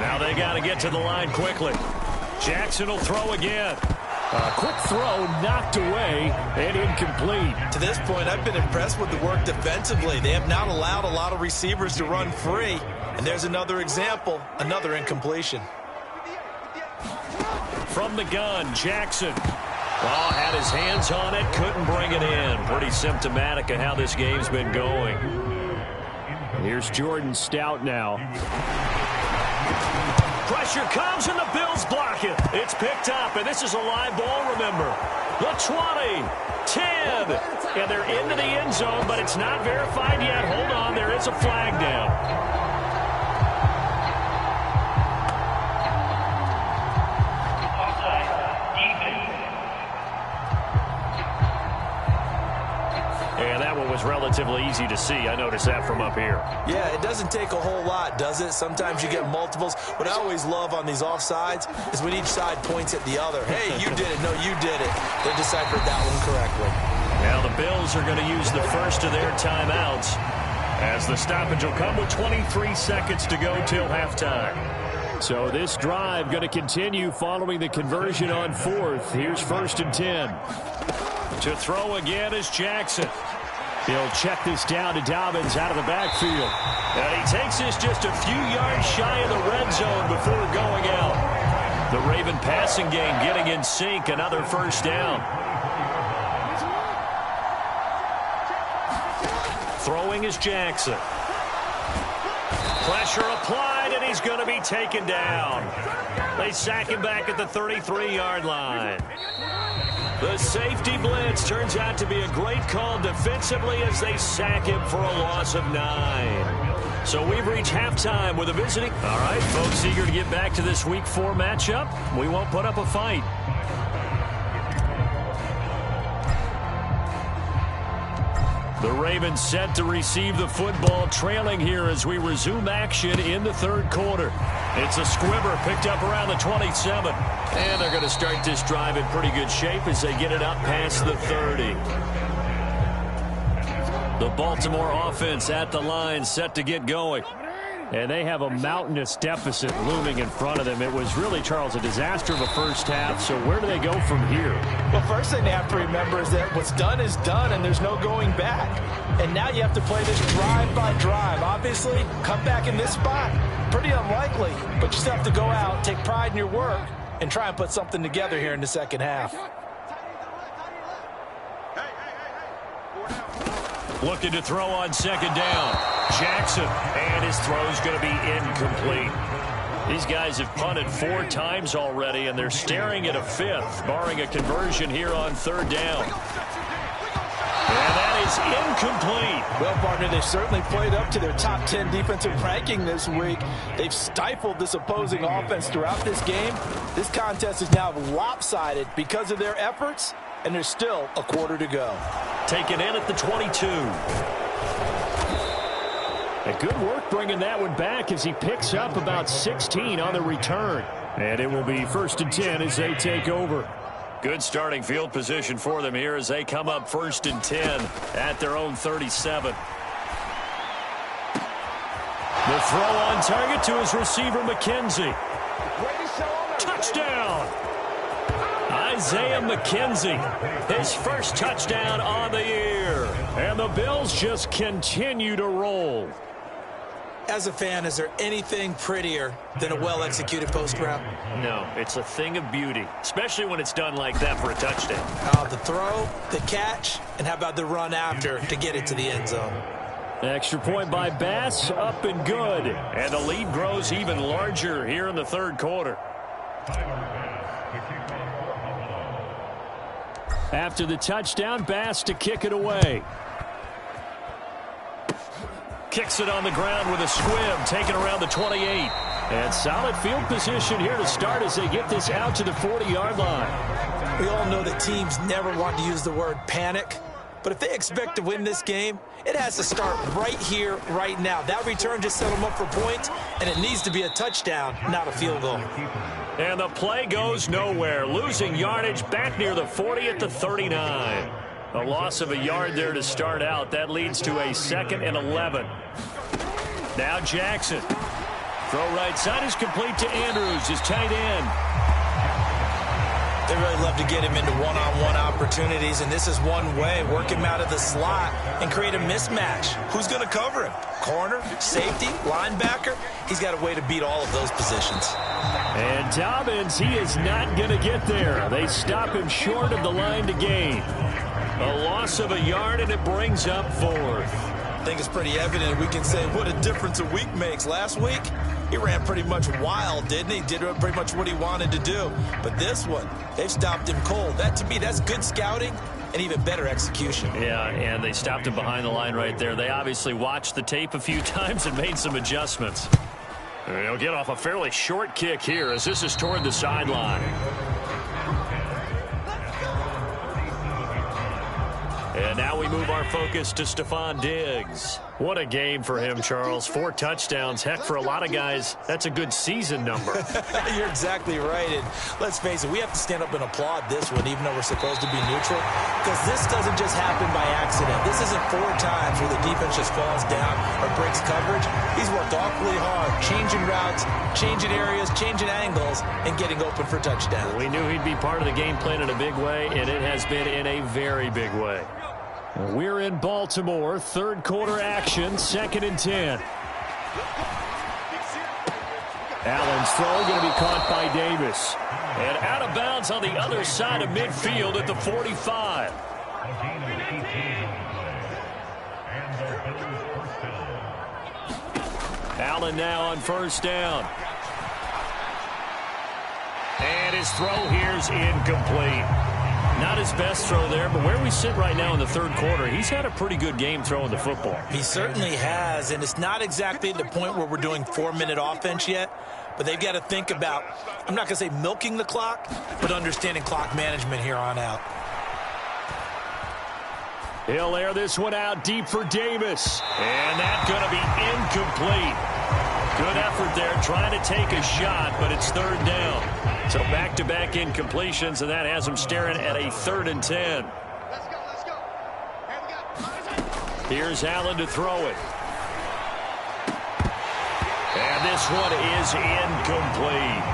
Now they got to get to the line quickly. Jackson will throw again. A quick throw knocked away and incomplete. To this point, I've been impressed with the work defensively. They have not allowed a lot of receivers to run free. And there's another example, another incompletion. From the gun, Jackson. Oh, had his hands on it, couldn't bring it in. Pretty symptomatic of how this game's been going. Here's Jordan Stout now. Pressure comes, and the Bills block it. It's picked up, and this is a live ball, remember. The 20, 10, and they're into the end zone, but it's not verified yet. Hold on, there is a flag down. And that one was relatively easy to see. I noticed that from up here. Yeah, it doesn't take a whole lot, does it? Sometimes you get multiples. What I always love on these offsides is when each side points at the other. Hey, you did it. No, you did it. They deciphered that one correctly. Now the Bills are going to use the first of their timeouts, as the stoppage will come with 23 seconds to go till halftime. So this drive going to continue following the conversion on fourth. Here's 1st and 10. To throw again is Jackson. He'll check this down to Dobbins out of the backfield. And he takes this just a few yards shy of the red zone before going out. The Raven passing game getting in sync. Another first down. Throwing is Jackson. Pressure applied, and he's going to be taken down. They sack him back at the 33-yard line. The safety blitz turns out to be a great call defensively as they sack him for a loss of 9. So we've reached halftime with a visiting. All right, folks, eager to get back to this Week 4 matchup. We won't put up a fight. The Ravens set to receive the football, trailing here as we resume action in the third quarter. It's a squibber picked up around the 27. And they're going to start this drive in pretty good shape as they get it up past the 30. The Baltimore offense at the line set to get going. And they have a mountainous deficit looming in front of them. It was really, Charles, a disaster of a first half. So where do they go from here? Well, first thing they have to remember is that what's done is done, and there's no going back. And now you have to play this drive by drive. Obviously, come back in this spot, pretty unlikely. But you still have to go out, take pride in your work, and try and put something together here in the second half. Looking to throw on second down. Jackson, and his throw's going to be incomplete. These guys have punted 4 times already, and they're staring at a 5th, barring a conversion here on third down. And that is incomplete. Well, partner, they've certainly played up to their top 10 defensive ranking this week. They've stifled this opposing offense throughout this game. This contest is now lopsided because of their efforts, and there's still a quarter to go. Taken in at the 22. And good work bringing that one back as he picks up about 16 on the return. And it will be 1st and 10 as they take over. Good starting field position for them here as they come up 1st and 10 at their own 37. The throw on target to his receiver, McKenzie. Touchdown! Isaiah McKenzie, his first touchdown on the year. And the Bills just continue to roll. As a fan, is there anything prettier than a well-executed post route? No, it's a thing of beauty, especially when it's done like that for a touchdown. The throw, the catch, and how about the run after to get it to the end zone? Extra point by Bass, up and good. And the lead grows even larger here in the third quarter. After the touchdown, Bass to kick it away. Kicks it on the ground with a squib, taken around the 28. And solid field position here to start as they get this out to the 40-yard line. We all know that teams never want to use the word panic. But if they expect to win this game, it has to start right here, right now. That return just set them up for points, and it needs to be a touchdown, not a field goal. And the play goes nowhere. Losing yardage back near the 40 at the 39. A loss of a yard there to start out. That leads to a 2nd and 11. Now Jackson. Throw right side is complete to Andrews, his tight end. They really love to get him into one-on-one opportunities, and this is one way. Work him out of the slot and create a mismatch. Who's going to cover him? Corner, safety, linebacker? He's got a way to beat all of those positions. And Dobbins, he is not going to get there. They stop him short of the line to gain. A loss of a yard, and it brings up 4th. I think it's pretty evident we can say what a difference a week makes. Last week, he ran pretty much wild, didn't he? Did pretty much what he wanted to do. But this one, they've stopped him cold. That, to me, that's good scouting and even better execution. Yeah, and they stopped him behind the line right there. They obviously watched the tape a few times and made some adjustments. They'll get off a fairly short kick here as this is toward the sideline. And now we move our focus to Stephon Diggs. What a game for him, Charles. 4 touchdowns. Heck, for a lot of guys, that's a good season number. You're exactly right. And let's face it, we have to stand up and applaud this one, even though we're supposed to be neutral, because this doesn't just happen by accident. This isn't 4 times where the defense just falls down or breaks coverage. He's worked awfully hard, changing routes, changing areas, changing angles, and getting open for touchdowns. We knew he'd be part of the game plan in a big way, and it has been in a very big way. We're in Baltimore, third quarter action, 2nd and 10. Allen's throw going to be caught by Davis. And out of bounds on the other side of midfield at the 45. Allen now on first down. And his throw here's incomplete. Not his best throw there, but where we sit right now in the third quarter, he's had a pretty good game throwing the football. He certainly has, and it's not exactly at the point where we're doing 4-minute offense yet, but they've got to think about, I'm not going to say milking the clock, but understanding clock management here on out. He'll air this one out deep for Davis, and that's going to be incomplete. Good effort there, trying to take a shot, but it's 3rd down. So back-to-back incompletions, and that has him staring at a 3rd and 10. Here's Allen to throw it. And this one is incomplete.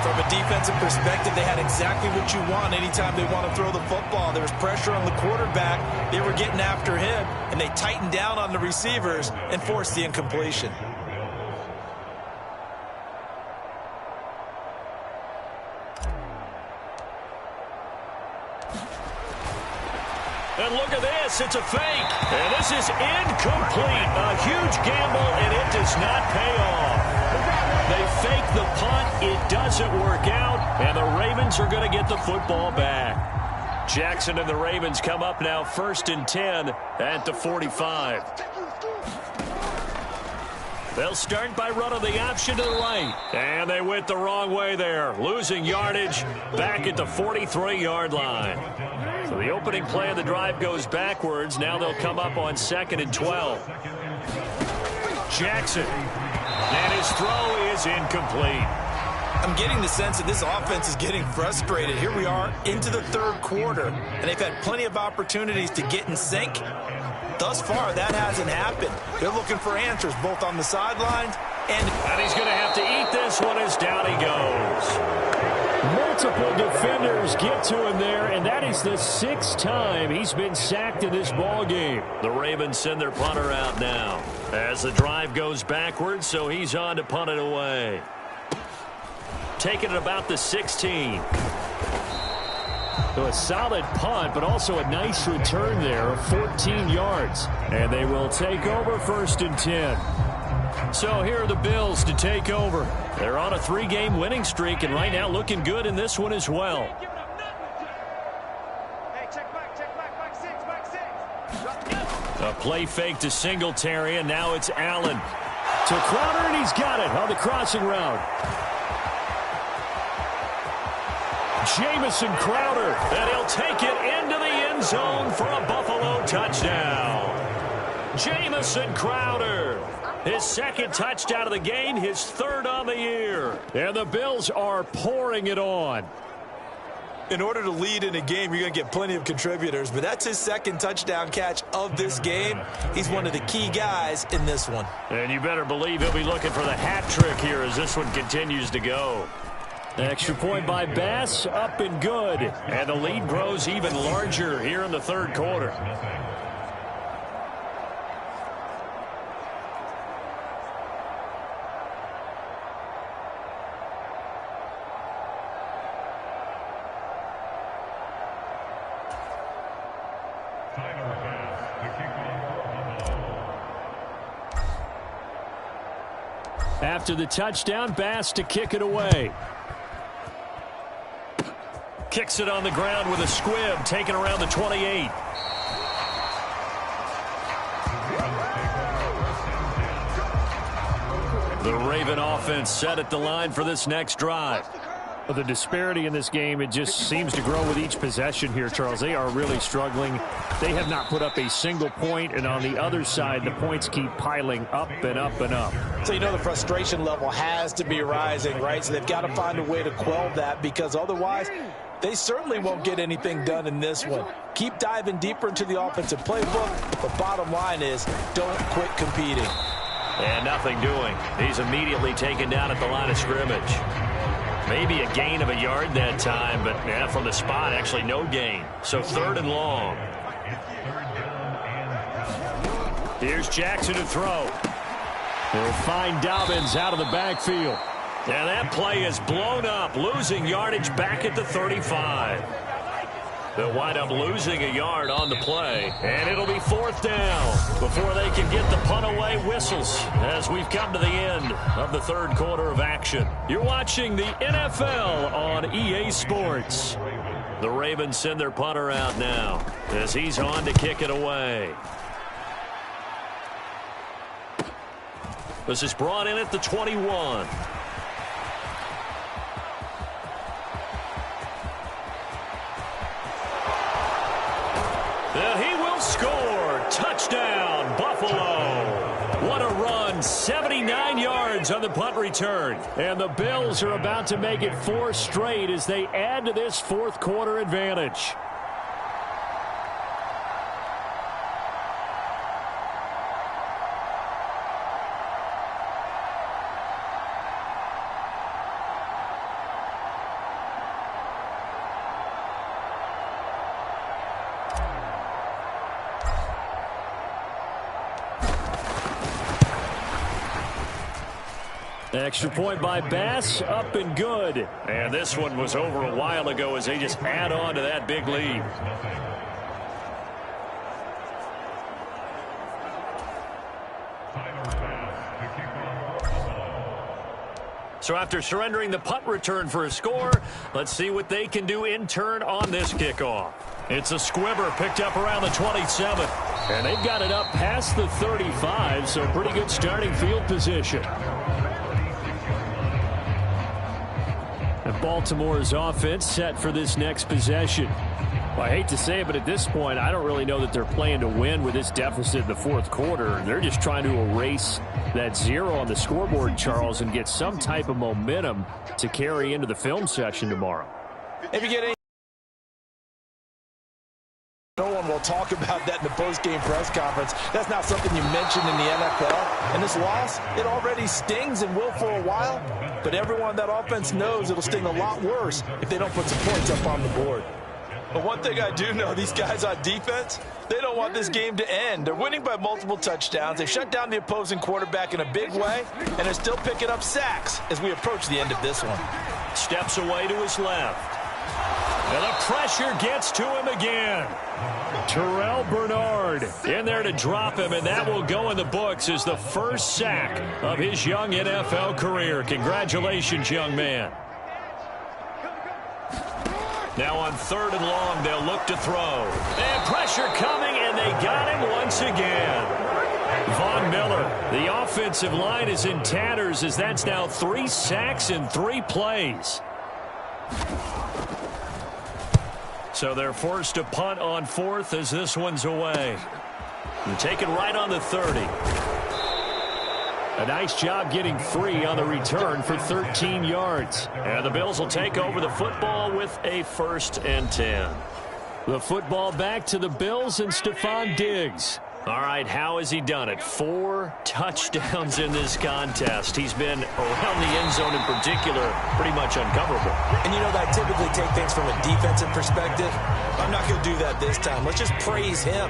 From a defensive perspective, they had exactly what you want anytime they want to throw the football. There was pressure on the quarterback. They were getting after him, and they tightened down on the receivers and forced the incompletion. And look at this, it's a fake. And this is incomplete. A huge gamble, and it does not pay off. They fake the punt, it doesn't work out, and the Ravens are going to get the football back. Jackson and the Ravens come up now 1st and 10 at the 45. They'll start by running the option to the right. And they went the wrong way there, losing yardage back at the 43-yard line. So the opening play of the drive goes backwards. Now they'll come up on 2nd and 12. Jackson. And his throw is incomplete. I'm getting the sense that this offense is getting frustrated. Here we are into the 3rd quarter, and they've had plenty of opportunities to get in sync. Thus far, that hasn't happened. They're looking for answers both on the sidelines and he's going to have to eat this one as down he goes. Multiple defenders get to him there, and that is the 6th time he's been sacked in this ball game. The Ravens send their punter out now as the drive goes backwards, so he's on to punt it away. Taking it about the 16. So a solid punt, but also a nice return there of 14 yards. And they will take over 1st and 10. So here are the Bills to take over. They're on a 3-game winning streak, and right now looking good in this one as well. A play fake to Singletary, and now it's Allen. To Crowder, and he's got it on the crossing route. Jamison Crowder, and he'll take it into the end zone for a Buffalo touchdown. Jamison Crowder, his 2nd touchdown of the game, his 3rd on the year. And the Bills are pouring it on. in order to lead in a game, you're going to get plenty of contributors, but that's his 2nd touchdown catch of this game. He's one of the key guys in this one. And you better believe he'll be looking for the hat trick here as this one continues to go. Extra point by Bass, up and good. And the lead grows even larger here in the 3rd quarter. After the touchdown, Bass to kick it away. Kicks it on the ground with a squib, taken around the 28. The Raven offense set at the line for this next drive. Well, the disparity in this game, it just seems to grow with each possession here, Charles. They are really struggling. They have not put up a single point, and on the other side, the points keep piling up and up and up. So you know the frustration level has to be rising, right? So they've got to find a way to quell that, because otherwise they certainly won't get anything done in this one. Keep diving deeper into the offensive playbook. The bottom line is don't quit competing. And nothing doing. He's immediately taken down at the line of scrimmage. Maybe a gain of a yard that time, but from the spot, actually no gain. So 3rd and long. Here's Jackson to throw. He'll find Dobbins out of the backfield. And that play is blown up, losing yardage back at the 35. They'll wind up losing a yard on the play, and it'll be 4th down before they can get the punt away whistles as we've come to the end of the 3rd quarter of action. You're watching the NFL on EA Sports. The Ravens send their punter out now as he's on to kick it away. This is brought in at the 21. And he will score. Touchdown, Buffalo. What a run. 79 yards on the punt return. And the Bills are about to make it 4 straight as they add to this 4th quarter advantage. Extra point by Bass, up and good. And this one was over a while ago as they just add on to that big lead. So after surrendering the punt return for a score, let's see what they can do in turn on this kickoff. It's a squibber picked up around the 27. And they've got it up past the 35, so pretty good starting field position. Baltimore's offense set for this next possession. Well, I hate to say it, but at this point, I don't really know that they're playing to win with this deficit in the 4th quarter. They're just trying to erase that 0 on the scoreboard, Charles, and get some type of momentum to carry into the film session tomorrow. If you get any, no one will talk about that in the post-game press conference. That's not something you mentioned in the NFL. And this loss, it already stings and will for a while. But everyone on that offense knows it'll sting a lot worse if they don't put some points up on the board. But one thing I do know, these guys on defense, they don't want this game to end. They're winning by multiple touchdowns. They've shut down the opposing quarterback in a big way, and they're still picking up sacks as we approach the end of this one. Steps away to his left. And the pressure gets to him again. Terrell Bernard in there to drop him, and that will go in the books as the first sack of his young NFL career. Congratulations, young man. Now on 3rd and long, they'll look to throw. And pressure coming, and they got him once again. Von Miller, the offensive line is in tatters as that's now 3 sacks in 3 plays. So they're forced to punt on 4th as this one's away. And taken right on the 30. A nice job getting free on the return for 13 yards. And the Bills will take over the football with a 1st and 10. The football back to the Bills and Stephon Diggs. All right, how has he done it? 4 touchdowns in this contest. He's been around the end zone in particular pretty much uncoverable. And you know that I typically take things from a defensive perspective. I'm not going to do that this time. Let's just praise him.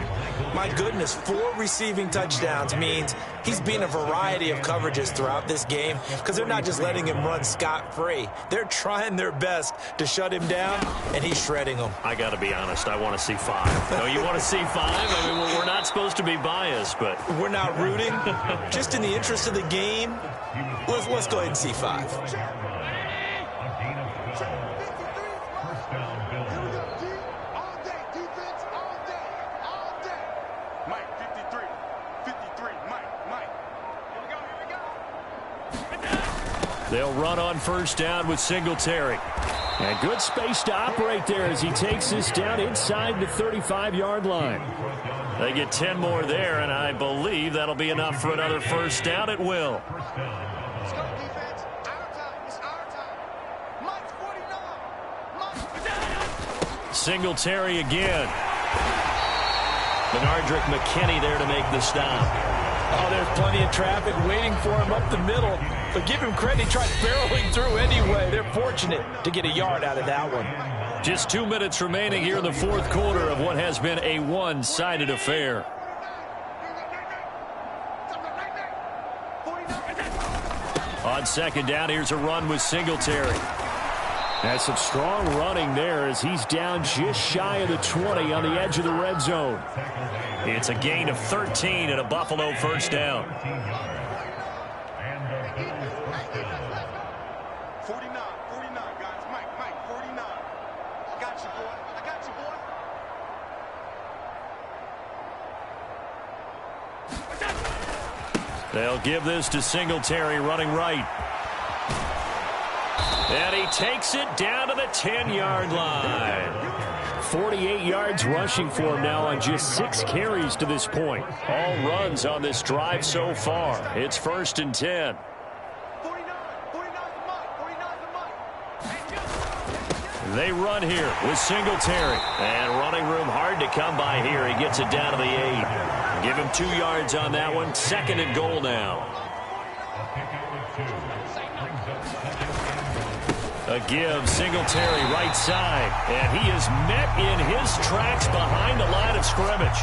My goodness, 4 receiving touchdowns means he's been a variety of coverages throughout this game because they're not just letting him run scot-free. They're trying their best to shut him down, and he's shredding them. I got to be honest, I want to see 5. No, you want to see 5? I mean, we're not supposed to be biased, but we're not rooting. Just in the interest of the game, let's go ahead and see 5. They'll run on first down with Singletary. And good space to operate there as he takes this down inside the 35-yard line. They get 10 more there, and I believe that'll be enough for another first down. It will. Let's go, defense. Our time. It's our time. Mike's 49. Singletary again. Benardrick McKinney there to make the stop. Oh, there's plenty of traffic waiting for him up the middle. But give him credit, he tried barreling through anyway. They're fortunate to get a yard out of that one. Just 2 minutes remaining here in the fourth quarter of what has been a one-sided affair. On second down, here's a run with Singletary. Has some strong running there as he's down just shy of the 20 on the edge of the red zone. It's a gain of 13 and a Buffalo first down. 49, guys. Mike, 49. I got you, boy. I got you, boy. They'll give this to Singletary running right. And he takes it down to the 10-yard line. 48 yards rushing for him now on just 6 carries to this point. All runs on this drive so far. It's 1st and 10. 49 They run here with Singletary. And running room hard to come by here. He gets it down to the 8. Give him 2 yards on that one. 2nd and goal now. A give, Singletary right side. And he is met in his tracks behind the line of scrimmage.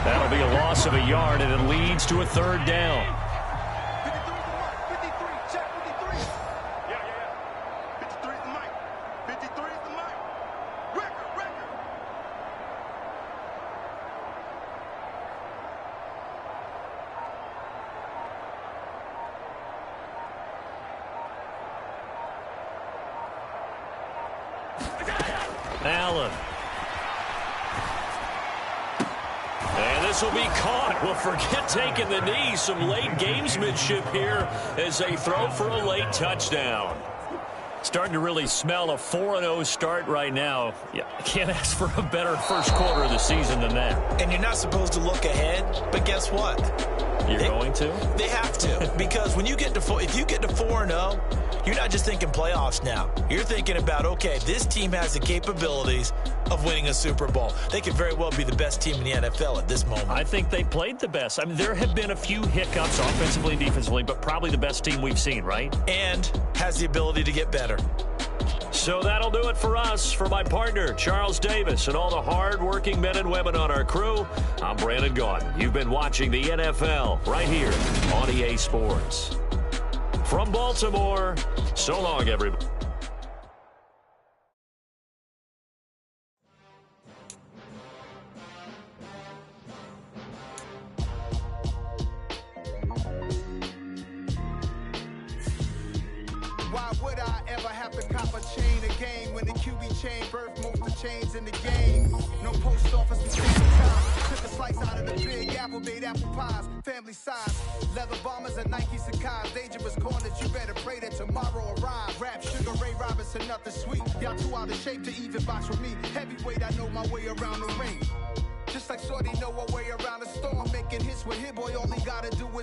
That'll be a loss of a yard, and it leads to a 3rd down. 53, check 53. Yeah. 53 is the mic. 53 is the mic. Record. Allen. And this will be caught. Well, forget taking the knee. Some late gamesmanship here as they throw for a late touchdown. Starting to really smell a 4-0 start right now. Yeah, I can't ask for a better first quarter of the season than that. And you're not supposed to look ahead, but guess what? You're going to? They have to, because when you get to if you get to 4-0, you're not just thinking playoffs now. You're thinking about, okay, this team has the capabilities of winning a Super Bowl. They could very well be the best team in the NFL at this moment. I think they played the best. I mean, there have been a few hiccups offensively and defensively, but probably the best team we've seen, right? And has the ability to get better. So that'll do it for us. For my partner, Charles Davis, and all the hard-working men and women on our crew, I'm Brandon Gaudin. You've been watching the NFL right here on EA Sports. From Baltimore, so long, everybody. Why would I ever have to cop a chain again when the QB chain birthed most of chains in the game? No post office in time. Took a slice out of the big apple, made apple pies, family size. Leather bombers and Nike Sacai's. Dangerous corners, you better pray that tomorrow arrives. Rap, Sugar Ray Robinson, nothing sweet. Y'all too out of shape to even box with me. Heavyweight, I know my way around the ring. Just like Shorty know her way around the storm. Making hits with Hit Boy, all he gotta do is